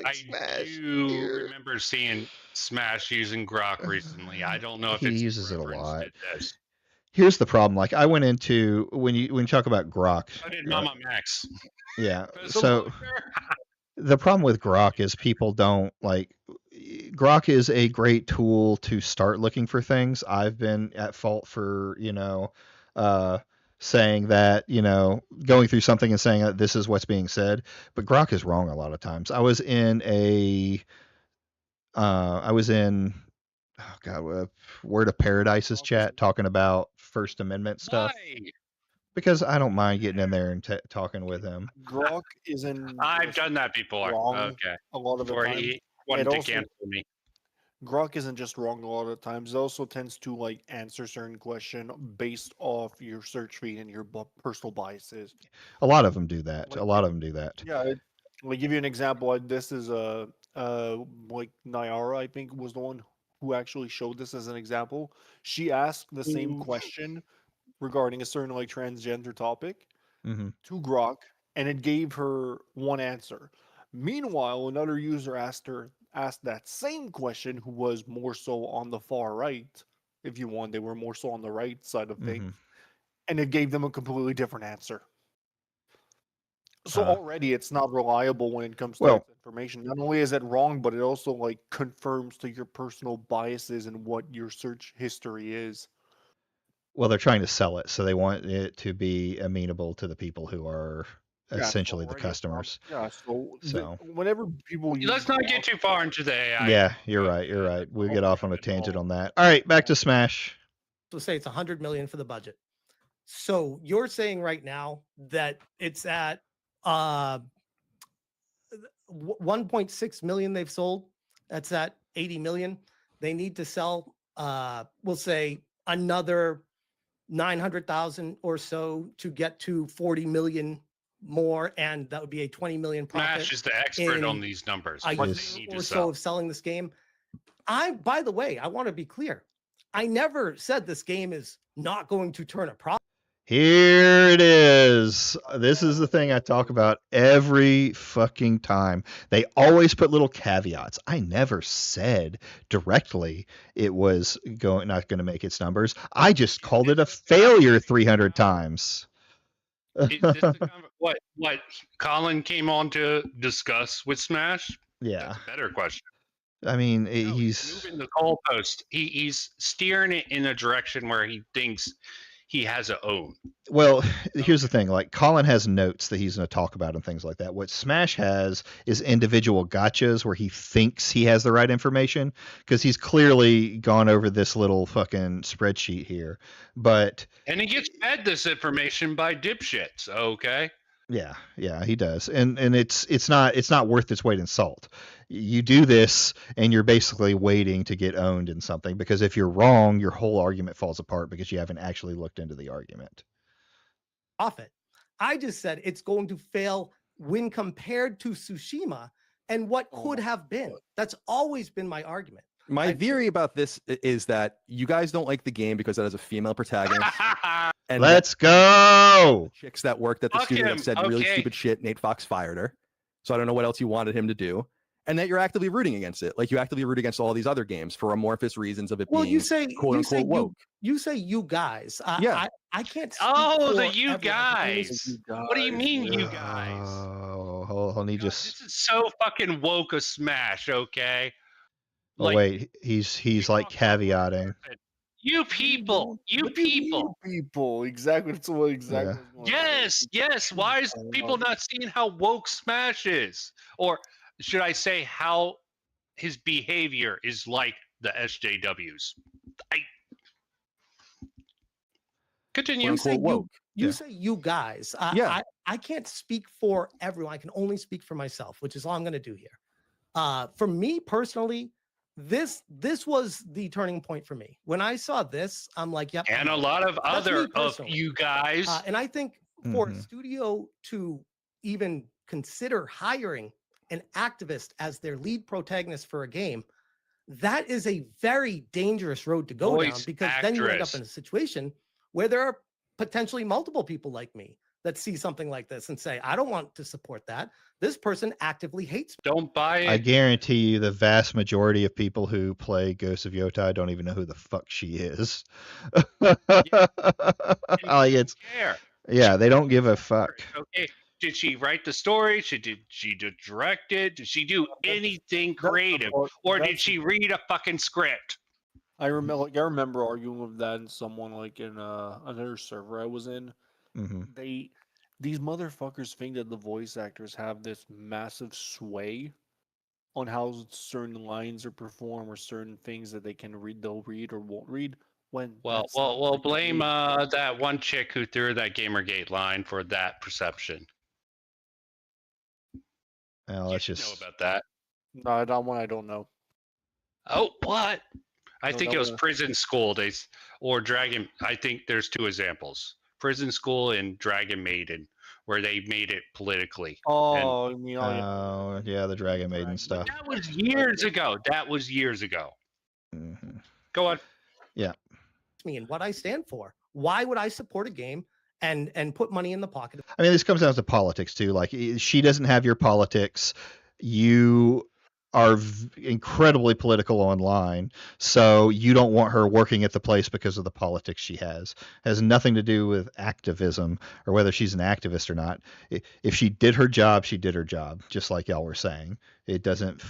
I do remember seeing Smash using Grok recently. I don't know if he it's uses it a lot. This. Here's the problem. Like I went into when you talk about Grok. I did Mama Max. Yeah. So the problem with Grok is people don't like. Grok is a great tool to start looking for things. I've been at fault for saying that going through something and saying that this is what's being said, but Grok is wrong a lot of times. I was in Word of Paradise's chat talking about First Amendment stuff. Why? Because I don't mind getting in there and talking with him. Grok isn't. I've done that before. Okay. A lot of the time. He wanted to cancel me. Grok isn't just wrong a lot of the times. It also tends to like answer certain question based off your search feed and your personal biases. A lot of them do that. Yeah. Like give you an example. This is like Nyara, I think, was the one who actually showed this as an example. She asked the same question regarding a certain like transgender topic to Grok, and it gave her one answer. Meanwhile, another user asked that same question who was more so on the far right. If you want, they were more so on the right side of things, and it gave them a completely different answer. So already it's not reliable when it comes to information. Not only is it wrong, but it also like confirms to your personal biases and what your search history is. Well, they're trying to sell it, so they want it to be amenable to the people who are essentially the customers. So whenever people let's not get too far into the AI. Yeah, you're right. We'll get off on a tangent on that. All right, back to Smash. So say it's 100 million for the budget. So you're saying right now that it's at 1.6 million they've sold. That's at 80 million. They need to sell, we'll say, another 900,000 or so to get to 40 million more, and that would be a 20 million profit. Smash is the expert on these numbers. A year or so of selling this game. By the way, I want to be clear. I never said this game is not going to turn a profit. Here it is. This is the thing I talk about every fucking time. They always put little caveats. I never said directly it was not going to make its numbers. I just called it a failure 300 times. What Colin came on to discuss with Smash? Yeah. That's a better question. I mean, No, he's moving the goalpost. He's steering it in a direction where he thinks he has a own. well. Here's the thing: like Colin has notes that he's going to talk about and things like that. What Smash has is individual gotchas where he thinks he has the right information because he's clearly gone over this little fucking spreadsheet here. But And he gets fed this information by dipshits, okay? yeah, he does, and it's not worth its weight in salt. You do this, and you're basically waiting to get owned in something because if you're wrong, your whole argument falls apart because you haven't actually looked into the argument. Profit. I just said it's going to fail when compared to Tsushima and what could have been. That's always been my argument. My theory about this is that you guys don't like the game because it has a female protagonist. And let's go. Chicks that worked at the studio that said really stupid shit. Nate Fox fired her. So I don't know what else you wanted him to do. And that you're actively rooting against it. Like you actively root against all these other games for amorphous reasons of it being quote unquote woke. You say you guys. Yeah. I can't. The you guys. What do you mean, you guys? Oh, hold on. This is so fucking woke a Smash, okay? Oh, wait, he's like caveating. You people. Exactly. That's what exactly. Yeah. Yes. Why is people not seeing how woke Smash is? Or should I say how his behavior is like the SJWs? Continue. You say you guys. I can't speak for everyone. I can only speak for myself, which is all I'm going to do here. For me personally, this was the turning point for me. When I saw this, I'm like, yep. And a lot of other of you guys. And I think for a studio to even consider hiring an activist as their lead protagonist for a game, that is a very dangerous road to go down because then you end up in a situation where there are potentially multiple people like me that see something like this and say, I don't want to support that. This person actively hates me. Don't buy it. I guarantee you the vast majority of people who play Ghost of Yotai don't even know who the fuck she is. Yeah, they don't give a fuck. Okay. Did she write the story? Did she direct it? Did she do anything creative? Or did she read a fucking script? I remember arguing with that in someone like in another server I was in. These motherfuckers think that the voice actors have this massive sway on how certain lines are performed or certain things that they'll read or won't read. Well, blame that one chick who threw that Gamergate line for that perception. Well, let's just know about that. No, that one I don't know. Oh, what? I think it was Prison School. Or Dragon. I think there's two examples: Prison School and Dragon Maiden, where they made it politically. Yeah, the Dragon Maiden stuff. That was years ago. Go on. Yeah. Me and what I stand for. Why would I support a game and put money in the pocket? I mean, this comes down to politics too. Like, she doesn't have your politics. You are incredibly political online, so you don't want her working at the place because of the politics she has. It has nothing to do with activism or whether she's an activist or not. If she did her job, she did her job, just like y'all were saying. It doesn't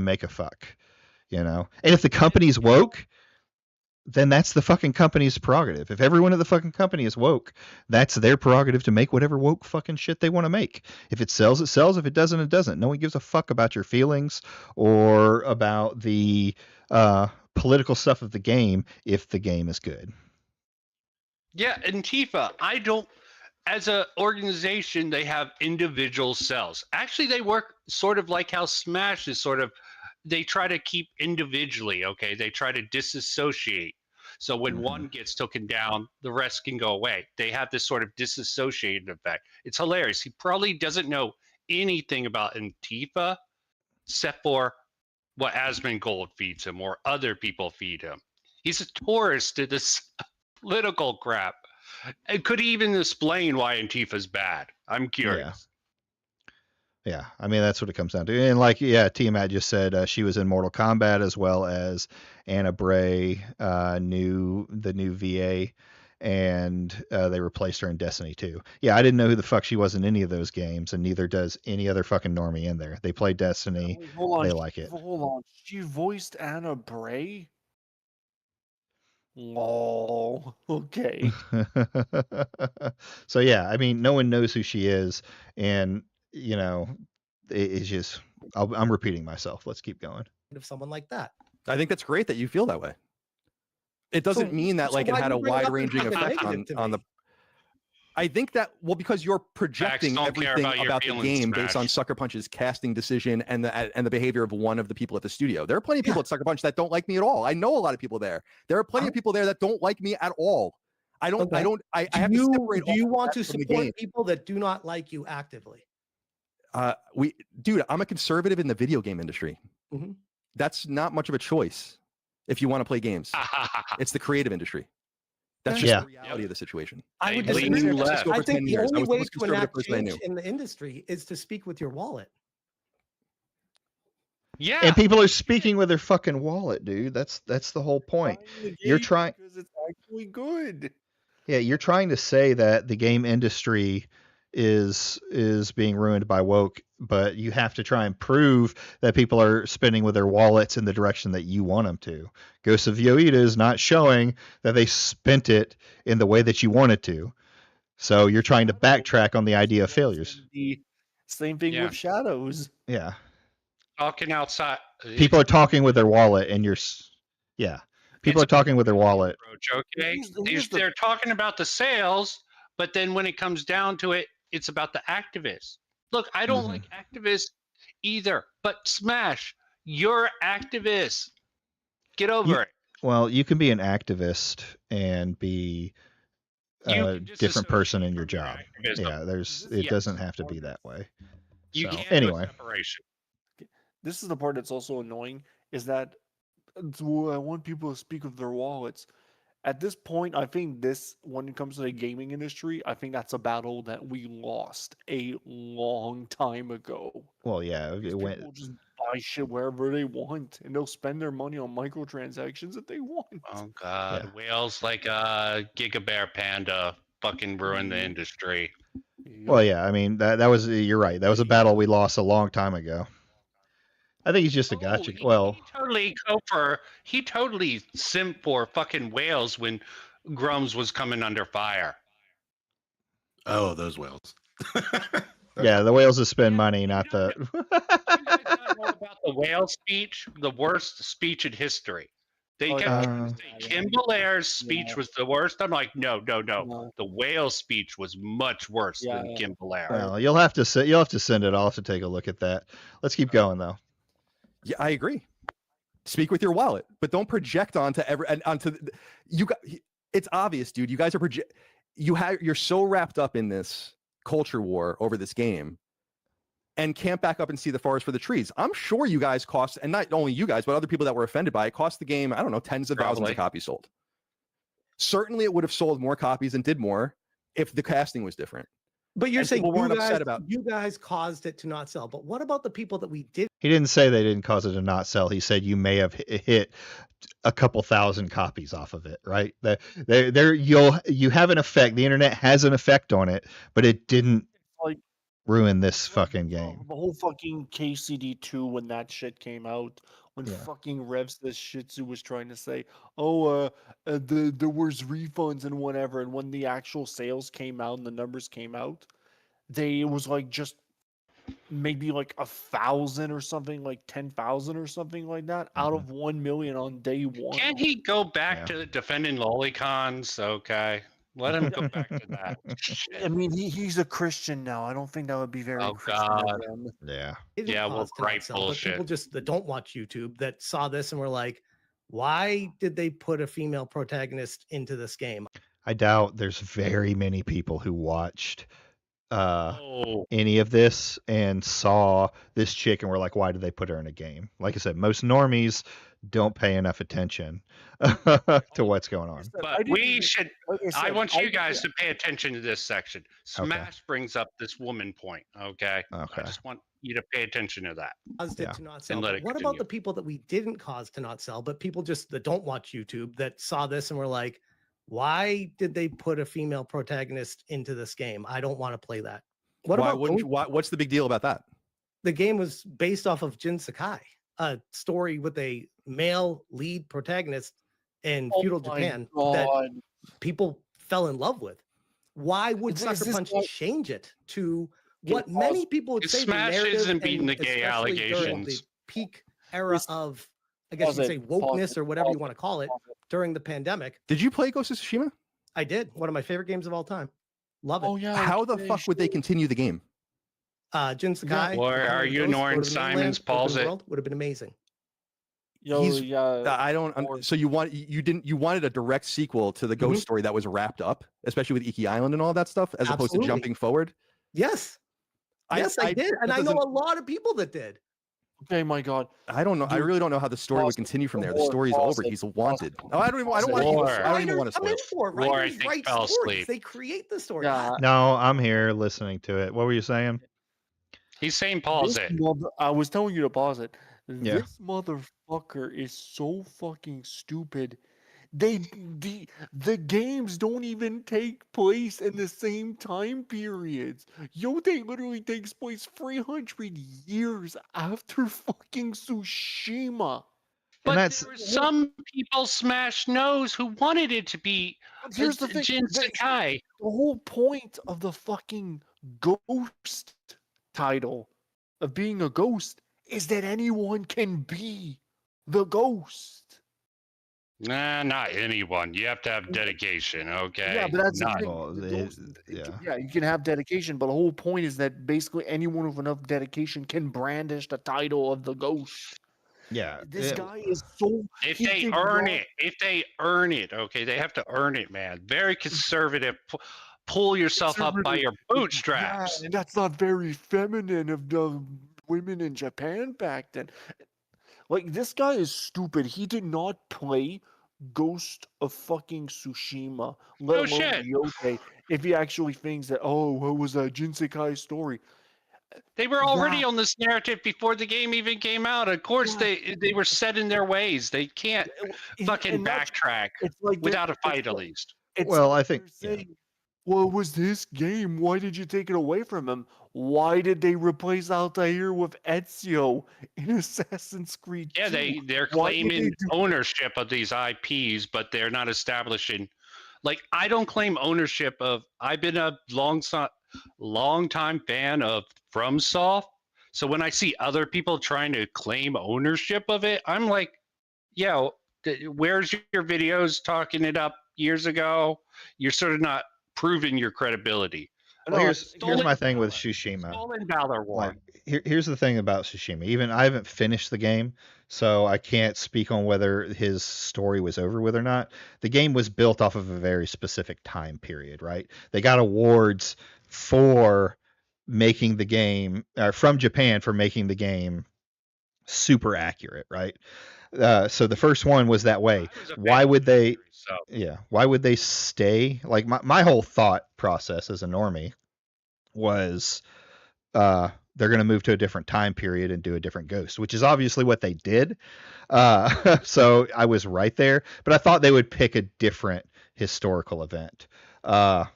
make a fuck, you know. And if the company's woke, then that's the fucking company's prerogative. If everyone at the fucking company is woke, that's their prerogative to make whatever woke fucking shit they want to make. If it sells, it sells. If it doesn't, it doesn't. No one gives a fuck about your feelings or about the political stuff of the game if the game is good. Yeah, Antifa, as an organization, they have individual cells. Actually, they work sort of like how Smash is sort of, they try to keep individually, okay? They try to disassociate. So when one gets taken down, the rest can go away. They have this sort of disassociated effect. It's hilarious. He probably doesn't know anything about Antifa except for what Asmongold feeds him or other people feed him. He's a tourist to this political crap. And could he even explain why Antifa's bad? I'm curious. Yeah, I mean, that's what it comes down to. And like, yeah, Tiamat just said she was in Mortal Kombat as well as Anna Bray, the new VA. and they replaced her in Destiny 2. Yeah, I didn't know who the fuck she was in any of those games, and neither does any other fucking normie in there. They play Destiny. Wait, hold on. They like it. Hold on. She voiced Anna Bray? Lol. Okay. So yeah, I mean, no one knows who she is, and you know, it's just I'm repeating myself. Let's keep going. Of someone like that. I think that's great that you feel that way. It doesn't mean that like it why had you a bring it up as wide-ranging fucking effect negative to on the. me? I think that because you're projecting don't care everything about your about the feelings, game based on Smash. Sucker Punch's casting decision and the behavior of one of the people at the studio. There are plenty of people at Sucker Punch that don't like me at all. I know a lot of people there. There are plenty of people there that don't like me at all. I have to separate. Do you want to from the support game. people that do not like you actively? Dude, I'm a conservative in the video game industry. Mhm. That's not much of a choice if you want to play games. It's the creative industry. That's just Yeah. the reality of the situation. I would Hey, disagree. Lee, you with that. left. I Over think 10 the years. I only was the way most to conservative enact person I change knew. in the industry is to speak with your wallet. Yeah. And people are speaking with their fucking wallet, dude. That's the whole point. Buying the You're game trying. because it's actually good. Yeah, you're trying to say that the game industry is being ruined by woke, but you have to try and prove that people are spending with their wallets in the direction that you want them to. Ghost of Yoida is not showing that they spent it in the way that you want it to. So you're trying to backtrack on the idea of failures. The same thing Yeah. with Shadows. Yeah. Talking outside. People are talking with their wallet and yeah. People It's are talking with their wallet. approach, okay? Here's the- They're talking about the sales, but then when it comes down to it, it's about the activists. Look, I don't Mhm. like activists either, but Smash, you're activists. Get over it. Well, you can be an activist and be You a can just different person in associate your from your job. activism. It Yes. doesn't have to be that way. You So can't do anyway, a separation. This is the part that's also annoying, is that I want people to speak with their wallets. At this point, I think when it comes to the gaming industry, I think that's a battle that we lost a long time ago. well, yeah, Because it went. people just buy shit wherever they want, and they'll spend their money on microtransactions if they want. Oh God, Yeah. whales like Giga Bear Panda fucking ruined the industry. Well, yeah, I mean that was you're right. That was a battle we lost a long time ago. I think he's just a gotcha. Well, He totally simped for fucking whales when Grums was coming under fire. Oh, those whales. yeah, the whales that spend Yeah, money, you not know the. You guys not know about the whale speech, the worst speech in history. They Oh, kept yeah. trying to say Kim Belair's speech was the worst. I'm like, no. No. The whale speech was much worse Yeah, than yeah. Kim Belair. Well, you'll have to send it. I'll have to take a look at that. Let's keep going though. Yeah, I agree. Speak with your wallet, but don't project onto you. It's obvious, dude. You guys are you're so wrapped up in this culture war over this game, and can't back up and see the forest for the trees. I'm sure you guys cost, and not only you guys, but other people that were offended by it, cost the game, I don't know, tens of thousands Probably. of copies sold. Certainly, it would have sold more copies and did more if the casting was different. But you're And saying people weren't upset you guys caused it to not sell. But what about the people that we did? He didn't say they didn't cause it to not sell. He said you may have hit a couple thousand copies off of it, right? You have an effect. The internet has an effect on it, but it didn't Like ruin this fucking game. the whole fucking KCD2 when that shit came out, when Yeah. fucking Revs the Shih Tzu was trying to say, there was refunds and whatever, and when the actual sales came out and the numbers came out, it was like just maybe like 1,000 or something, like 10,000 or something like that, out of 1 million on day one. Can't he go back Yeah. to defending lolicons? Okay. Let him go back to that. I Shit. mean, he's a Christian now. I don't think that would be very Oh, Christian of God. them. Yeah. didn't Yeah, well, cause to not right sell, but bullshit. people just that don't watch YouTube that saw this and were like, why did they put a female protagonist into this game? I doubt there's very many people who watched Oh, any of this and saw this chick and were like, why did they put her in a game? Like I said, most normies don't pay enough attention to what's going on. but we should. Like I said, want you guys to pay attention to this section. Okay. Smash brings up this woman point. Okay. Okay. I just want you to pay attention to that. Caused Yeah. it to not sell. And let But it what about continue. the people that we didn't cause to not sell, but people just that don't watch YouTube that saw this and were like, Why did they put a female protagonist into this game? I don't want to play that. What Why about wouldn't you, what's the big deal about that? the game was based off of Jin Sakai, a story with a male lead protagonist in feudal Japan that people fell in love with. Why would Sucker Punch change it to what many people would say Smash the narrative isn't beating and the gay especially during the allegations. peak era of, I guess you'd say, wokeness or whatever you want to call it during the pandemic? Did you play Ghost of Tsushima? I did. One of my favorite games of all time. Love it. Oh yeah. How the fuck would they continue the game? Jin Sakai. Or are you Norton Simons? Pause it. Would have been amazing. I don't. So you wanted a direct sequel to the Ghost story that was wrapped up, especially with Iki Island and all that stuff, as opposed to jumping forward. Yes. Yes, I did, and I know a lot of people that did. Okay, my God. I don't know. I really don't know how the story would continue from there. The story's over. He's wanted. Oh, I don't even want to. I don't even want to spoil. Writers write stories. They create the story. No, I'm here listening to it. What were you saying? He's saying pause it. I was telling you to pause it. Yeah. This motherfucker is so fucking stupid. The games don't even take place in the same time periods. Yote literally takes place 300 years after fucking Tsushima. But there were some people Smash knows who wanted it to be here's the thing, Jin Sakai. The whole point of the fucking Ghost title of being a ghost is that anyone can be the ghost. Nah, not anyone. You have to have dedication, okay? Yeah, but that's not. You can have dedication, but the whole point is that basically anyone with enough dedication can brandish the title of the ghost. Yeah. This guy is so. If they earn it, okay, they have to earn it, man. Very conservative. Pull yourself up by your bootstraps. Yeah, and that's not very feminine of the women in Japan back then. Like, this guy is stupid. He did not play Ghost of fucking Tsushima. Let alone Yote, if he actually thinks that, what was that Jin Sakai story? They were already on this narrative before the game even came out. Of course, they were set in their ways. They can't fucking backtrack without a fight, at least. Well, I think. Well, it was this game. Why did you take it away from him? Why did they replace Altair with Ezio in Assassin's Creed 2? Yeah, they're claiming ownership of these IPs, but they're not establishing. Like, I don't claim ownership of. I've been a long time fan of FromSoft. So when I see other people trying to claim ownership of it, I'm like, yeah, where's your videos talking it up years ago? You're sort of not proving your credibility. Well, here's my thing with Tsushima. Stolen Valor War. Here's the thing about Tsushima. Even I haven't finished the game, so I can't speak on whether his story was over with or not. The game was built off of a very specific time period, right? They got awards for making the game, from Japan for making the game super accurate, right? So the first one was that way. Why would they? Why would they stay? Like my whole thought process as a normie was, they're going to move to a different time period and do a different Ghost, which is obviously what they did. So I was right there, but I thought they would pick a different historical event,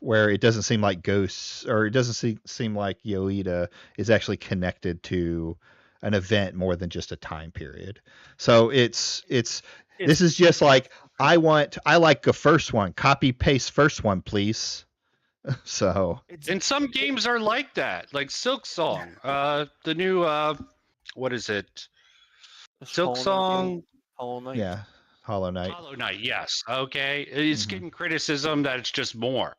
where it doesn't seem like Ghosts, or it doesn't seem like Yoita is actually connected to an event more than just a time period. So this is just like, I like the first one, copy paste first one, please. So and some games are like that, like Silk Song, the new what is it? Silk Song. Hollow Knight. Yeah, Hollow Knight. Hollow Knight, yes. Okay, it's getting criticism that it's just more,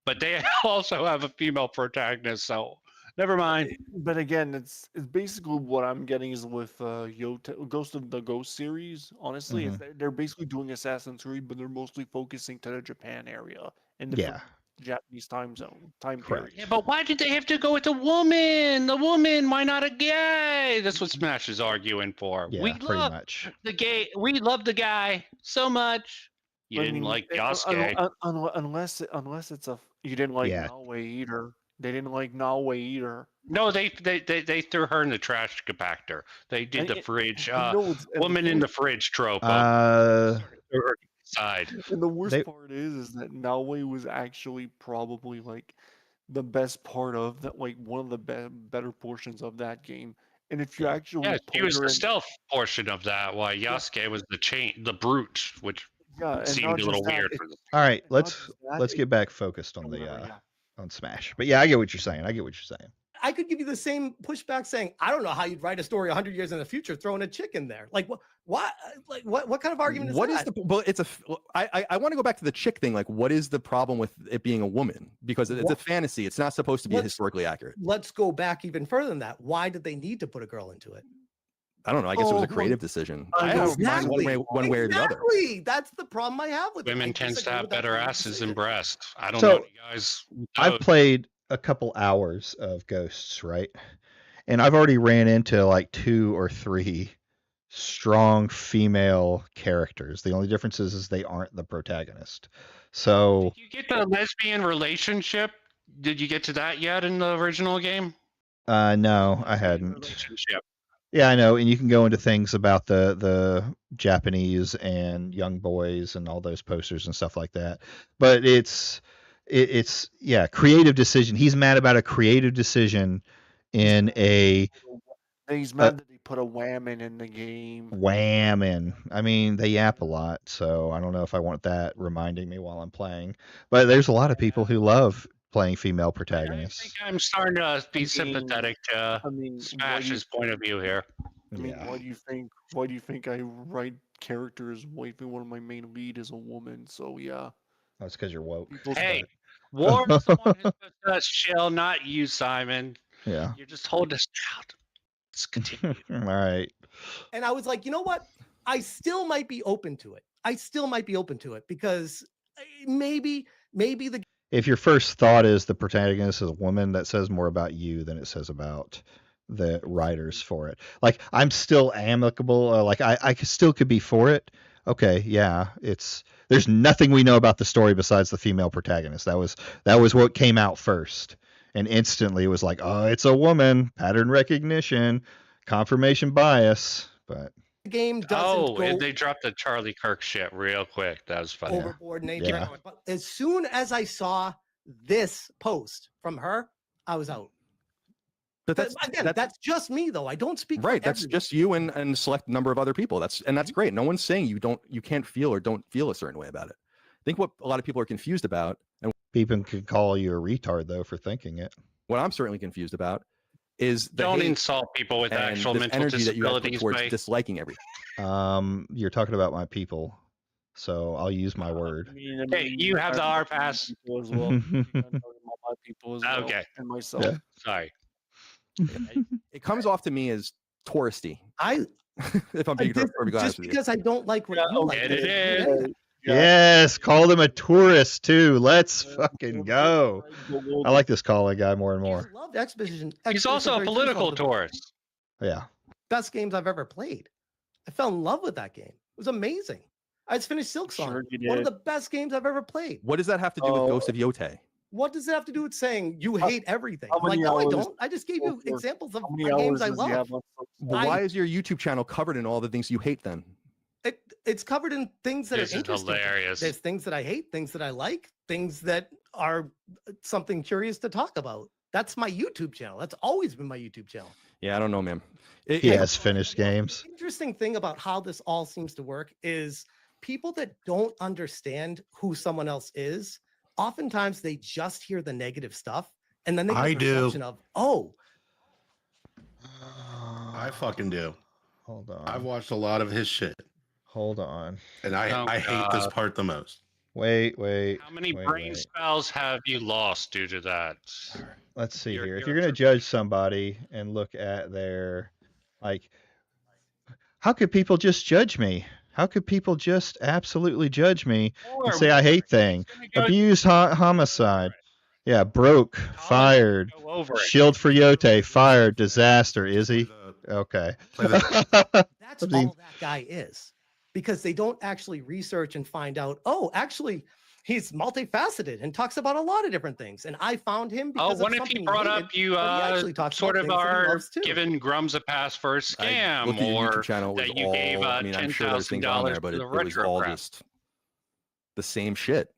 but they also have a female protagonist, so never mind. But again, it's basically what I'm getting is with Ghost of the Ghost series. Honestly, they're basically doing Assassin's Creed, but they're mostly focusing to the Japan area and the Japanese time period. Yeah, but why did they have to go with the woman? The woman, why not a gay? That's what Smash is arguing for. Yeah, we pretty love much. the gay. We love the guy so much. You didn't like Yasuke. Unless it's you didn't like Naoe either. They didn't like Naoe either. No, they threw her in the trash compactor. They did the fridge. Woman in the fridge trope. side. And the worst part is that Naue was actually probably like the best part of that, like one of the better portions of that game. And if you actually Yeah, she put was her the in, stealth portion of that, while Yasuke was the brute, which and seemed not a little just that, weird. it- For the, All right, and not let's just that, let's it- get back focused on or the whatever, yeah. on Smash. But yeah, I get what you're saying. I could give you the same pushback saying, I don't know how you'd write a story 100 years in the future throwing a chick in there. Like what kind of argument is What that? is the? Well, it's a. I want to go back to the chick thing. Like, what is the problem with it being a woman? Because it's a fantasy. It's not supposed to be historically accurate. Let's go back even further than that. Why did they need to put a girl into it? I don't know. I guess it was a creative decision. Oh, I don't mind exactly. one way or the other. Exactly. That's the problem I have with women it. tends to have better asses and breasts. I don't So, know, you guys. I've played a couple hours of Ghosts, right? And I've already ran into like 2 or 3 strong female characters. The only difference is they aren't the protagonist. So Did you get the lesbian relationship? Did you get to that yet in the original game? no, I hadn't. Relationship. Yeah, I know, and you can go into things about the Japanese and young boys and all those posters and stuff like that. But it's creative decision. He's mad about a creative decision in a He's mad that they put a whammon in the game. whammon. I mean, they yap a lot, so I don't know if I want that reminding me while I'm playing. But there's a lot of people who love playing female I protagonists. think I'm starting to be sympathetic to what Smash's point of view here. I mean, why do you think I write characters? Wiping one of my main lead is a woman, so yeah. That's because you're woke. Hey, War is the one who puts us chill, not you, Simon. Yeah. You're just holding us out. Let's continue. All right. And I was like, you know what? I still might be open to it. Because maybe the If your first thought is the protagonist is a woman, that says more about you than it says about the writers for it. Like, I'm still amicable. Like, I still could be for it. Okay, yeah, there's nothing we know about the story besides the female protagonist. That was what came out first, and instantly it was like, oh, it's a woman, pattern recognition, confirmation bias. But game doesn't go and they dropped the Charlie Kirk shit real quick. That was funny. overboard nature. But as soon as I saw this post from her, I was out. But that's just me though. I don't speak for right. That's everyone. just you and a select number of other people. That's great. No one's saying you can't feel or don't feel a certain way about it. I think what a lot of people are confused about, and people could call you a retard though for thinking it. What I'm certainly confused about is the Don't hate insult people with and actual this mental energy that you have put disabilities. towards Mike. disliking everything. You're talking about my people, so I'll use my word. Hey, you have the R pass. People as well. I'm talking about my people as well. Okay. And myself. Yeah. Sorry. It comes off to me as touristy. If I'm being just perfectly honest with you. because I don't like what you like. It is. Yes, call them a tourist too. Let's fucking go. I like this calling guy more and more. I loved Expedition. He's also a political tourist. Yeah. Best games I've ever played. I fell in love with that game. It was amazing. I just finished Silk Song. Sure you One of did. the best games I've ever played. What does that have to do with Ghost of Yote? What does it have to do with saying you hate everything? how I'm like, many no, I hours- don't. I just gave you How examples of many games hours I does he love. have on Silk Well, I- why is your YouTube channel covered in all the things you hate then? It's covered in things that This are is interesting. to me. hilarious. There's things that I hate, things that I like, things that are something curious to talk about. That's my YouTube channel. That's always been my YouTube channel. Yeah, I don't know, man. He has finished games. The interesting thing about how this all seems to work is people that don't understand who someone else is, oftentimes they just hear the negative stuff and then they I get the do. perception of, oh, I fucking do. Hold I've on. watched a lot of his shit, Hold on. and Oh, I hate this God. part the most. Wait. How many wait, brain wait. spells have you lost due to that? Let's see You're- here. If you're you're going to judge somebody and look at their, like, how could people just judge me? How could people just absolutely judge me and say I hate thing? Abused homicide. Yeah, broke, fired. Go over it. Shield for Yote, fired, disaster. Is he? Okay. Play the- that's I mean- all that guy is. Because they don't actually research and find out, oh, actually, he's multifaceted and talks about a lot of different things. And I found him Oh, because what of if something he brought hated, up you but he actually talks sort about of things that he are loves too. giving Grums a pass for a I scam, looked at your or YouTube channel. It was that you all, gave I mean, I'm sure there's things on $10,000 there, but to it the was retro all crap. just the same shit.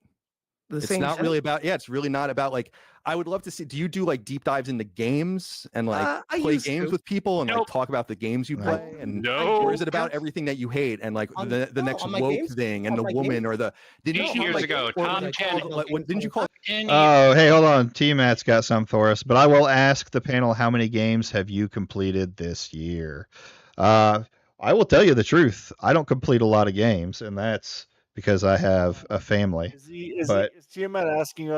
The It's same not shit? really about, it's really not about like, I would love to see, do you do like deep dives into games and like I play used games to. with people and like Nope. talk about the games you No. play? And No. or is it about everything that you hate and like On- the no, next on my woke games- thing and on the my woman games- or the, didn't 8 you years like, ago, or top like, 10 didn't you call Oh, hey, hold on. T-Matt's got something for us, but I will ask the panel, how many games have you completed this year? I will tell you the truth. I don't complete a lot of games, and that's because I have a family. Is But- Tiamat asking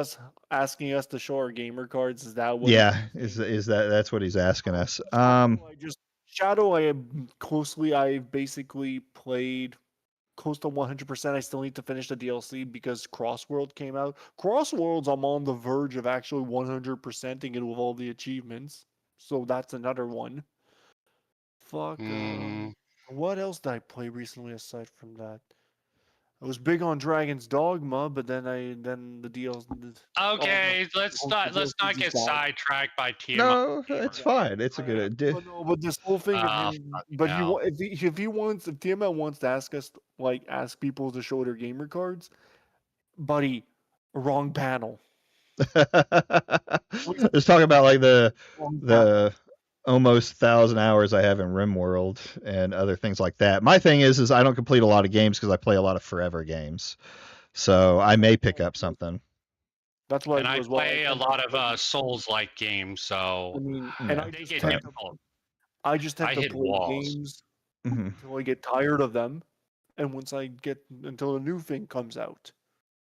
us to show our gamer cards? Is that what? Yeah, that's what he's asking us. Shadow. I basically played close to 100%. I still need to finish the DLC because Crossworld came out. Crossworlds, I'm on the verge of actually 100%ing it with all the achievements. So that's another one. Fuck. What else did I play recently aside from that? I was big on Dragon's Dogma, but then the DLC. Okay, let's not get sidetracked by TMI. No, it's fine. It's a good. No, but this whole thing of him. But no. if Tiamat wants to ask people to show their gamer cards, buddy, wrong panel. Let's talk about like the almost 1,000 hours I have in RimWorld and other things like that. My thing is I don't complete a lot of games because I play a lot of forever games, so I may pick up something. That's why. And I play a lot of Souls-like games, so I mean, Yeah. and they get Right. difficult. I just have I to hit play walls. games Mhm. until I get tired of them, and until a new thing comes out.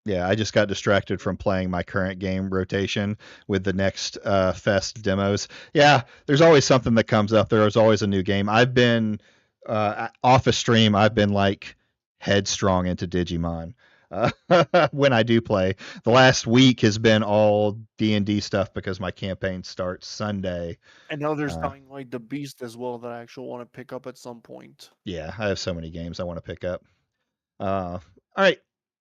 Yeah, I just got distracted from playing my current game rotation with the next Fest demos. Yeah, there's always something that comes up. There's always a new game. I've been off a stream. I've been like headstrong into Digimon when I do play. The last week has been all D&D stuff because my campaign starts Sunday. And now there's Dying Light the Beast as well that I actually want to pick up at some point. Yeah, I have so many games I want to pick up. All right,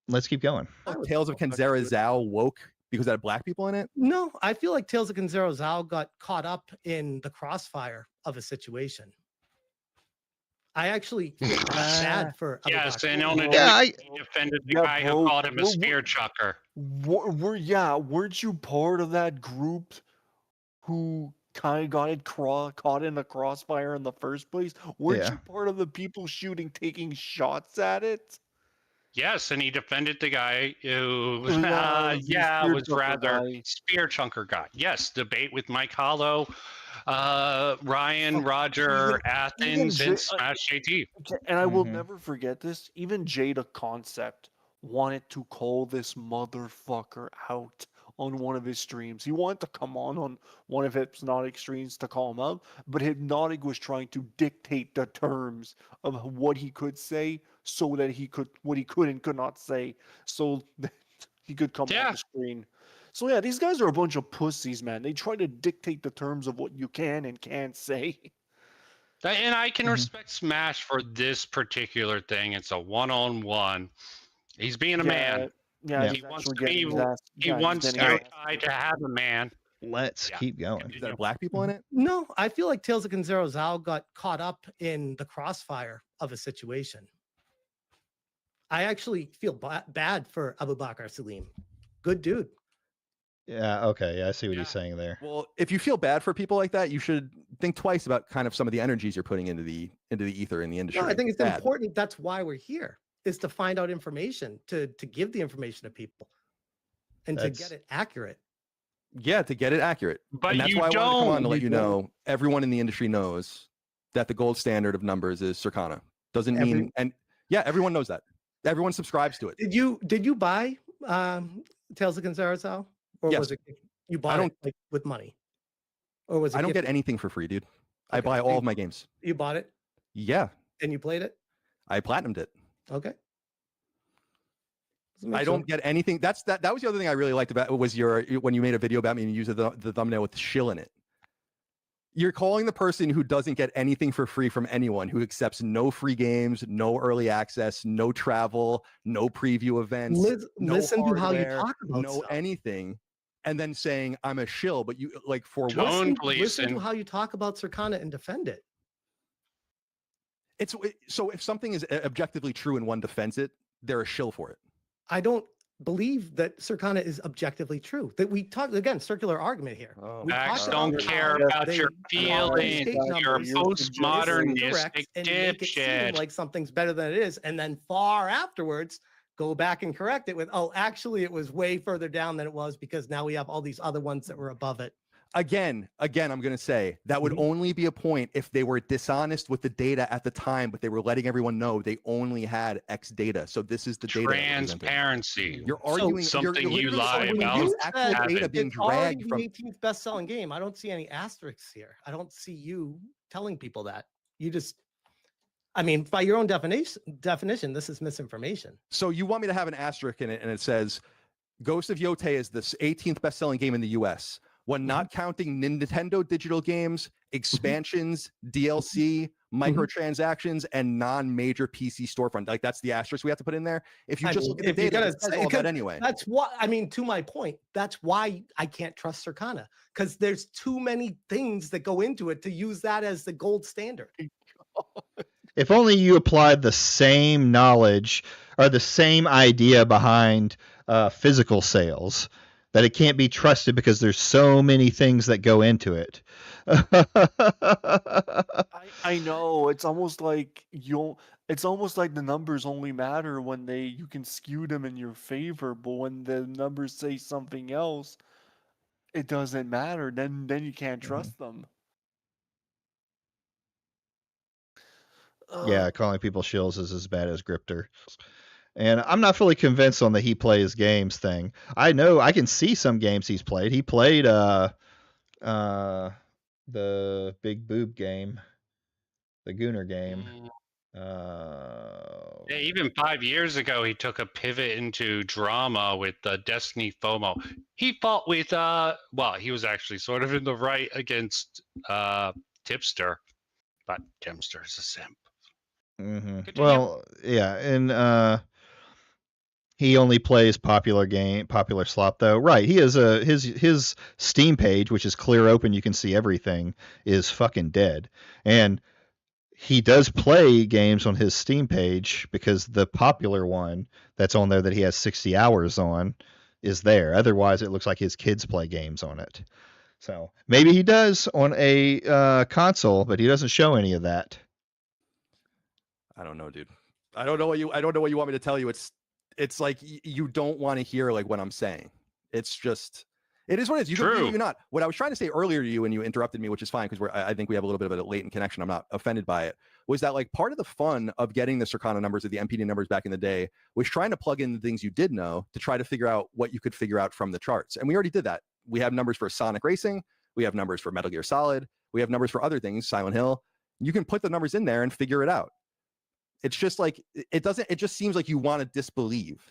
let's keep going. Tales of Kenzera Zao woke because it had black people in it? No, I feel like Tales of Kenzera Zao got caught up in the crossfire of a situation. I actually feel bad for Yes, Abu and Bakr. on a Yeah, he defended the guy who called him a spear chucker. Weren't you part of that group who kind of got caught in the crossfire in the first place? Weren't Yeah. you part of the people taking shots at it? Yes, and he defended the guy who The spear was chunker rather guy. spear chunker guy. Yes, debate with Mike Hollow, Ryan, Roger, Athens, and SmashJT. And I will Mhm. never forget this. Even Jada Concept wanted to call this motherfucker out on one of his streams. He wanted to come on one of Hypnotic streams to call him out, but Hypnotic was trying to dictate the terms of what he could say so that what he could and could not say, so that he could come on the screen. So yeah, these guys are a bunch of pussies, man. They try to dictate the terms of what you can and can't say. And I can respect Smash for this particular thing. It's a one-on-one. He's being a man. Yeah, he wants to be. He wants to have a man. Let's keep going. Is there black people in it? No, I feel like Tales of Kenzera Zao got caught up in the crossfire of a situation. I actually feel bad for Abu Bakr Salim. Good dude. Yeah, okay. Yeah, I see what he's saying there. Well, if you feel bad for people like that, you should think twice about kind of some of the energies you're putting into the ether in the industry. No, I think it's bad. important. That's why we're here, is to find out information, to give the information to people, and to get it accurate. Yeah, to get it accurate. But and that's you why I wanted to come on to don't. let you know everyone in the industry knows that the gold standard of numbers is Circana. Doesn't mean and yeah, everyone knows that. Everyone subscribes to it. Did you buy Tales of Kenzera Zao? Or Yes. was it you bought it like, with money? Or was it I don't get gifted? anything for free, dude. I buy all of my games. You bought it Yeah. and you played it? I platinumed it. Okay. I don't get anything. That was the other thing I really liked about it was when you made a video about me and you used the thumbnail with the shill in it. You're calling the person who doesn't get anything for free from anyone, who accepts no free games, no early access, no travel, no preview events, no listen to how you hardware, talk about no stuff. anything, and then saying I'm a shill, but you like for what? Listen to how you talk about Circana and defend it. So if something is objectively true and one defends it, they're a shill for it. I don't believe that Circana is objectively true. That we talked again, circular argument here. We Facts talked don't about care how about your they allow these feelings. state You're a numbers postmodernistic indirect and make it seem dipshit. like something's better than it is, and then far afterwards go back and correct it with, oh, actually it was way further down than it was because now we have all these other ones that were above it. Again, I'm going to say that would only be a point if they were dishonest with the data at the time, but they were letting everyone know they only had X data. So this is the data. Transparency. You're arguing something you lie about. You Actual said data being it's already dragged the from. 18th best-selling game. I don't see any asterisks here. I don't see you telling people that. You just, I mean, by your own definition, this is misinformation. So you want me to have an asterisk in it, and it says, "Ghost of Yotei is the 18th best-selling game in the U.S." When not counting Nintendo digital games, expansions, DLC, microtransactions, and non-major PC storefront. Like that's the asterisk we have to put in there. If you just look at the data, it says all that anyway. That's what I mean. To my point, that's why I can't trust Circana, because there's too many things that go into it to use that as the gold standard. If only you applied the same knowledge or the same idea behind physical sales, that it can't be trusted because there's so many things that go into it. I know. It's almost like it's almost like the numbers only matter when you can skew them in your favor, but when the numbers say something else, it doesn't matter. Then you can't trust them. Yeah, calling people shills is as bad as Gripter. And I'm not fully convinced on the he plays games thing. I know I can see some games he's played. He played the big boob game, the Gooner game. Yeah, even 5 years ago, he took a pivot into drama with Destiny FOMO. He fought with he was actually sort of in the right against Tipster, but Tipster's a simp. Mm-hmm. Well, yeah, and he only plays popular slot though. Right. He has his Steam page, which is clear open, you can see everything, is fucking dead. And he does play games on his Steam page because the popular one that's on there that he has 60 hours on is there. Otherwise it looks like his kids play games on it. So maybe he does on a console, but he doesn't show any of that. I don't know, dude. I don't know what you want me to tell you. It's like you don't want to hear like what I'm saying. It's just, it is what it is. You can believe it or not. What I was trying to say earlier to you when you interrupted me, which is fine because I think we have a little bit of a latent connection. I'm not offended by it. Was that like part of the fun of getting the Circana numbers or the MPD numbers back in the day was trying to plug in the things you did know to try to figure out what you could figure out from the charts. And we already did that. We have numbers for Sonic Racing. We have numbers for Metal Gear Solid. We have numbers for other things, Silent Hill. You can put the numbers in there and figure it out. It's just like, it just seems like you want to disbelieve.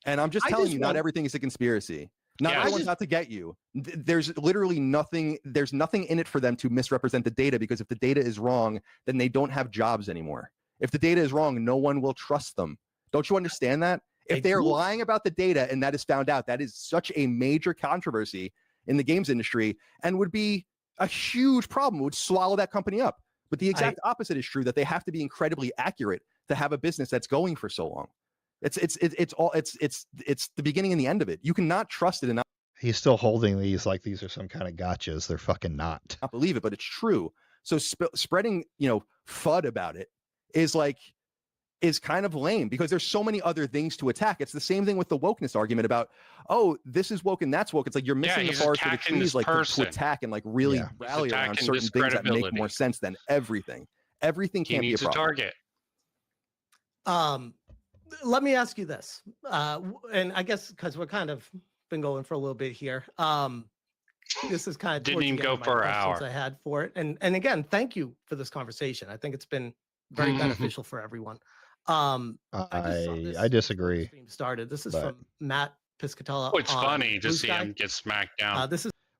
And I'm just telling you, not everything is a conspiracy. Not everyone's out to get you. There's literally nothing, there's nothing in it for them to misrepresent the data, because if the data is wrong, then they don't have jobs anymore. If the data is wrong, no one will trust them. Don't you understand that? If they're lying about the data and that is found out, that is such a major controversy in the games industry and would be a huge problem, would swallow that company up. But the exact opposite is true, that they have to be incredibly accurate to have a business that's going for so long. It's the beginning and the end of it. You cannot trust it enough. He's still holding these like these are some kind of gotchas. They're fucking not. I believe it, but it's true. So spreading, FUD about it is kind of lame, because there's so many other things to attack. It's the same thing with the wokeness argument about, oh, this is woke and that's woke. It's like you're missing the forest for the trees, like to attack and like really rally around certain things that make more sense than everything. Everything can't be a problem. Target. Let me ask you this, and I guess because we're kind of been going for a little bit here. This is kind of didn't even go for an hour. I had for it, and again, thank you for this conversation. I think it's been very beneficial for everyone. I disagree. Stream started. This is from Matt Piscatella. Oh, it's funny to see him get smacked down.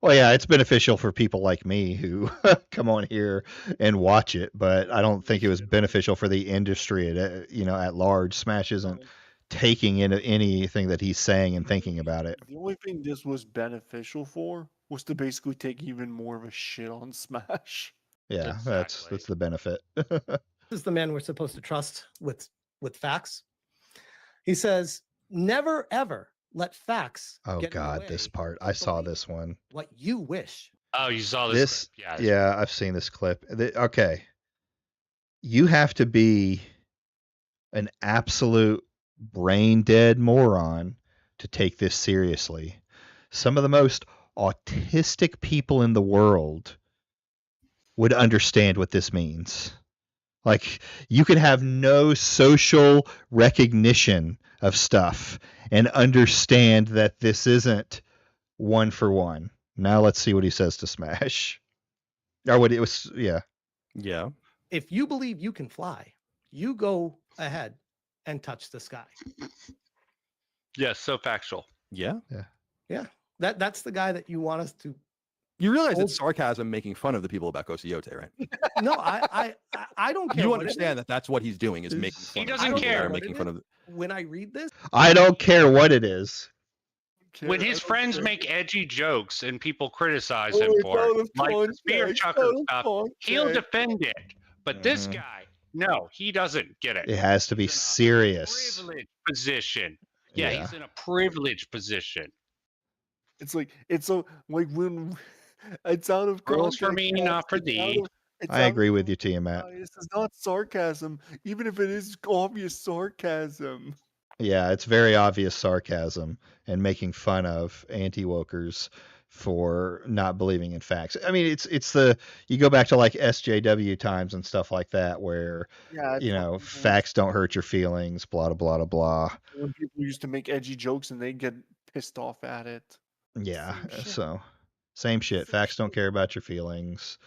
Well, yeah, it's beneficial for people like me who come on here and watch it, but I don't think it was beneficial for the industry at large. Smash isn't taking in anything that he's saying and thinking about it. The only thing this was beneficial for was to basically take even more of a shit on Smash. Yeah, that's the benefit. This is the man we're supposed to trust with facts. He says, Never ever let facts. Oh get in the God, way this part. of I saw believing this one. What you wish. Oh, you saw this? Clip. Yeah. Yeah, I've seen this clip. Okay. You have to be an absolute brain dead moron to take this seriously. Some of the most autistic people in the world would understand what this means. Like, you could have no social recognition of stuff and understand that this isn't one for one. Now let's see what he says to Smash. Or what it was, yeah. Yeah. If you believe you can fly, you go ahead and touch the sky. Yes, so factual. Yeah. Yeah. That's the guy that you want us to. You realize it's sarcasm making fun of the people about SmashJT, right? No, I don't care. You what it understand is. that that's what he's doing is making fun He of doesn't the people that care. are What making it fun is. of When I read this, I don't care what it is. When his friends make edgy jokes and people criticize him for it, like the spear chucker stuff, he'll defend it. But this guy, no, he doesn't get it. It has to be He's in a serious. privileged position. Yeah, he's in a privileged position. It's like when it's out of Rules for context, me, not for thee. I agree with you, Tiamat. This is not sarcasm, even if it is obvious sarcasm. Yeah, it's very obvious sarcasm and making fun of anti-wokers for not believing in facts. I mean, it's the you go back to like SJW times and stuff like that where facts don't hurt your feelings, blah blah blah blah. When people used to make edgy jokes and they get pissed off at it. Yeah, so same shit. Facts don't care about your feelings,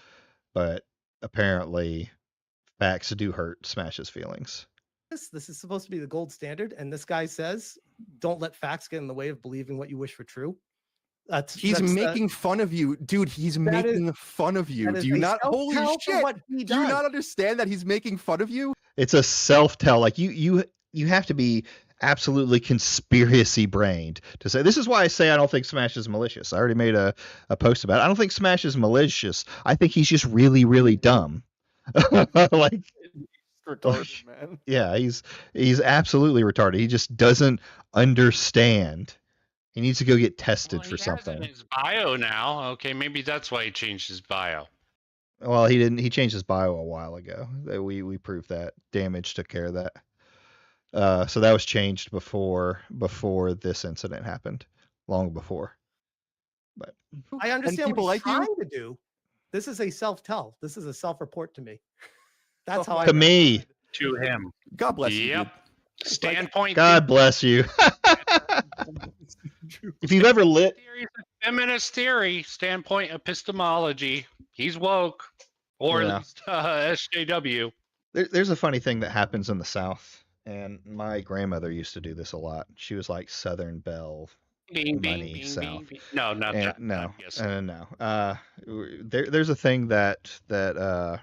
but apparently facts do hurt Smash's feelings. this is supposed to be the gold standard, and this guy says, "Don't let facts get in the way of believing what you wish for true." He's making fun of you, dude. He's making fun of you. Do you not? Holy shit! Do you not understand that he's making fun of you? It's a self-tell. Like you have to be absolutely conspiracy brained to say. This is why I say I don't think Smash is malicious. I already made a post about it. I don't think Smash is malicious. I think he's just really, really dumb. Like, retarded, man. Yeah, he's absolutely retarded. He just doesn't understand. He needs to go get tested for something. Has it in his bio now. Okay, maybe that's why he changed his bio. Well, he didn't. He changed his bio a while ago. We proved that. Damage took care of that. So that was changed before this incident happened, long before. But I understand what he's trying to do. This is a self-tell. This is a self-report to me. That's how I to me. To him. God bless you. Yep. Standpoint. God bless you. If you've ever lit feminist theory, standpoint epistemology, he's woke, or at least SJW. There's a funny thing that happens in the South, and my grandmother used to do this a lot. She was like Southern Belle. Money South. No, not that. No. There's a thing that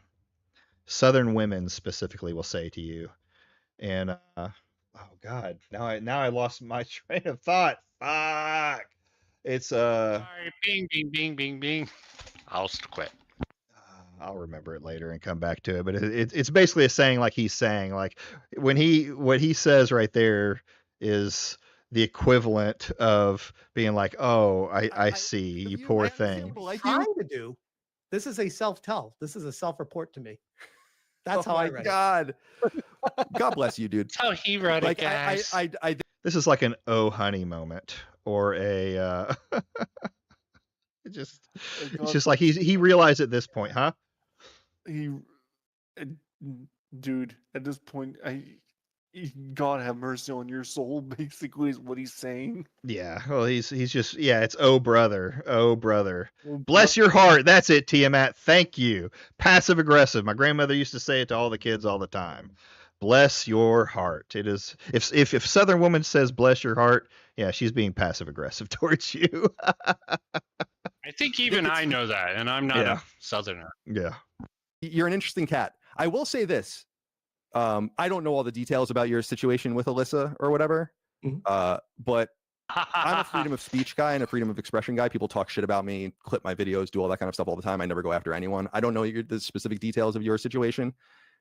Southern women specifically will say to you, and oh God, now I lost my train of thought. Fuck. It's Sorry, bing, bing, bing. I'll quit. I'll remember it later and come back to it. But it's basically a saying like he's saying, like what he says right there is the equivalent of being like, oh, I see, you poor thing. Trying to do. This is a self-tell. This is a self-report to me. That's how I read God. God bless you, dude. That's how he read it, guys. This is like an oh honey moment, or a it's just like he realized at this point, huh? Dude, at this point, God have mercy on your soul, basically, is what he's saying. Yeah, well, he's just, it's oh brother, bless your heart. That's it, Tiamat. Thank you. Passive aggressive. My grandmother used to say it to all the kids all the time. Bless your heart. It is if Southern woman says bless your heart, yeah, she's being passive aggressive towards you. I think even I know that, and I'm not a Southerner. Yeah, you're an interesting cat. I will say this. I don't know all the details about your situation with Alyssa or whatever, but I'm a freedom of speech guy and a freedom of expression guy. People talk shit about me, clip my videos, do all that kind of stuff all the time. I never go after anyone. I don't know the specific details of your situation.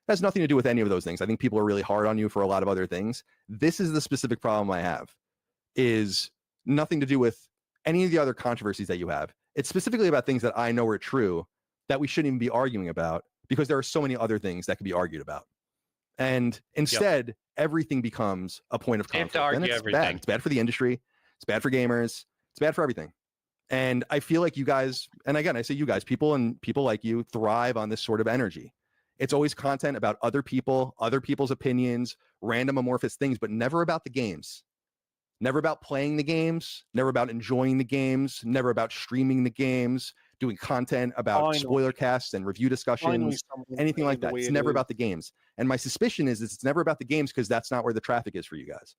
It has nothing to do with any of those things. I think people are really hard on you for a lot of other things. This is the specific problem I have. is nothing to do with any of the other controversies that you have. It's specifically about things that I know are true that we shouldn't even be arguing about because there are so many other things that could be argued about. And instead, everything becomes a point of conflict. And it's bad. It's bad for the industry. It's bad for gamers. It's bad for everything. And I feel like you guys, and again, I say you guys, people like you thrive on this sort of energy. It's always content about other people, other people's opinions, random amorphous things, but never about the games. Never about playing the games, never about enjoying the games, never about streaming the games, doing content about spoiler casts and review discussions, anything like that. It's never about the games. And my suspicion is it's never about the games because that's not where the traffic is for you guys.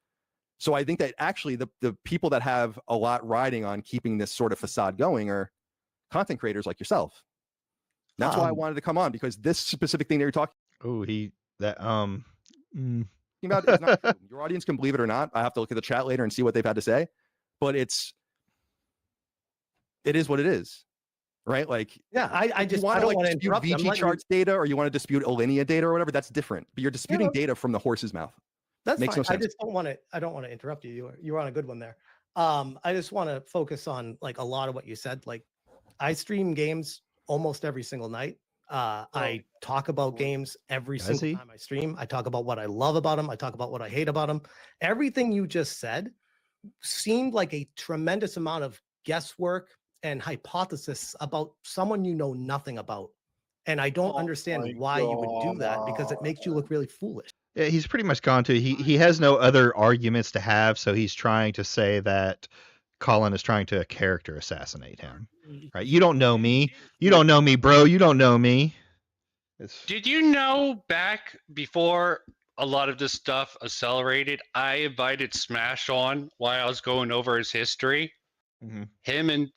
So I think that actually the people that have a lot riding on keeping this sort of facade going are content creators like yourself. That's why I wanted to come on, because this specific thing that you're talking about is not true. Your audience can believe it or not. I have to look at the chat later and see what they've had to say, but it is what it is, right? Like, yeah, I just want I to don't like want to dispute interrupt. VG charts data, or you want to dispute Alinea data or whatever. That's different. But you're disputing data from the horse's mouth. That's Makes fine. no sense. I just don't want to. I don't want to interrupt you. You were on a good one there. I just want to focus on like a lot of what you said. Like, I stream games almost every single night. I talk about games every single time I stream. I talk about what I love about them. I talk about what I hate about them. Everything you just said seemed like a tremendous amount of guesswork and hypothesis about someone you know nothing about. And I don't understand why you would do that, because it makes you look really foolish. Yeah, he's pretty much gone to he has no other arguments to have, so he's trying to say that Colin is trying to character assassinate him. Right? You don't know me. You don't know me, bro. You don't know me. Did you know back before a lot of this stuff accelerated, I invited Smash on while I was going over his history. Him and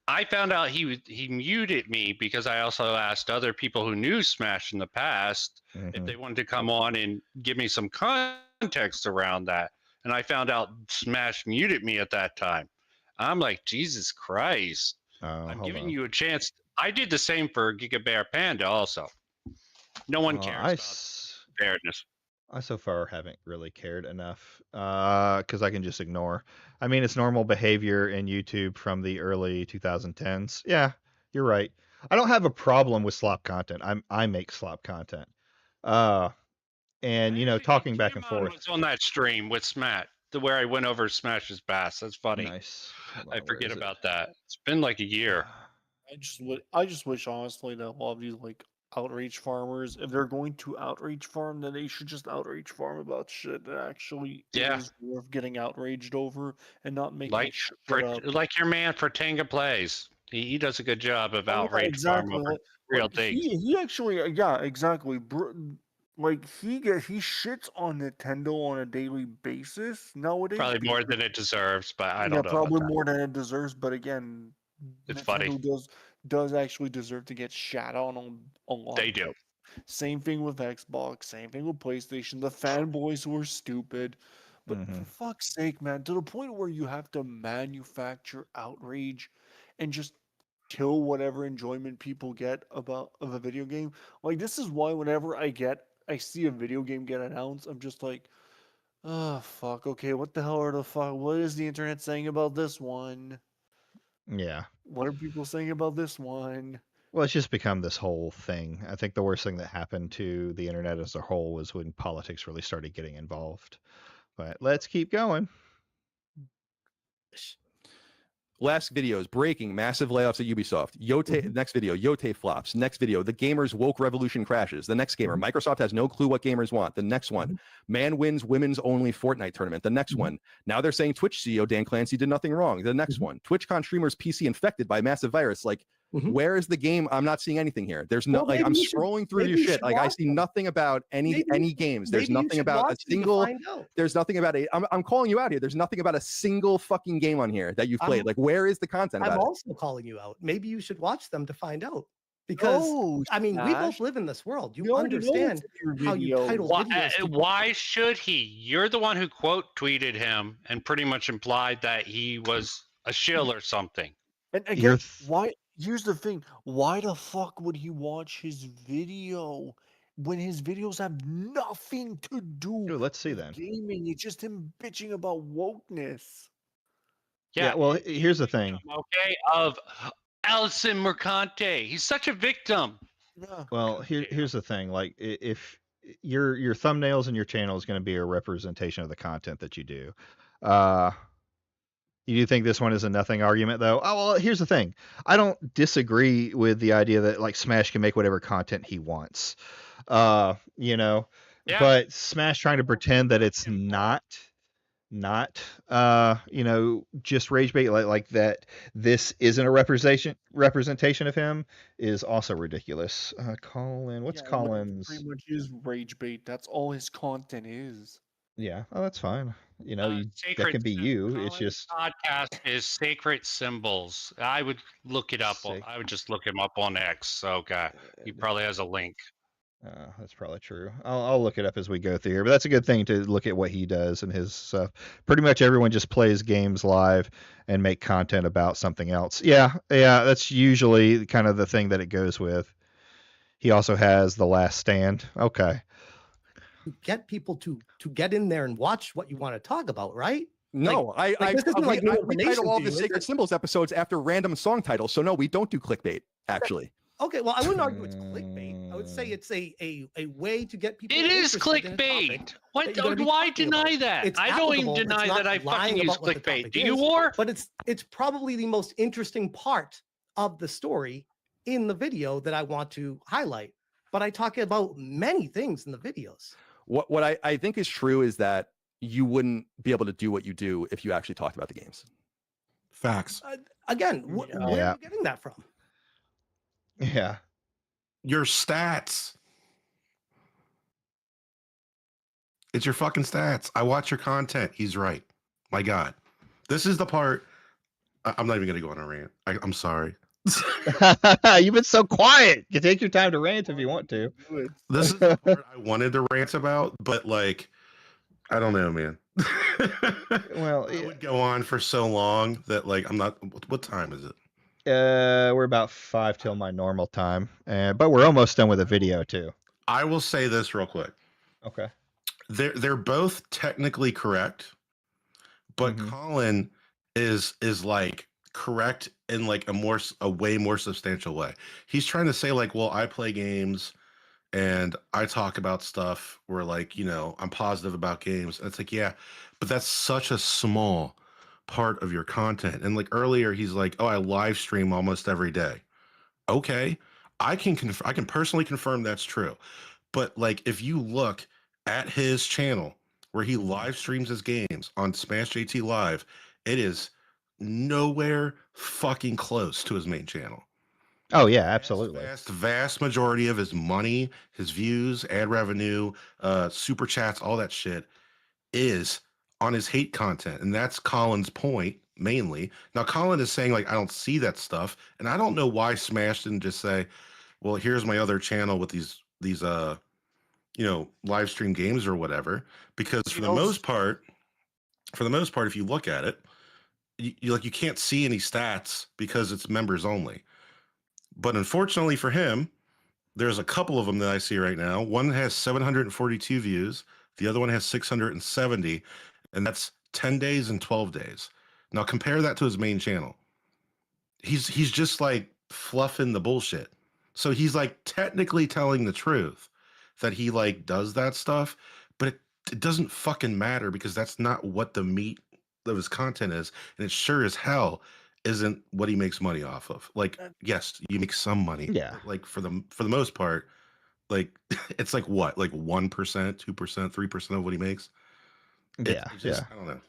I found out he muted me because I also asked other people who knew Smash in the past if they wanted to come on and give me some context around that. And I found out Smash muted me at that time. I'm like, Jesus Christ. I'm giving you a chance. I did the same for Giga Bear Panda also. No one cares about fairness. I so far haven't really cared enough because I can just ignore. I mean, it's normal behavior in YouTube from the early 2010s. Yeah, you're right. I don't have a problem with slop content. I make slop content. And you know, talking back and forth. Was on that stream with Smash, where I went over Smash's bass. That's funny. Nice. I forget about that. It's been like a year. I just wish honestly that a lot of these like outreach farmers, if they're going to outreach farm, then they should just outreach farm about shit that actually is worth getting outraged over, and not make like your man Fortanga plays. He does a good job of outrage farm over real things. He actually, exactly. Like he shits on Nintendo on a daily basis nowadays. Probably more than it deserves, but I don't know. Probably more than it deserves. But again, it's Nintendo funny. Does actually deserve to get shat on a lot. They do. Same thing with Xbox. Same thing with PlayStation. The fanboys who are stupid. But for fuck's sake, man, to the point where you have to manufacture outrage and just kill whatever enjoyment people get of a video game. Like, this is why whenever I see a video game get announced, I'm just like, oh fuck, okay, what the what is the internet saying about this one? Yeah. What are people saying about this one? Well, it's just become this whole thing. I think the worst thing that happened to the internet as a whole was when politics really started getting involved. But let's keep going. Last videos breaking massive layoffs at Ubisoft. Yote next video, Yote flops. Next video, the gamers woke revolution crashes. The next gamer, Microsoft has no clue what gamers want. The next one, man wins women's only Fortnite tournament. The next one, now they're saying Twitch CEO Dan Clancy did nothing wrong. The next one, TwitchCon streamers PC infected by massive virus. Like, where is the game? I'm not seeing anything here. There's no like I'm scrolling through your shit. Like I see nothing about any games. There's nothing about a single. There's nothing about a. I'm calling you out here. There's nothing about a single fucking game on here that you've played. Like where is the content? I'm also calling you out. Maybe you should watch them to find out. Because I mean, we both live in this world. You understand how you title videos. Why should he? You're the one who quote tweeted him and pretty much implied that he was a shill or something. And again, why? Here's the thing. Why the fuck would he watch his video when his videos have nothing to do Ooh, let's see with then. gaming. It's just him bitching about wokeness. Yeah, well, here's the thing. Okay, of Alison Mercante. He's such a victim. Yeah. Well, here's the thing. Like, if your thumbnails and your channel is going to be a representation of the content that you do, you do think this one is a nothing argument, though? Oh, well, here's the thing. I don't disagree with the idea that like Smash can make whatever content he wants. You know, Yeah. but Smash trying to pretend that it's not you know, just rage bait, like that this isn't a representation of him is also ridiculous. Colin, what's Yeah, Colin's? pretty much is rage bait. That's all his content is. Yeah, oh, that's fine. You know, that Sacred can be you. It's Colin's just podcast is Sacred Symbols. I would look it up. I would just look him up on X. Okay, he probably has a link. that's probably true. I'll look it up as we go through here, but that's a good thing to look at what he does and his stuff. Pretty much everyone just plays games live and make content about something else. Yeah, that's usually kind of the thing that it goes with. He also has The Last Stand. Okay. Get people to get in there and watch what you want to talk about, right? No, this isn't like we title all the Sacred Symbols episodes after random song titles. So no, we don't do clickbait, actually. Okay, well, I wouldn't argue it's clickbait. I would say it's a way to get people. It is interested in a clickbait. topic What? that you're gonna be Why talking deny about. that? It's I don't even applicable, it's deny not that I lying fucking use about what the clickbait. topic Do you, is, War? But it's probably the most interesting part of the story in the video that I want to highlight. But I talk about many things in the videos. What I think is true is that you wouldn't be able to do what you do if you actually talked about the games. Facts. Again, where are you getting that from? Yeah. Your stats. It's your fucking stats. I watch your content. He's right. My God. This is the part. I'm not even going to go on a rant. I'm sorry. You've been so quiet. You take your time to rant if you want to. This is the part I wanted to rant about, but like, I don't know, man. Well, I would go on for so long that like I'm not. What time is it? We're about 5 till my normal time, but we're almost done with the video too. I will say this real quick. Okay. They're both technically correct, but Colin is like correct in like a way more substantial way. He's trying to say like, well, I play games and I talk about stuff where like, you know, I'm positive about games. And it's like, yeah, but that's such a small part of your content. And like earlier, he's like, oh, I live stream almost every day. Okay. I can personally confirm that's true. But like, if you look at his channel where he live streams his games on SmashJT Live, it is nowhere fucking close to his main channel. Oh yeah, absolutely. Vast majority of his money, his views, ad revenue, super chats, all that shit is on his hate content. And that's Colin's point mainly. Now Colin is saying like, I don't see that stuff. And I don't know why Smash didn't just say, well, here's my other channel with these you know, live stream games or whatever, because for the most part, if you look at it, you can't see any stats because it's members only. But unfortunately for him, there's a couple of them that I see right now. One has 742 views. The other one has 670, and that's 10 days and 12 days. Now compare that to his main channel. He's just like fluffing the bullshit. So he's like technically telling the truth that he like does that stuff, but it doesn't fucking matter because that's not what the meat of his content is, and it sure as hell isn't what he makes money off of. Like, yes, you make some money. Yeah. Like for the most part, like it's like what, like 1%, 2%, 3% of what he makes. Yeah. I don't know.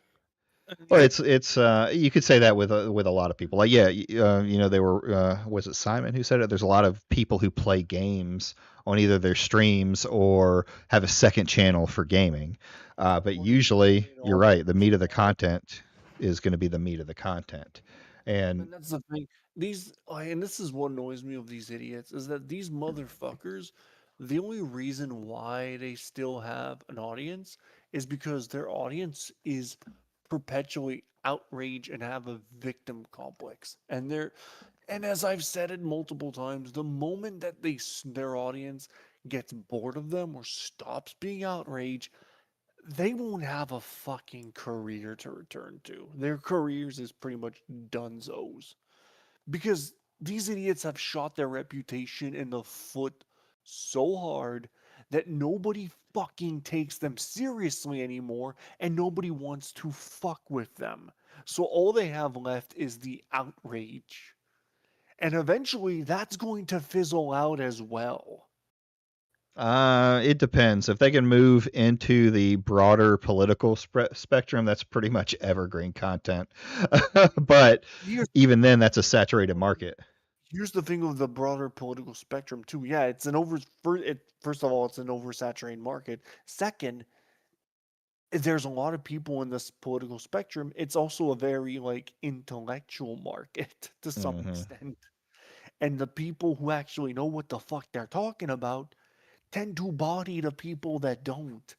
Well, it's you could say that with a lot of people. Like, yeah, you know, they were was it Simon who said it? There's a lot of people who play games on either their streams or have a second channel for gaming. But usually, you're right. The meat of the content is going to be the meat of the content, and that's the thing. And this is what annoys me of these idiots is that these motherfuckers, the only reason why they still have an audience is because their audience is perpetually outrage and have a victim complex. And as I've said it multiple times, the moment that their audience gets bored of them or stops being outraged, they won't have a fucking career to return to. Their careers is pretty much dunzos. Because these idiots have shot their reputation in the foot so hard that nobody fucking takes them seriously anymore and nobody wants to fuck with them. So all they have left is the outrage. And eventually that's going to fizzle out as well. It depends. If they can move into the broader political spectrum, that's pretty much evergreen content. But even then, that's a saturated market. Here's the thing with the broader political spectrum too. Yeah, it's first of all, it's an oversaturated market. Second, there's a lot of people in this political spectrum. It's also a very like intellectual market to some extent. And the people who actually know what the fuck they're talking about tend to body the people that don't.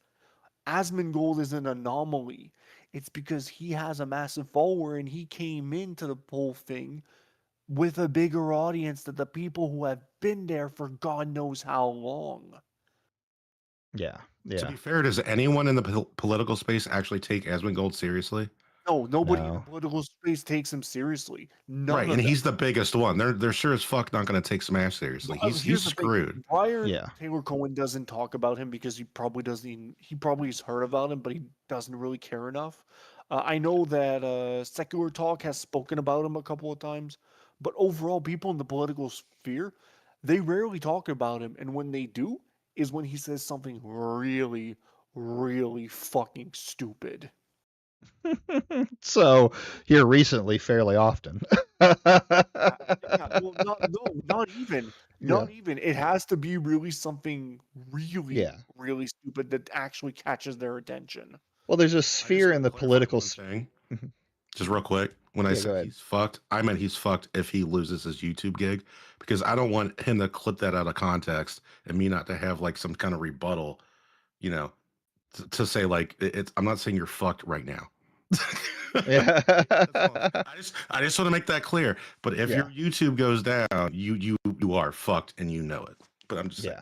Asmongold is an anomaly. It's because he has a massive follower and he came into the whole thing with a bigger audience than the people who have been there for God knows how long. Yeah. To be fair, does anyone in the political space actually take Asmongold seriously? No, nobody in the political space takes him seriously. Right, and he's the biggest one. They're sure as fuck not going to take Smash seriously. He's screwed. Taylor Cohen doesn't talk about him because he probably has heard about him, but he doesn't really care enough. I know that Secular Talk has spoken about him a couple of times, but overall, people in the political sphere, they rarely talk about him, and when they do, is when he says something really, really fucking stupid. So here recently, fairly often. Well, not even. Not even. It has to be really something really stupid that actually catches their attention. Well, there's a sphere in the political thing. Just real quick, when I said he's fucked, I meant he's fucked if he loses his YouTube gig, because I don't want him to clip that out of context and me not to have like some kind of rebuttal, you know, to say like I'm not saying you're fucked right now. Yeah. I just want to make that clear. But if your YouTube goes down, you are fucked and you know it. But I'm just saying.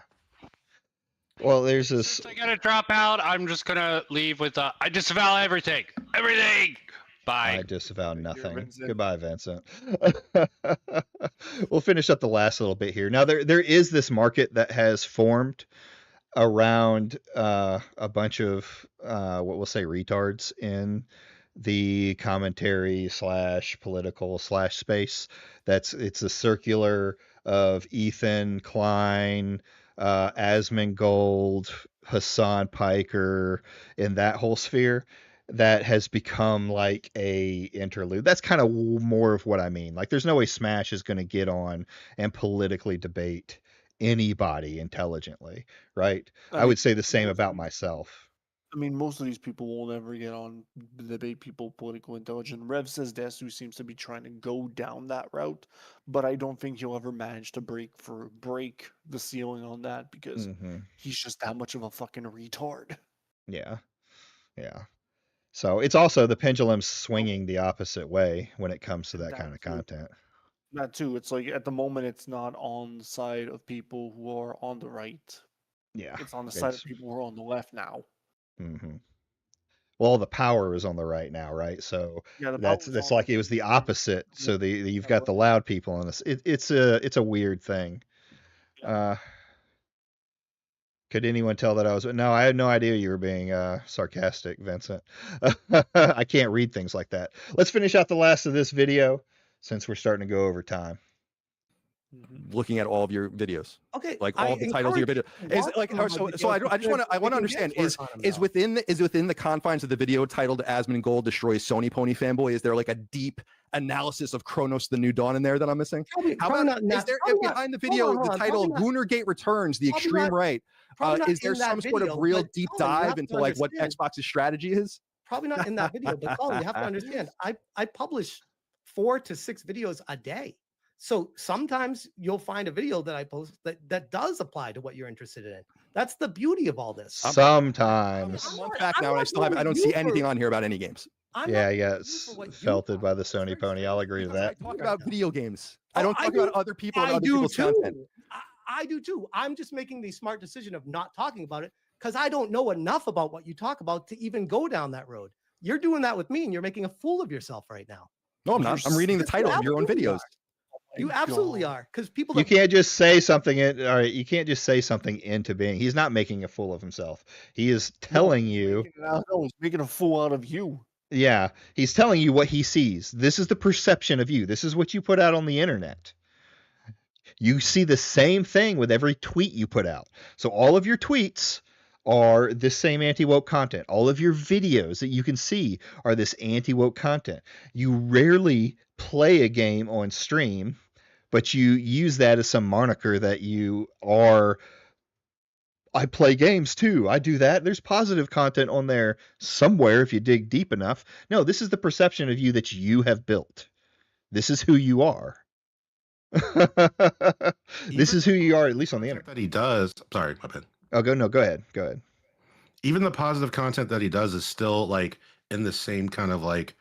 Well, there's this. Since I gotta drop out, I'm just gonna leave with I disavow everything. Everything. Bye. I disavow nothing. Goodbye, Vincent. We'll finish up the last little bit here. Now, there is this market that has formed around a bunch of what we'll say retards in the commentary / political / space. It's a circular of Ethan Klein, Asmongold, Hassan Piker, in that whole sphere that has become like a interlude. That's kind of more of what I mean. Like, there's no way Smash is going to get on and politically debate anybody intelligently, right? I would say the same about myself. I mean, most of these people will never get on debate people political intelligence. Rev says Desu seems to be trying to go down that route, but I don't think he'll ever manage to break the ceiling on that because he's just that much of a fucking retard. Yeah. So it's also the pendulum's swinging the opposite way when it comes to that kind of content. That too. It's like at the moment it's not on the side of people who are on the right. Yeah. It's on the side of people who are on the left now. Well, the power is on the right now, right? So that's like it was the opposite. So you've got the loud people on this. It's a weird thing. Could anyone tell that I was? No, I had no idea you were being sarcastic, Vincent. I can't read things like that. Let's finish out the last of this video since we're starting to go over time. Looking at all of your videos, okay, like all the titles of your video is like. So I want to understand is within the confines of the video titled "Asmongold destroys Sony Pony fanboy." Is there like a deep analysis of Kronos: The New Dawn in there that I'm missing? How about is there behind the video the title "Goonergate Returns: The Extreme Right"? Is there some sort of real deep dive into like what Xbox's strategy is? Probably not in that video, but Colin, you have to understand. I publish 4 to 6 videos a day. So sometimes you'll find a video that I post that does apply to what you're interested in. That's the beauty of all this. Sometimes. I'm a month back now, and I don't see anything on here about any games. It's felted by the Sony Pony. I'll agree to that. I talk about video games. I don't talk about other people and other people's content. I do too. I'm just making the smart decision of not talking about it because I don't know enough about what you talk about to even go down that road. You're doing that with me, and you're making a fool of yourself right now. No, I'm not. I'm reading the title of your own videos. You absolutely are, because people. You can't just say something. All right, you can't just say something into being. He's not making a fool of himself. He is telling you. He's making a fool out of you. Yeah, he's telling you what he sees. This is the perception of you. This is what you put out on the internet. You see the same thing with every tweet you put out. So all of your tweets are this same anti-woke content. All of your videos that you can see are this anti-woke content. You rarely play a game on stream, but you use that as some moniker that you are. I play games too. I do that. There's positive content on there somewhere if you dig deep enough. No, this is the perception of you that you have built. This is who you are. This is who you are, at least on the internet. That he does. Sorry, my bad. Oh, go ahead. Go ahead. Even the positive content that he does is still like in the same kind of like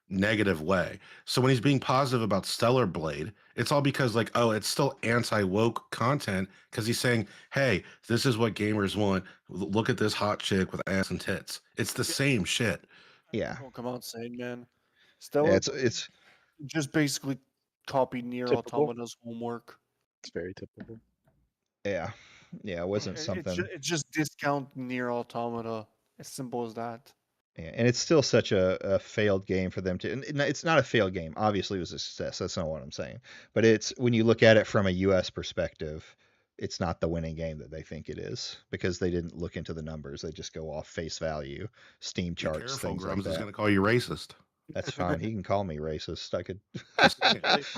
negative way. So when he's being positive about Stellar Blade, it's all because like, oh, it's still anti-woke content because he's saying, hey, this is what gamers want. Look at this hot chick with ass and tits. It's the same shit. Yeah. Don't come out saying, man. Stellar Yeah, it's just basically copied Nier Automata's homework. It's very typical. Yeah. Yeah, it wasn't something. It's just discount Nier Automata. As simple as that. Yeah, and it's still such a failed game for them to. And it's not a failed game. Obviously, it was a success. That's not what I'm saying. But it's when you look at it from a U.S. perspective, it's not the winning game that they think it is because they didn't look into the numbers. They just go off face value, Steam charts, things like Grums that. is going to call you racist. That's fine. He can call me racist.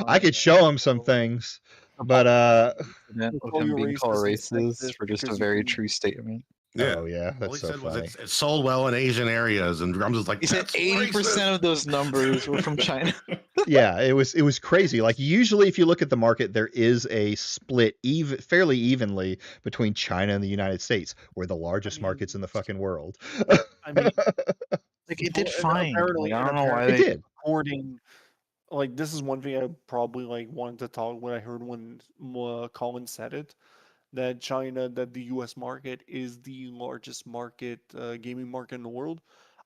I could show him some things, but Of him being called racist for just a very true statement. Yeah. Oh yeah, All that's he so said was funny. it's sold well in Asian areas, and Grums is like, He said 80% of those numbers were from China. Yeah, it was crazy. Like usually, if you look at the market, there is a split fairly evenly between China and the United States. We're the largest markets in the fucking world. I mean, like it did fine. Like, I don't know why it did. According, like this is one thing I probably like wanted to talk when I heard when Colin said it, that the U.S. market is the largest market, gaming market in the world.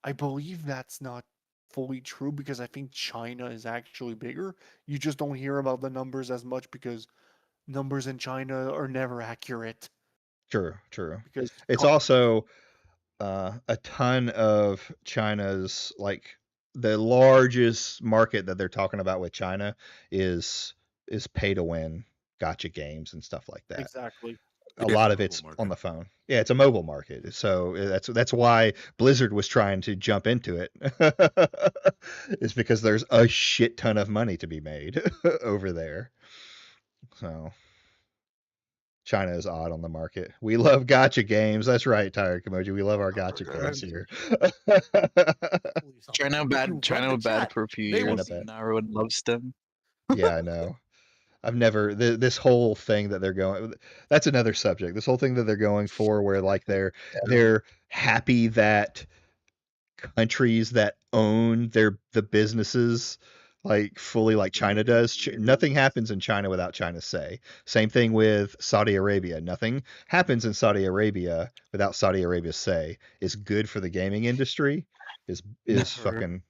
I believe that's not fully true because I think China is actually bigger. You just don't hear about the numbers as much because numbers in China are never accurate. True. Because It's also a ton of China's like the largest market that they're talking about with China is pay to win gotcha games and stuff like that. Exactly. A lot of it's on the phone. Yeah, it's a mobile market. So that's why Blizzard was trying to jump into it. Is because there's a shit ton of money to be made over there. So China is odd on the market. We love gotcha games. That's right, Tired Kimoji. We love our gotcha games here. China bad for a few years. Now everyone loves them. Yeah, I know. I've never this whole thing that they're going. That's another subject. This whole thing that they're going for, where like they're happy that countries that own the businesses like fully like China does. Nothing happens in China without China's say. Same thing with Saudi Arabia. Nothing happens in Saudi Arabia without Saudi Arabia's say. Is good for the gaming industry. Is fucking.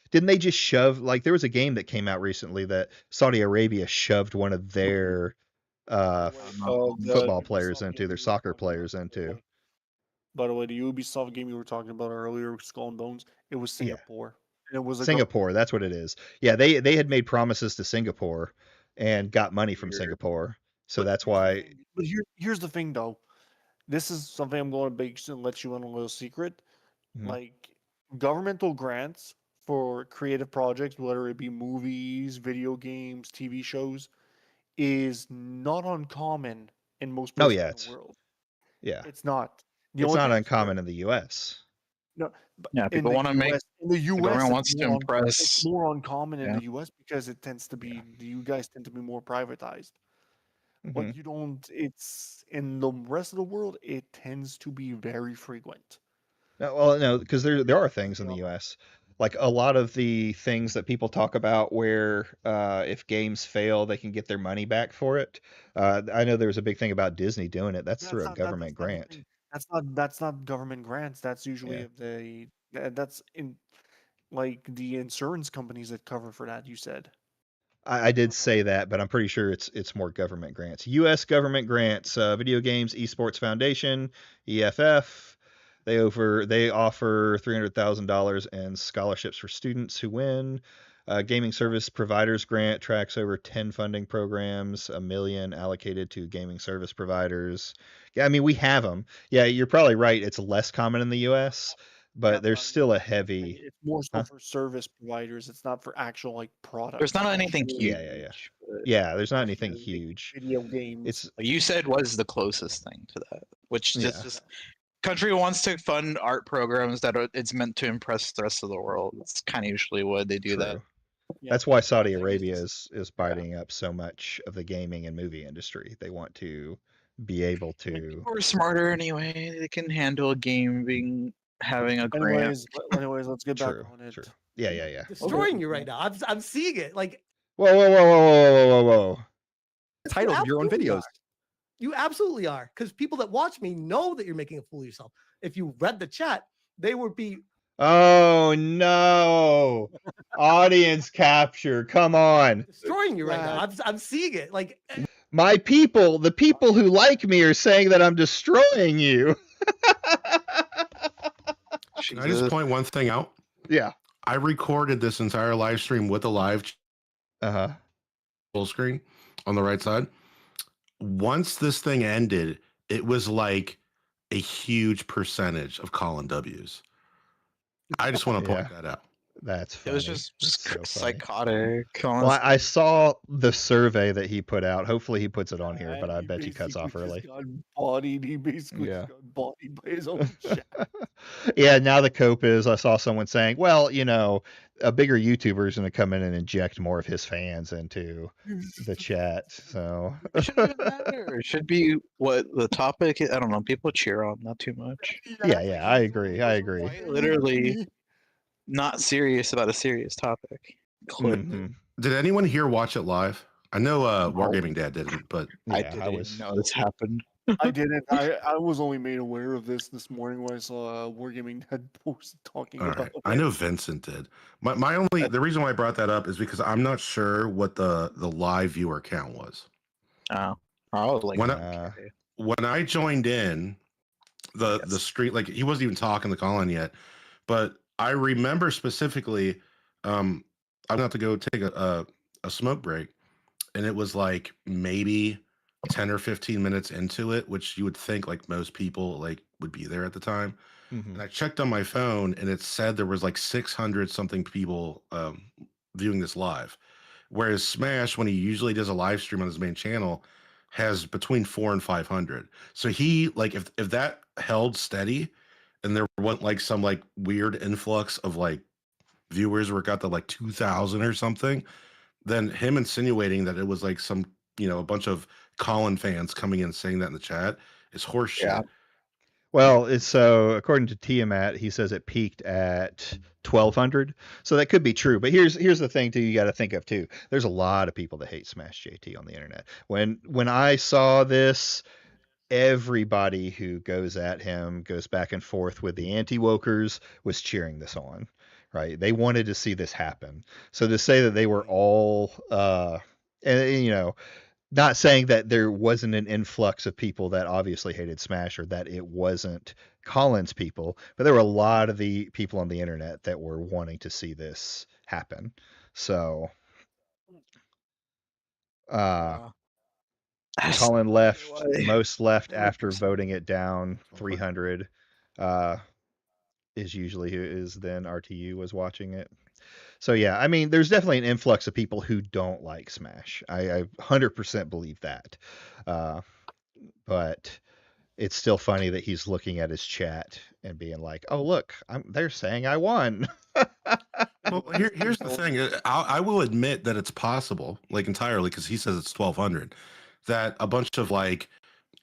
Didn't they just shove like there was a game that came out recently that Saudi Arabia shoved one of their football players into, their soccer players into. By the way, the Ubisoft game you were talking about earlier, Skull and Bones, it was Singapore. And it was Singapore, that's what it is. Yeah, they had made promises to Singapore and got money from Singapore. So that's why. But here's the thing though. This is something I'm going to let you in a little secret. Mhm. Like governmental grants for creative projects, whether it be movies, video games, TV shows, is not uncommon in most places in the world. Yeah. It's not. It's not uncommon in the US. No, yeah, people want to make in the US. Government wants to impress. It's more uncommon in the US because it tends to be you guys tend to be more privatized. But you don't. It's in the rest of the world. It tends to be very frequent. No, well, no, because there are things in the US. like a lot of the things that people talk about where if games fail, they can get their money back for it. I know there was a big thing about Disney doing it. That's through a government grant. That's not government grants. That's usually that's in like the insurance companies that cover for that. You said. I did say that, but I'm pretty sure it's more government grants. U.S. government grants, Video Games Esports Foundation, EFF. They offer $300,000 in scholarships for students who win. Gaming Service Providers Grant tracks over 10 funding programs, $1 million allocated to gaming service providers. Yeah, I mean we have them. Yeah, you're probably right. It's less common in the U.S., but there's still a heavy. It's more so for service providers. It's not for actual like products. There's not anything huge. Yeah, there's not anything huge. Video games. It's you said was the closest thing to that, which just country wants to fund art programs that it's meant to impress the rest of the world. It's kind of usually what they do that. Yeah. That's why Saudi Arabia is biting up so much of the gaming and movie industry. They want to be able to. We're smarter anyway. They can handle a game having a grant. Anyways, let's get back on it. True. Yeah. Destroying you right now. I'm seeing it. Like. Whoa. Title of your own videos. You absolutely are, because people that watch me know that you're making a fool of yourself. If you read the chat, they would be. Oh no! Audience capture. Come on. Destroying you right now. I'm seeing it. Like. My people, the people who like me, are saying that I'm destroying you. Can I just point one thing out? Yeah. I recorded this entire live stream with a live full screen on the right side. Once this thing ended, it was like a huge percentage of Colin W's. I just want to point that out. That's funny. It was just so psychotic. Well, I saw the survey that he put out. Hopefully he puts it on here, but I bet he cuts off early. Got bodied. He basically got bodied by his own chat. Yeah, now the cope is I saw someone saying, well, a bigger YouTuber is going to come in and inject more of his fans into the chat. So it shouldn't matter. It should be what the topic is. I don't know. People cheer on, not too much. Yeah, I agree. Literally not serious about a serious topic. Did anyone here watch it live? I know Wargaming Dad didn't, but I didn't know this happened. I didn't. I was only made aware of this morning when I saw Wargaming Dad post talking about it. I know Vincent did. The reason why I brought that up is because I'm not sure what the live viewer count was. When I joined in the street, like he wasn't even talking to Colin yet, but I remember specifically, I'm about to go take a smoke break, and it was like maybe 10 or 15 minutes into it, which you would think like most people like would be there at the time. And I checked on my phone, and it said there was like 600 something people viewing this live, whereas Smash, when he usually does a live stream on his main channel, has between 400 and 500. So he like if that held steady, and there wasn't like some like weird influx of like viewers where it got to like 2,000 or something, then him insinuating that it was like some, a bunch of Colin fans coming in saying that in the chat is horseshit. Yeah. Well, so according to Tiamat, he says it peaked at 1,200. So that could be true. But here's the thing too, you got to think of too. There's a lot of people that hate SmashJT on the internet. When I saw this, everybody who goes at him, goes back and forth with the anti-wokers, was cheering this on, right? They wanted to see this happen. So to say that they were all, not saying that there wasn't an influx of people that obviously hated Smash or that it wasn't Colin's people, but there were a lot of the people on the internet that were wanting to see this happen. So, Colin left, most left after voting it down. 300 is usually who is then RTU was watching it. So yeah, I mean, there's definitely an influx of people who don't like Smash. I 100% believe that. But it's still funny that he's looking at his chat and being like, "Oh, look, they're saying I won." Well, here's the thing. I will admit that it's possible, like entirely, because he says it's 1,200, that a bunch of like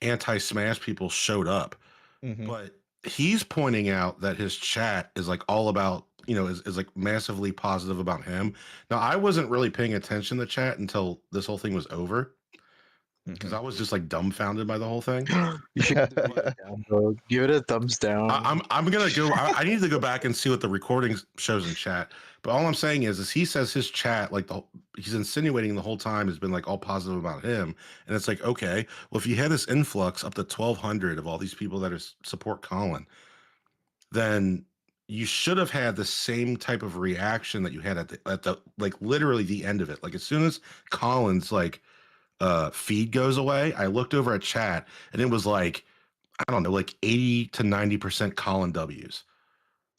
anti-Smash people showed up. But he's pointing out that his chat is like all about, is like massively positive about him. Now, I wasn't really paying attention to chat until this whole thing was over, because I was just like dumbfounded by the whole thing. You should give it a down, bro. Give it a thumbs down. I'm gonna go. I need to go back and see what the recording shows in chat. But all I'm saying is he says his chat, like he's insinuating the whole time, has been like all positive about him, and it's like, okay, well, if you had this influx up to 1,200 of all these people that support Colin, then you should have had the same type of reaction that you had at the like literally the end of it. Like as soon as Colin's like feed goes away, I looked over at chat and it was like, I don't know, like 80 to 90% Colin W's.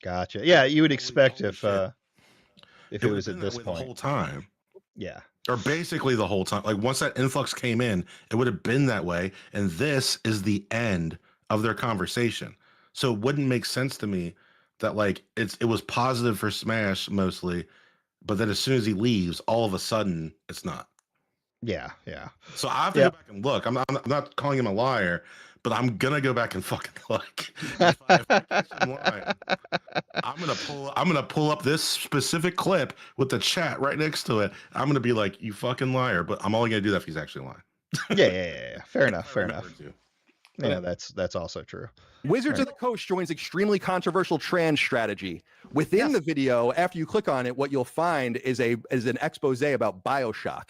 Gotcha. Yeah, you would expect if it was at this point point the whole time. Yeah. Or basically the whole time. Like once that influx came in, it would have been that way. And this is the end of their conversation. So it wouldn't make sense to me that like it was positive for Smash mostly, but then as soon as he leaves, all of a sudden it's not. Yeah, yeah. So I have to go back and look. I'm not calling him a liar, but I'm gonna go back and fucking look. If I catch him lying, I'm gonna pull up this specific clip with the chat right next to it. I'm gonna be like, you fucking liar, but I'm only gonna do that if he's actually lying. Yeah. Fair enough. Yeah, that's also true. Wizards of the Coast joins extremely controversial trans strategy. Within the video, after you click on it, what you'll find is an expose about BioShock.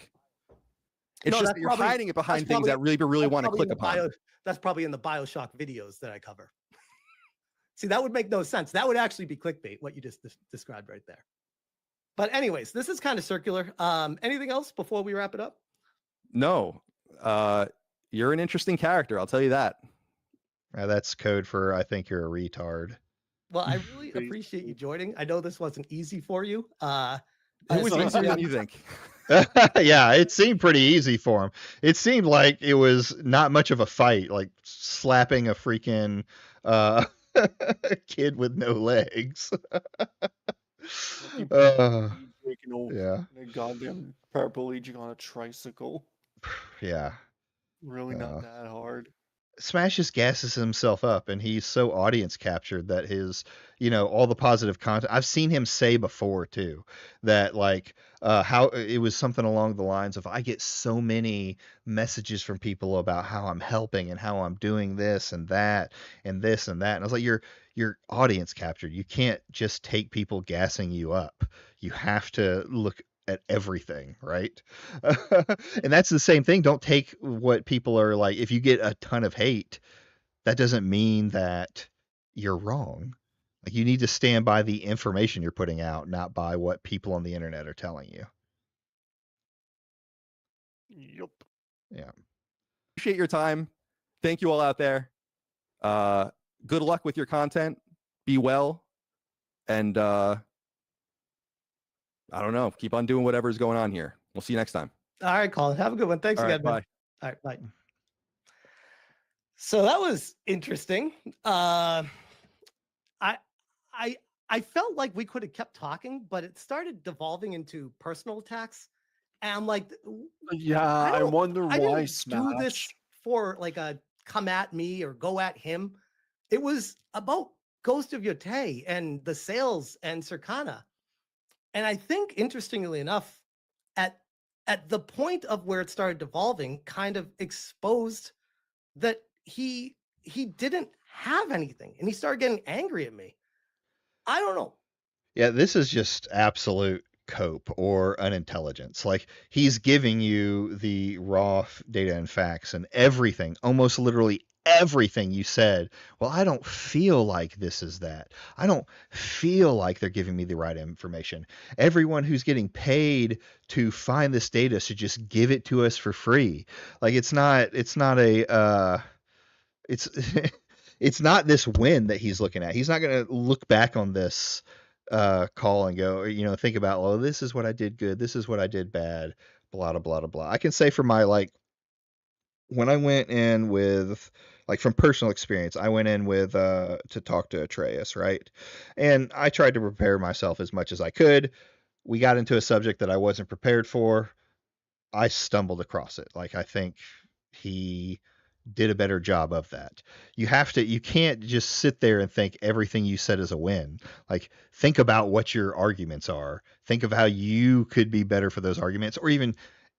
It's just that you're hiding it behind things that really want to click upon. That's probably in the BioShock videos that I cover. See, that would make no sense. That would actually be clickbait, what you just described right there. But anyways, this is kind of circular. Anything else before we wrap it up? No. You're an interesting character, I'll tell you that. That's code for I think you're a retard. Well, I really appreciate you joining. I know this wasn't easy for you. It was easier than you think. Yeah, it seemed pretty easy for him. It seemed like it was not much of a fight, like slapping a freaking kid with no legs. Yeah. A goddamn paraplegic on a tricycle. Yeah. Really not that hard. Smash just gasses himself up, and he's so audience captured that his, all the positive content I've seen him say before too, that like how it was something along the lines of, I get so many messages from people about how I'm helping and how I'm doing this and that and this and that. And I was like, you're audience captured. You can't just take people gassing you up. You have to look at everything, right? And that's the same thing. Don't take what people are like. If you get a ton of hate, that doesn't mean that you're wrong. Like, you need to stand by the information you're putting out, not by what people on the internet are telling you. Yep. Yeah. Appreciate your time. Thank you all out there. Good luck with your content. Be well. And I don't know. Keep on doing whatever's going on here. We'll see you next time. All right, Colin. Have a good one. Thanks again. Bye. All right, bye. So that was interesting. I felt like we could have kept talking, but it started devolving into personal attacks. And I'm like, yeah, I wonder why I didn't Smash do this for like a come at me or go at him. It was about Ghost of Yotei and the sales and Circana. And I think, interestingly enough, at the point of where it started devolving, kind of exposed that he didn't have anything, and he started getting angry at me. I don't know. Yeah, this is just absolute cope or unintelligence. Like, he's giving you the raw data and facts and everything, almost literally everything you said. Well, I don't feel like this is that. I don't feel like they're giving me the right information. Everyone who's getting paid to find this data should just give it to us for free. Like, it's not this win that he's looking at. He's not going to look back on this call and go, think about, oh, this is what I did good. This is what I did bad. Blah, blah, blah, blah. I can say for my, when I went in with, from personal experience, I went in with to talk to Atreus, right? And I tried to prepare myself as much as I could. We got into a subject that I wasn't prepared for. I stumbled across it. I think he did a better job of that. You can't just sit there and think everything you said is a win. Like, think about what your arguments are. Think of how you could be better for those arguments. Or even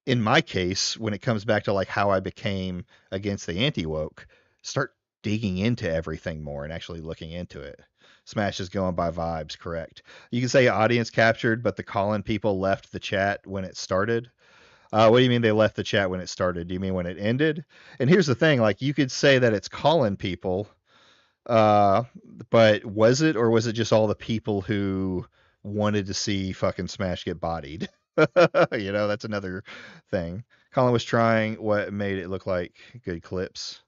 in my case, when it comes back to like how I became against the anti-woke, start digging into everything more and actually looking into it. Smash is going by vibes, correct. You can say audience captured, but the call-in people left the chat when it started. What do you mean they left the chat when it started? Do you mean when it ended? And here's the thing, like, you could say that it's calling people, but was it, or was it just all the people who wanted to see fucking Smash get bodied? That's another thing. Colin was trying what made it look like good clips,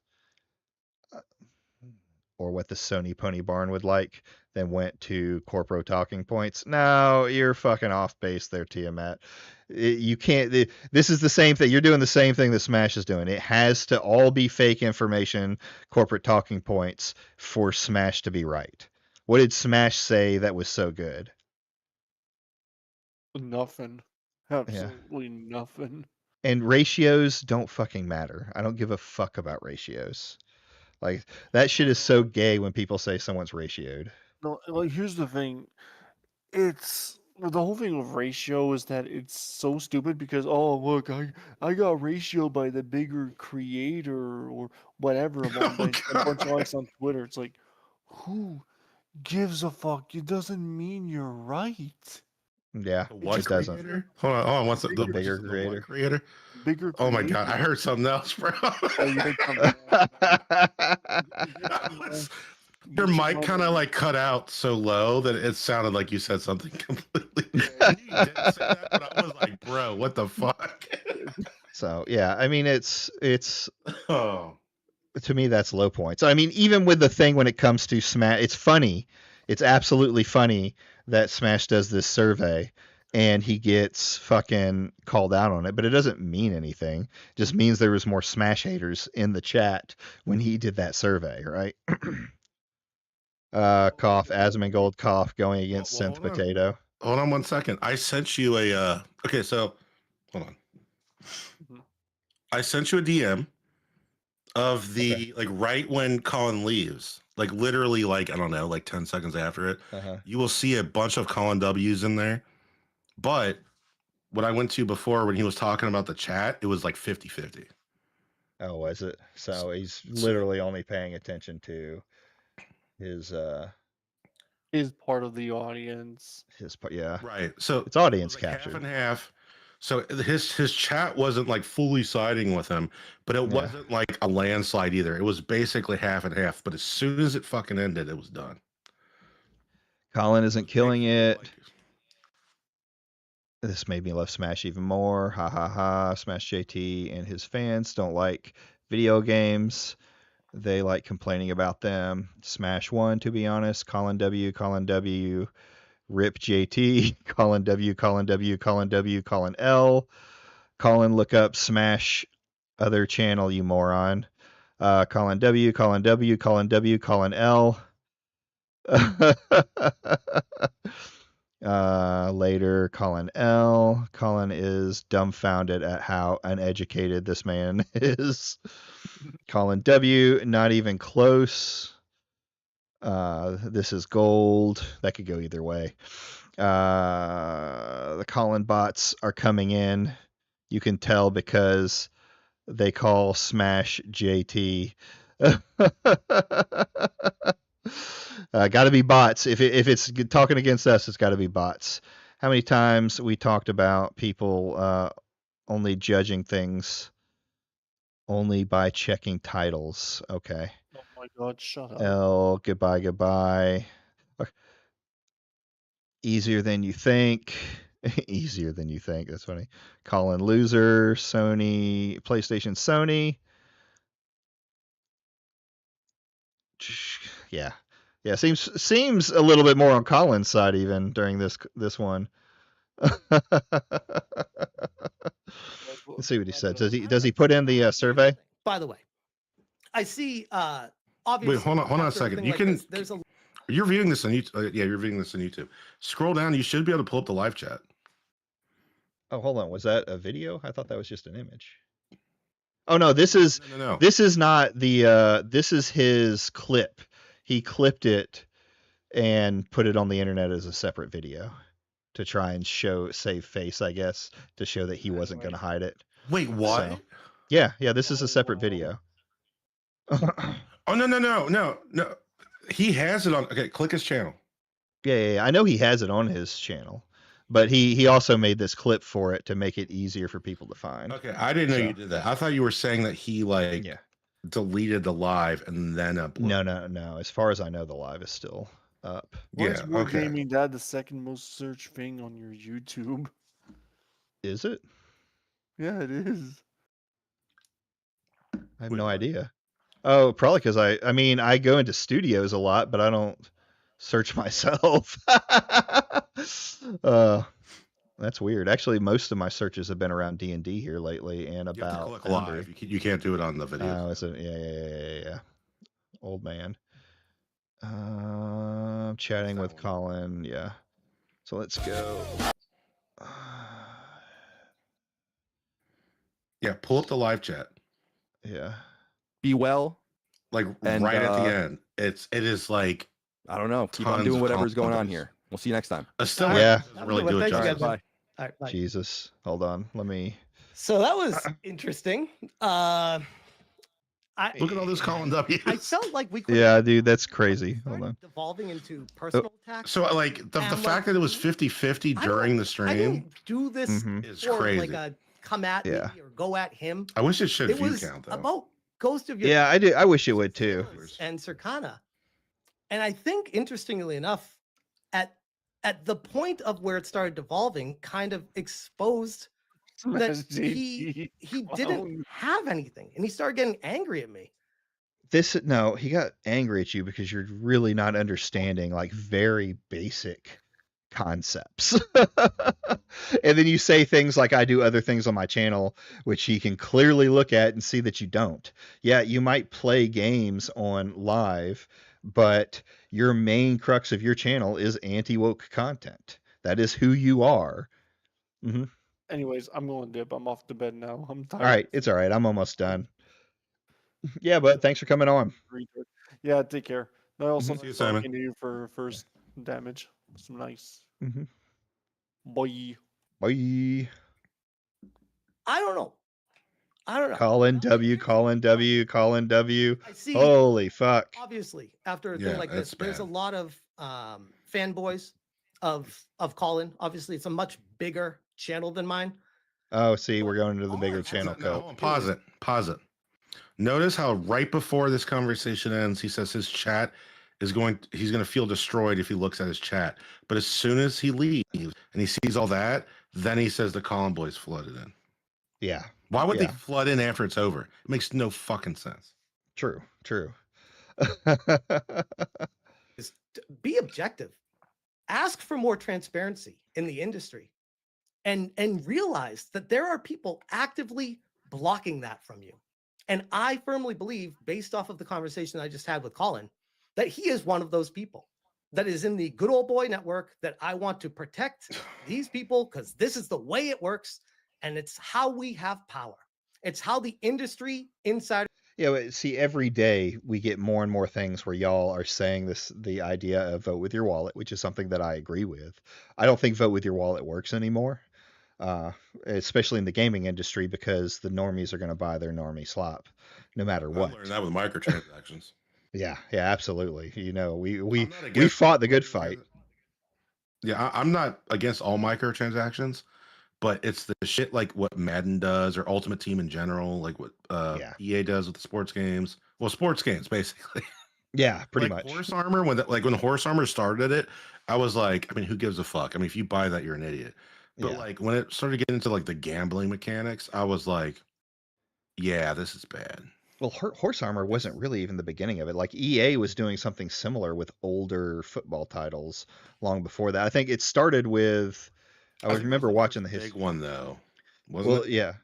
or what the Sony Pony Barn would like, then went to corporate talking points. No, you're fucking off base there, Tiamat. You can't. This is the same thing. You're doing the same thing that Smash is doing. It has to all be fake information, corporate talking points for Smash to be right. What did Smash say that was so good? Nothing. Absolutely nothing. And ratios don't fucking matter. I don't give a fuck about ratios. Like, that shit is so gay when people say someone's ratioed. No, like, here's the thing. It's the whole thing with ratio is that it's so stupid because, oh, look, I got ratioed by the bigger creator or whatever among a bunch of likes on Twitter. It's like, who gives a fuck? It doesn't mean you're right. Yeah, What it doesn't. creator? Hold on. What's the bigger the creator? what creator? Bigger Oh my god, I creator. heard something else, bro. Oh, you heard something. Your mic kind of like cut out so low that it sounded like you said something completely. You didn't say that, but I was like, bro, what the fuck? So yeah, I mean, it's Oh, to me that's low points. I mean, even with the thing when it comes to Smash, it's funny. It's absolutely funny that Smash does this survey and he gets fucking called out on it, but it doesn't mean anything. It just means there was more Smash haters in the chat when he did that survey, right? Cough, Asmongold cough going against Synth Potato. Hold on 1 second. I sent you a okay, so hold on. I sent you a DM of the like right when Colin leaves, like literally like I don't know, like 10 seconds after it. You will see a bunch of Colin W's in there. But what I went to before when he was talking about the chat, it was like 50-50. Oh, was it? So he's literally only paying attention to his part of the audience. His part, yeah. Right. So it's audience it was like captured. half and half. So his chat wasn't like fully siding with him, but it wasn't like a landslide either. It was basically half and half. But as soon as it fucking ended, it was done. Colin isn't killing it. This made me love Smash even more. Ha ha ha. SmashJT and his fans don't like video games. They like complaining about them. Smash won, to be honest. Colin W, Rip JT, Colin W, Colin L. Colin, look up Smash other channel, you moron. Colin W, Colin L. Later, Colin L. Colin is dumbfounded at how uneducated this man is. Colin W, not even close. This is gold. That could go either way. The Colin bots are coming in. You can tell because they call SmashJT. Got to be bots. If it's talking against us, it's got to be bots. How many times we talked about people only judging things only by checking titles? Okay. Oh my god, shut up. L, goodbye. Easier than you think. Easier than you think. That's funny. Colin loser. Sony, PlayStation, Sony. Yeah. Seems a little bit more on Colin's side even during this one. Let's see what he said. Does he put in the survey? By the way, I see. Obviously, wait, hold on a second. You can. There's a. You're viewing this on YouTube. Yeah, you're viewing this on YouTube. Scroll down. You should be able to pull up the live chat. Oh, hold on. Was that a video? I thought that was just an image. Oh no, this is No. this is not the this is his clip. He clipped it and put it on the internet as a separate video to try and save face, I guess, to show that he wasn't going to hide it. Wait, what? So, yeah, this is a separate video. Oh no. He has it on. Okay, click his channel. Yeah, I know he has it on his channel, but he also made this clip for it to make it easier for people to find. Okay, I didn't know you did that. I thought you were saying that he deleted the live and then uploaded. No. As far as I know, the live is still up. Why is Wargaming Dad the second most searched thing on your YouTube? Is it? Yeah, it is. I have no idea. Oh, probably because I mean, I go into studios a lot, but I don't search myself. That's weird. Actually, most of my searches have been around D&D here lately and about live. You can't do it on the video. Oh, is it? Yeah. Old man. Chatting with Colin. Yeah. So let's go. Yeah, pull up the live chat. Yeah. Be well. Like right at the end. It is like I don't know. Keep on doing whatever's going on here. We'll see you next time. Still, yeah. Doesn't really do it justice. Bye. All right, bye. Jesus. Hold on. Let me. So that was interesting. Look at all this Colin W. I felt like we could. Yeah, dude, that's crazy. Hold on. Devolving into personal attacks. So like the fact that it was 50-50 during the stream. I didn't do this is for crazy. like a come at me or go at him. I wish it should view was count though. About Ghost of your Yeah, I do. I wish it would too. And Circana. And I think interestingly enough, at the point of where it started devolving, kind of exposed that he didn't have anything, and he started getting angry at me. He got angry at you because you're really not understanding like very basic concepts. And then you say things like, I do other things on my channel, which he can clearly look at and see that you don't. Yeah, you might play games on live, but your main crux of your channel is anti-woke content. That is who you are. Mm-hmm. Anyways, I'm going to dip. I'm off to bed now. I'm tired. All right, it's all right. I'm almost done. Yeah, but thanks for coming on. Yeah, take care. I also See you, Simon. talking to you for first damage. Some nice. Mm-hmm. Bye. Bye. I don't know. Colin W. I see. Holy fuck. Obviously, after a thing like this, there's a lot of fanboys of Colin. Obviously, it's a much bigger channel than mine. Oh, see, we're going into the bigger channel code. No, pause it. Notice how right before this conversation ends, he says his chat he's going to feel destroyed if he looks at his chat. But as soon as he leaves and he sees all that, then he says the Colin boys flooded in. Yeah. Why would they flood in after it's over? It makes no fucking sense. True. Be objective. Ask for more transparency in the industry, and realize that there are people actively blocking that from you. And I firmly believe, based off of the conversation I just had with Colin, that he is one of those people that is in the good old boy network, that I want to protect these people because this is the way it works. And it's how we have power. It's how the industry insider. Yeah, see, every day we get more and more things where y'all are saying the idea of vote with your wallet, which is something that I agree with. I don't think vote with your wallet works anymore, especially in the gaming industry, because the normies are going to buy their normie slop no matter what. I learned that with microtransactions. Yeah, absolutely. You know, we fought the good fight. Yeah, I'm not against all microtransactions, but it's the shit like what Madden does or Ultimate Team in general, like what EA does with the sports games. Well, sports games basically. Yeah, pretty like much. Horse Armor, when Horse Armor started it, I was like, I mean, who gives a fuck? I mean, if you buy that, you're an idiot. But like when it started getting into like the gambling mechanics, I was like, yeah, this is bad. Well, Horse Armor wasn't really even the beginning of it. Like EA was doing something similar with older football titles long before that. I think it started with. I remember watching the history. Big one though. Wasn't it?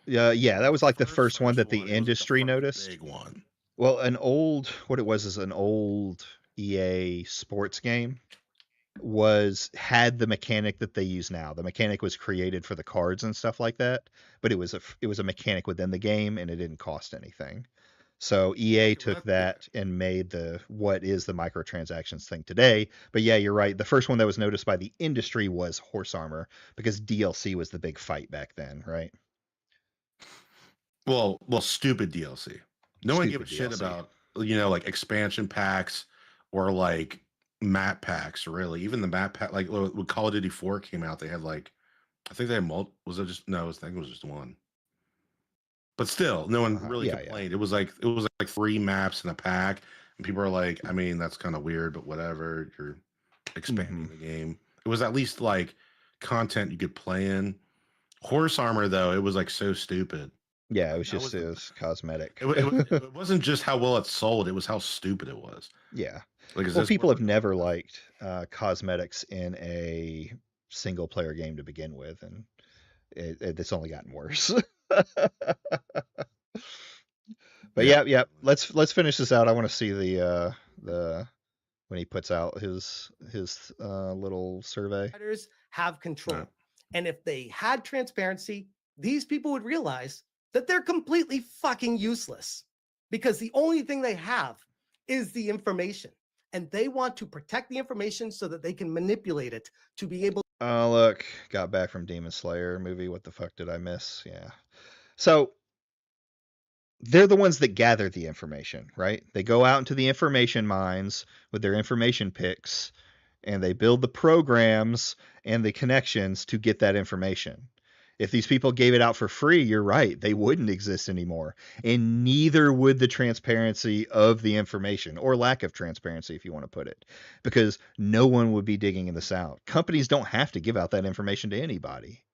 Yeah. That was like the first one that the industry noticed. Big one. Well, what it was is an old EA sports game had the mechanic that they use now. The mechanic was created for the cards and stuff like that, but it was a mechanic within the game, and it didn't cost anything. So EA took that and made what is the microtransactions thing today. But yeah, you're right. The first one that was noticed by the industry was Horse Armor, because DLC was the big fight back then, right? Well, stupid DLC. No one gave a shit about, like expansion packs or like map packs, really. Even the map pack, like when Call of Duty 4 came out, they had like, I think they had was it just, no, I think it was just one. But still, no one really complained. It was like 3 maps in a pack, and people are like, I mean, that's kind of weird, but whatever. You're expanding the game. It was at least like content you could play in. Horse Armor, though, it was like so stupid. Yeah, it was cosmetic. It wasn't just how well it sold; it was how stupid it was. Yeah. Like, well, people have never liked cosmetics in a single player game to begin with, and it's only gotten worse. But yeah. Let's finish this out. I want to see the when he puts out his little survey. Have control, and if they had transparency, these people would realize that they're completely fucking useless, because the only thing they have is the information, and they want to protect the information so that they can manipulate it to be able. Oh, look, got back from Demon Slayer movie. What the fuck did I miss? Yeah. So they're the ones that gather the information, right? They go out into the information mines with their information picks, and they build the programs and the connections to get that information. If these people gave it out for free, you're right, they wouldn't exist anymore. And neither would the transparency of the information, or lack of transparency, if you want to put it, because no one would be digging this out. Companies don't have to give out that information to anybody.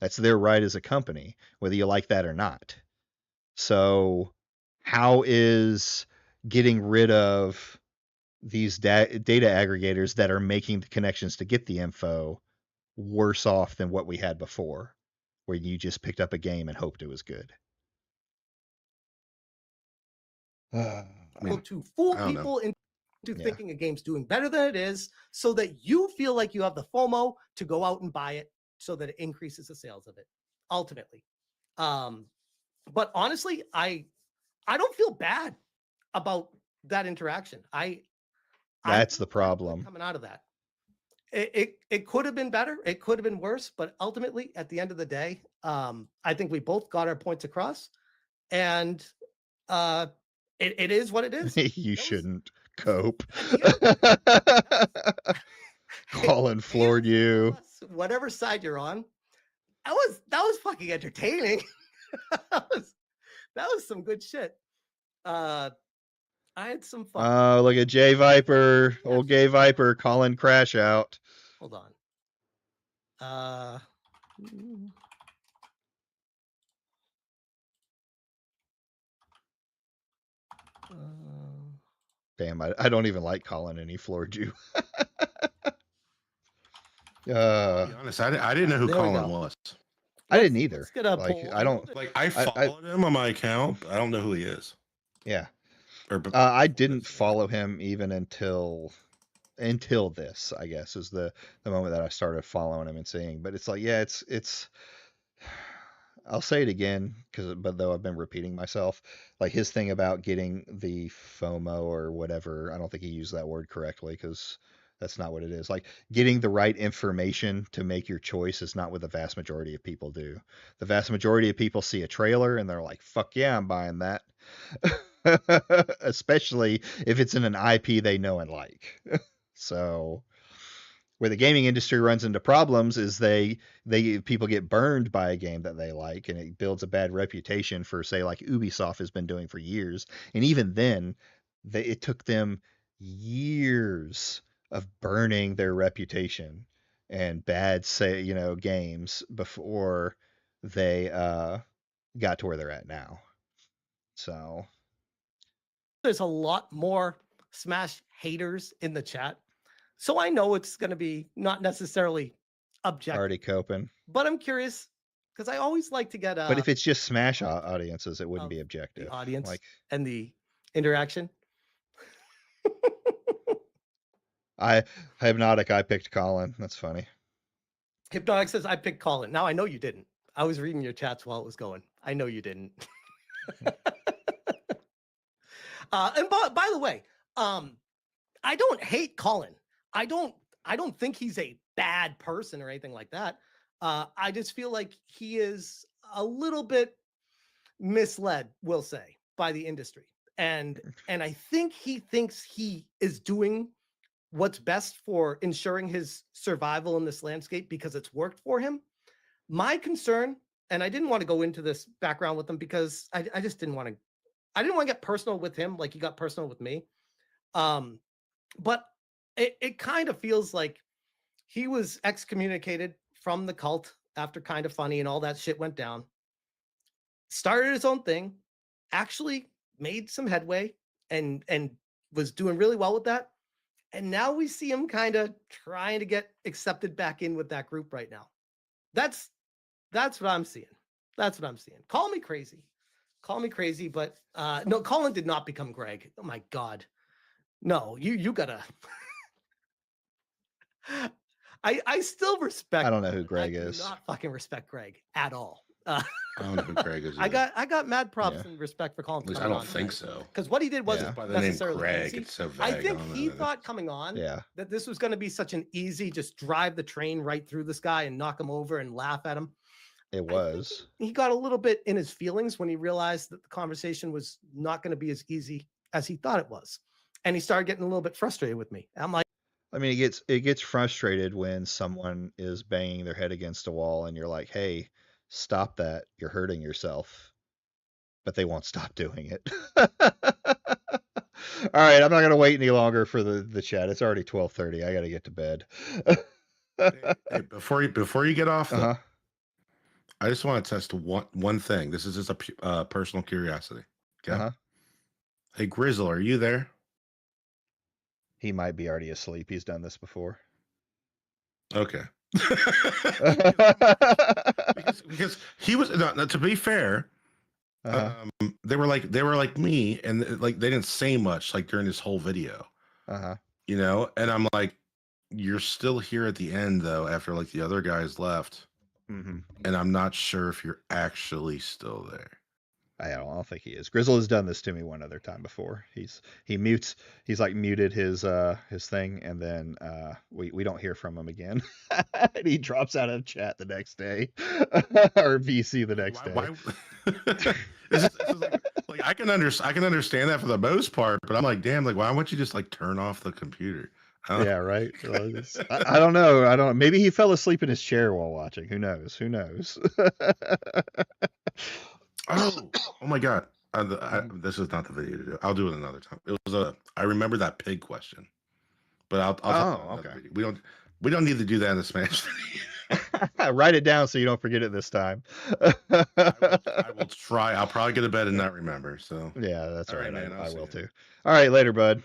That's their right as a company, whether you like that or not. So how is getting rid of these data aggregators that are making the connections to get the info worse off than what we had before, where you just picked up a game and hoped it was good? To fool people into thinking a game's doing better than it is, so that you feel like you have the FOMO to go out and buy it, so that it increases the sales of it ultimately. But honestly, I don't feel bad about that interaction. That's the problem coming out of that. It could have been better. It could have been worse. But ultimately, at the end of the day, I think we both got our points across, and it is what it is. You shouldn't cope. Colin floored you. Whatever side you're on, that was fucking entertaining. that was some good shit. I had some fun. Oh, look at Jay Viper, old gay Viper, calling Crash out. Hold on. Damn, I don't even like Colin, and he floored you. To be honest, I didn't know who Colin was. I didn't either. I followed him on my account, but I don't know who he is. Yeah. I didn't follow him even until this, I guess, is the moment that I started following him and seeing. But it's like, yeah, it's I'll say it again, but though I've been repeating myself, like his thing about getting the FOMO or whatever, I don't think he used that word correctly, because that's not what it is. Like, getting the right information to make your choice is not what the vast majority of people do. The vast majority of people see a trailer and they're like, fuck yeah, I'm buying that. Especially if it's in an IP they know and like. So where the gaming industry runs into problems is people get burned by a game that they like, and it builds a bad reputation for, say, like Ubisoft has been doing for years. And even then, it took them years of burning their reputation and bad games before they got to where they're at now. So there's a lot more Smash haters in the chat, so I know it's going to be not necessarily objective. Already coping, but I'm curious, because I always like to get but if it's just Smash audiences, it wouldn't be objective. The audience and the interaction. Hypnotic, I picked Colin. That's funny. Hypnotic says I picked Colin. Now I know you didn't. I was reading your chats while it was going. I know you didn't. And by the way, I don't hate Colin. I don't think he's a bad person or anything like that. I just feel like he is a little bit misled, we'll say, by the industry. And I think he thinks he is doing what's best for ensuring his survival in this landscape because it's worked for him. My concern, and I didn't want to go into this background with him because I just didn't want to get personal with him like he got personal with me. But it kind of feels like he was excommunicated from the cult after Kind of Funny and all that shit went down. Started his own thing, actually made some headway and was doing really well with that. And now we see him kind of trying to get accepted back in with that group right now. That's what I'm seeing. That's what I'm seeing. Call me crazy. Call me crazy, but no, Colin did not become Greg. Oh my God. No, you gotta. I still respect. I don't know who Greg is. I do not fucking respect Greg at all. I don't know who Greg is. I got mad props and respect for Colin. At least I don't think so. Because what he did wasn't By the name necessarily Greg, easy. it's so I vague. think don't he know. thought coming on Yeah. that this was going to be such an easy, just drive the train right through this guy and knock him over and laugh at him. It was. He got a little bit in his feelings when he realized that the conversation was not going to be as easy as he thought it was. And he started getting a little bit frustrated with me. I'm like, I mean, it gets frustrated when someone is banging their head against a wall and you're like, "Hey, stop that. You're hurting yourself." But they won't stop doing it. All right, I'm not going to wait any longer for the chat. It's already 12:30. I got to get to bed. Hey, before you get off, though, Uh-huh. I just want to test one thing. This is just a personal curiosity. Okay. Uh-huh. Hey, Grizzle, are you there? He might be already asleep. He's done this before. Okay. because he was to be fair, Uh-huh. they were like me, and like they didn't say much like during this whole video. Uh-huh. You know, and I'm like, you're still here at the end though, after like the other guys left, Mm-hmm. and I'm not sure if you're actually still there. I don't think he is. Grizzle has done this to me one other time before. He's muted his thing, and then we don't hear from him again. And he drops out of chat the next day. Or VC the next day. This is like I can understand that for the most part, but I'm like, damn, like why won't you just like turn off the computer? Yeah, right. I don't know. Maybe he fell asleep in his chair while watching. Who knows? Oh my God. This is not the video to do. I'll do it another time. It was I remember that pig question, but I'll okay. Video. We don't need to do that in the Smash. Write it down so you don't forget it this time. I will try. I'll probably get to bed and not remember. So yeah, that's all right, man. I will too. All right, later, bud.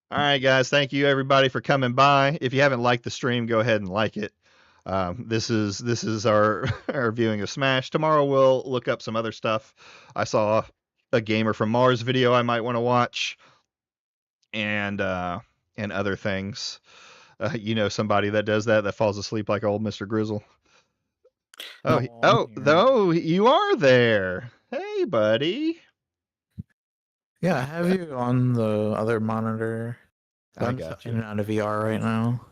All right, guys. Thank you everybody for coming by. If you haven't liked the stream, go ahead and like it. This is our viewing of Smash. Tomorrow we'll look up some other stuff. I saw a Gamer from Mars video I might want to watch, and other things. Somebody that does that falls asleep like old Mr. Grizzle. Oh, you are there. Hey, buddy. Yeah, I have you on the other monitor. I'm got you. in and out of VR right now.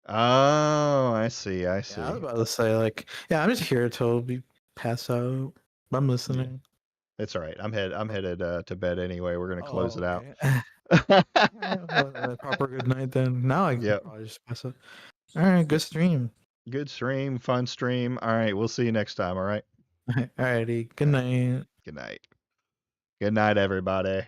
Oh, I see. Yeah, I was about to say, I'm just here till we pass out. I'm listening. It's all right. I'm headed to bed anyway. We're gonna close it out. Proper good night then. Now I can probably just pass out. All right, good stream. Good stream, fun stream. All right, we'll see you next time. All right. All righty. Good night. Good night. Good night, everybody.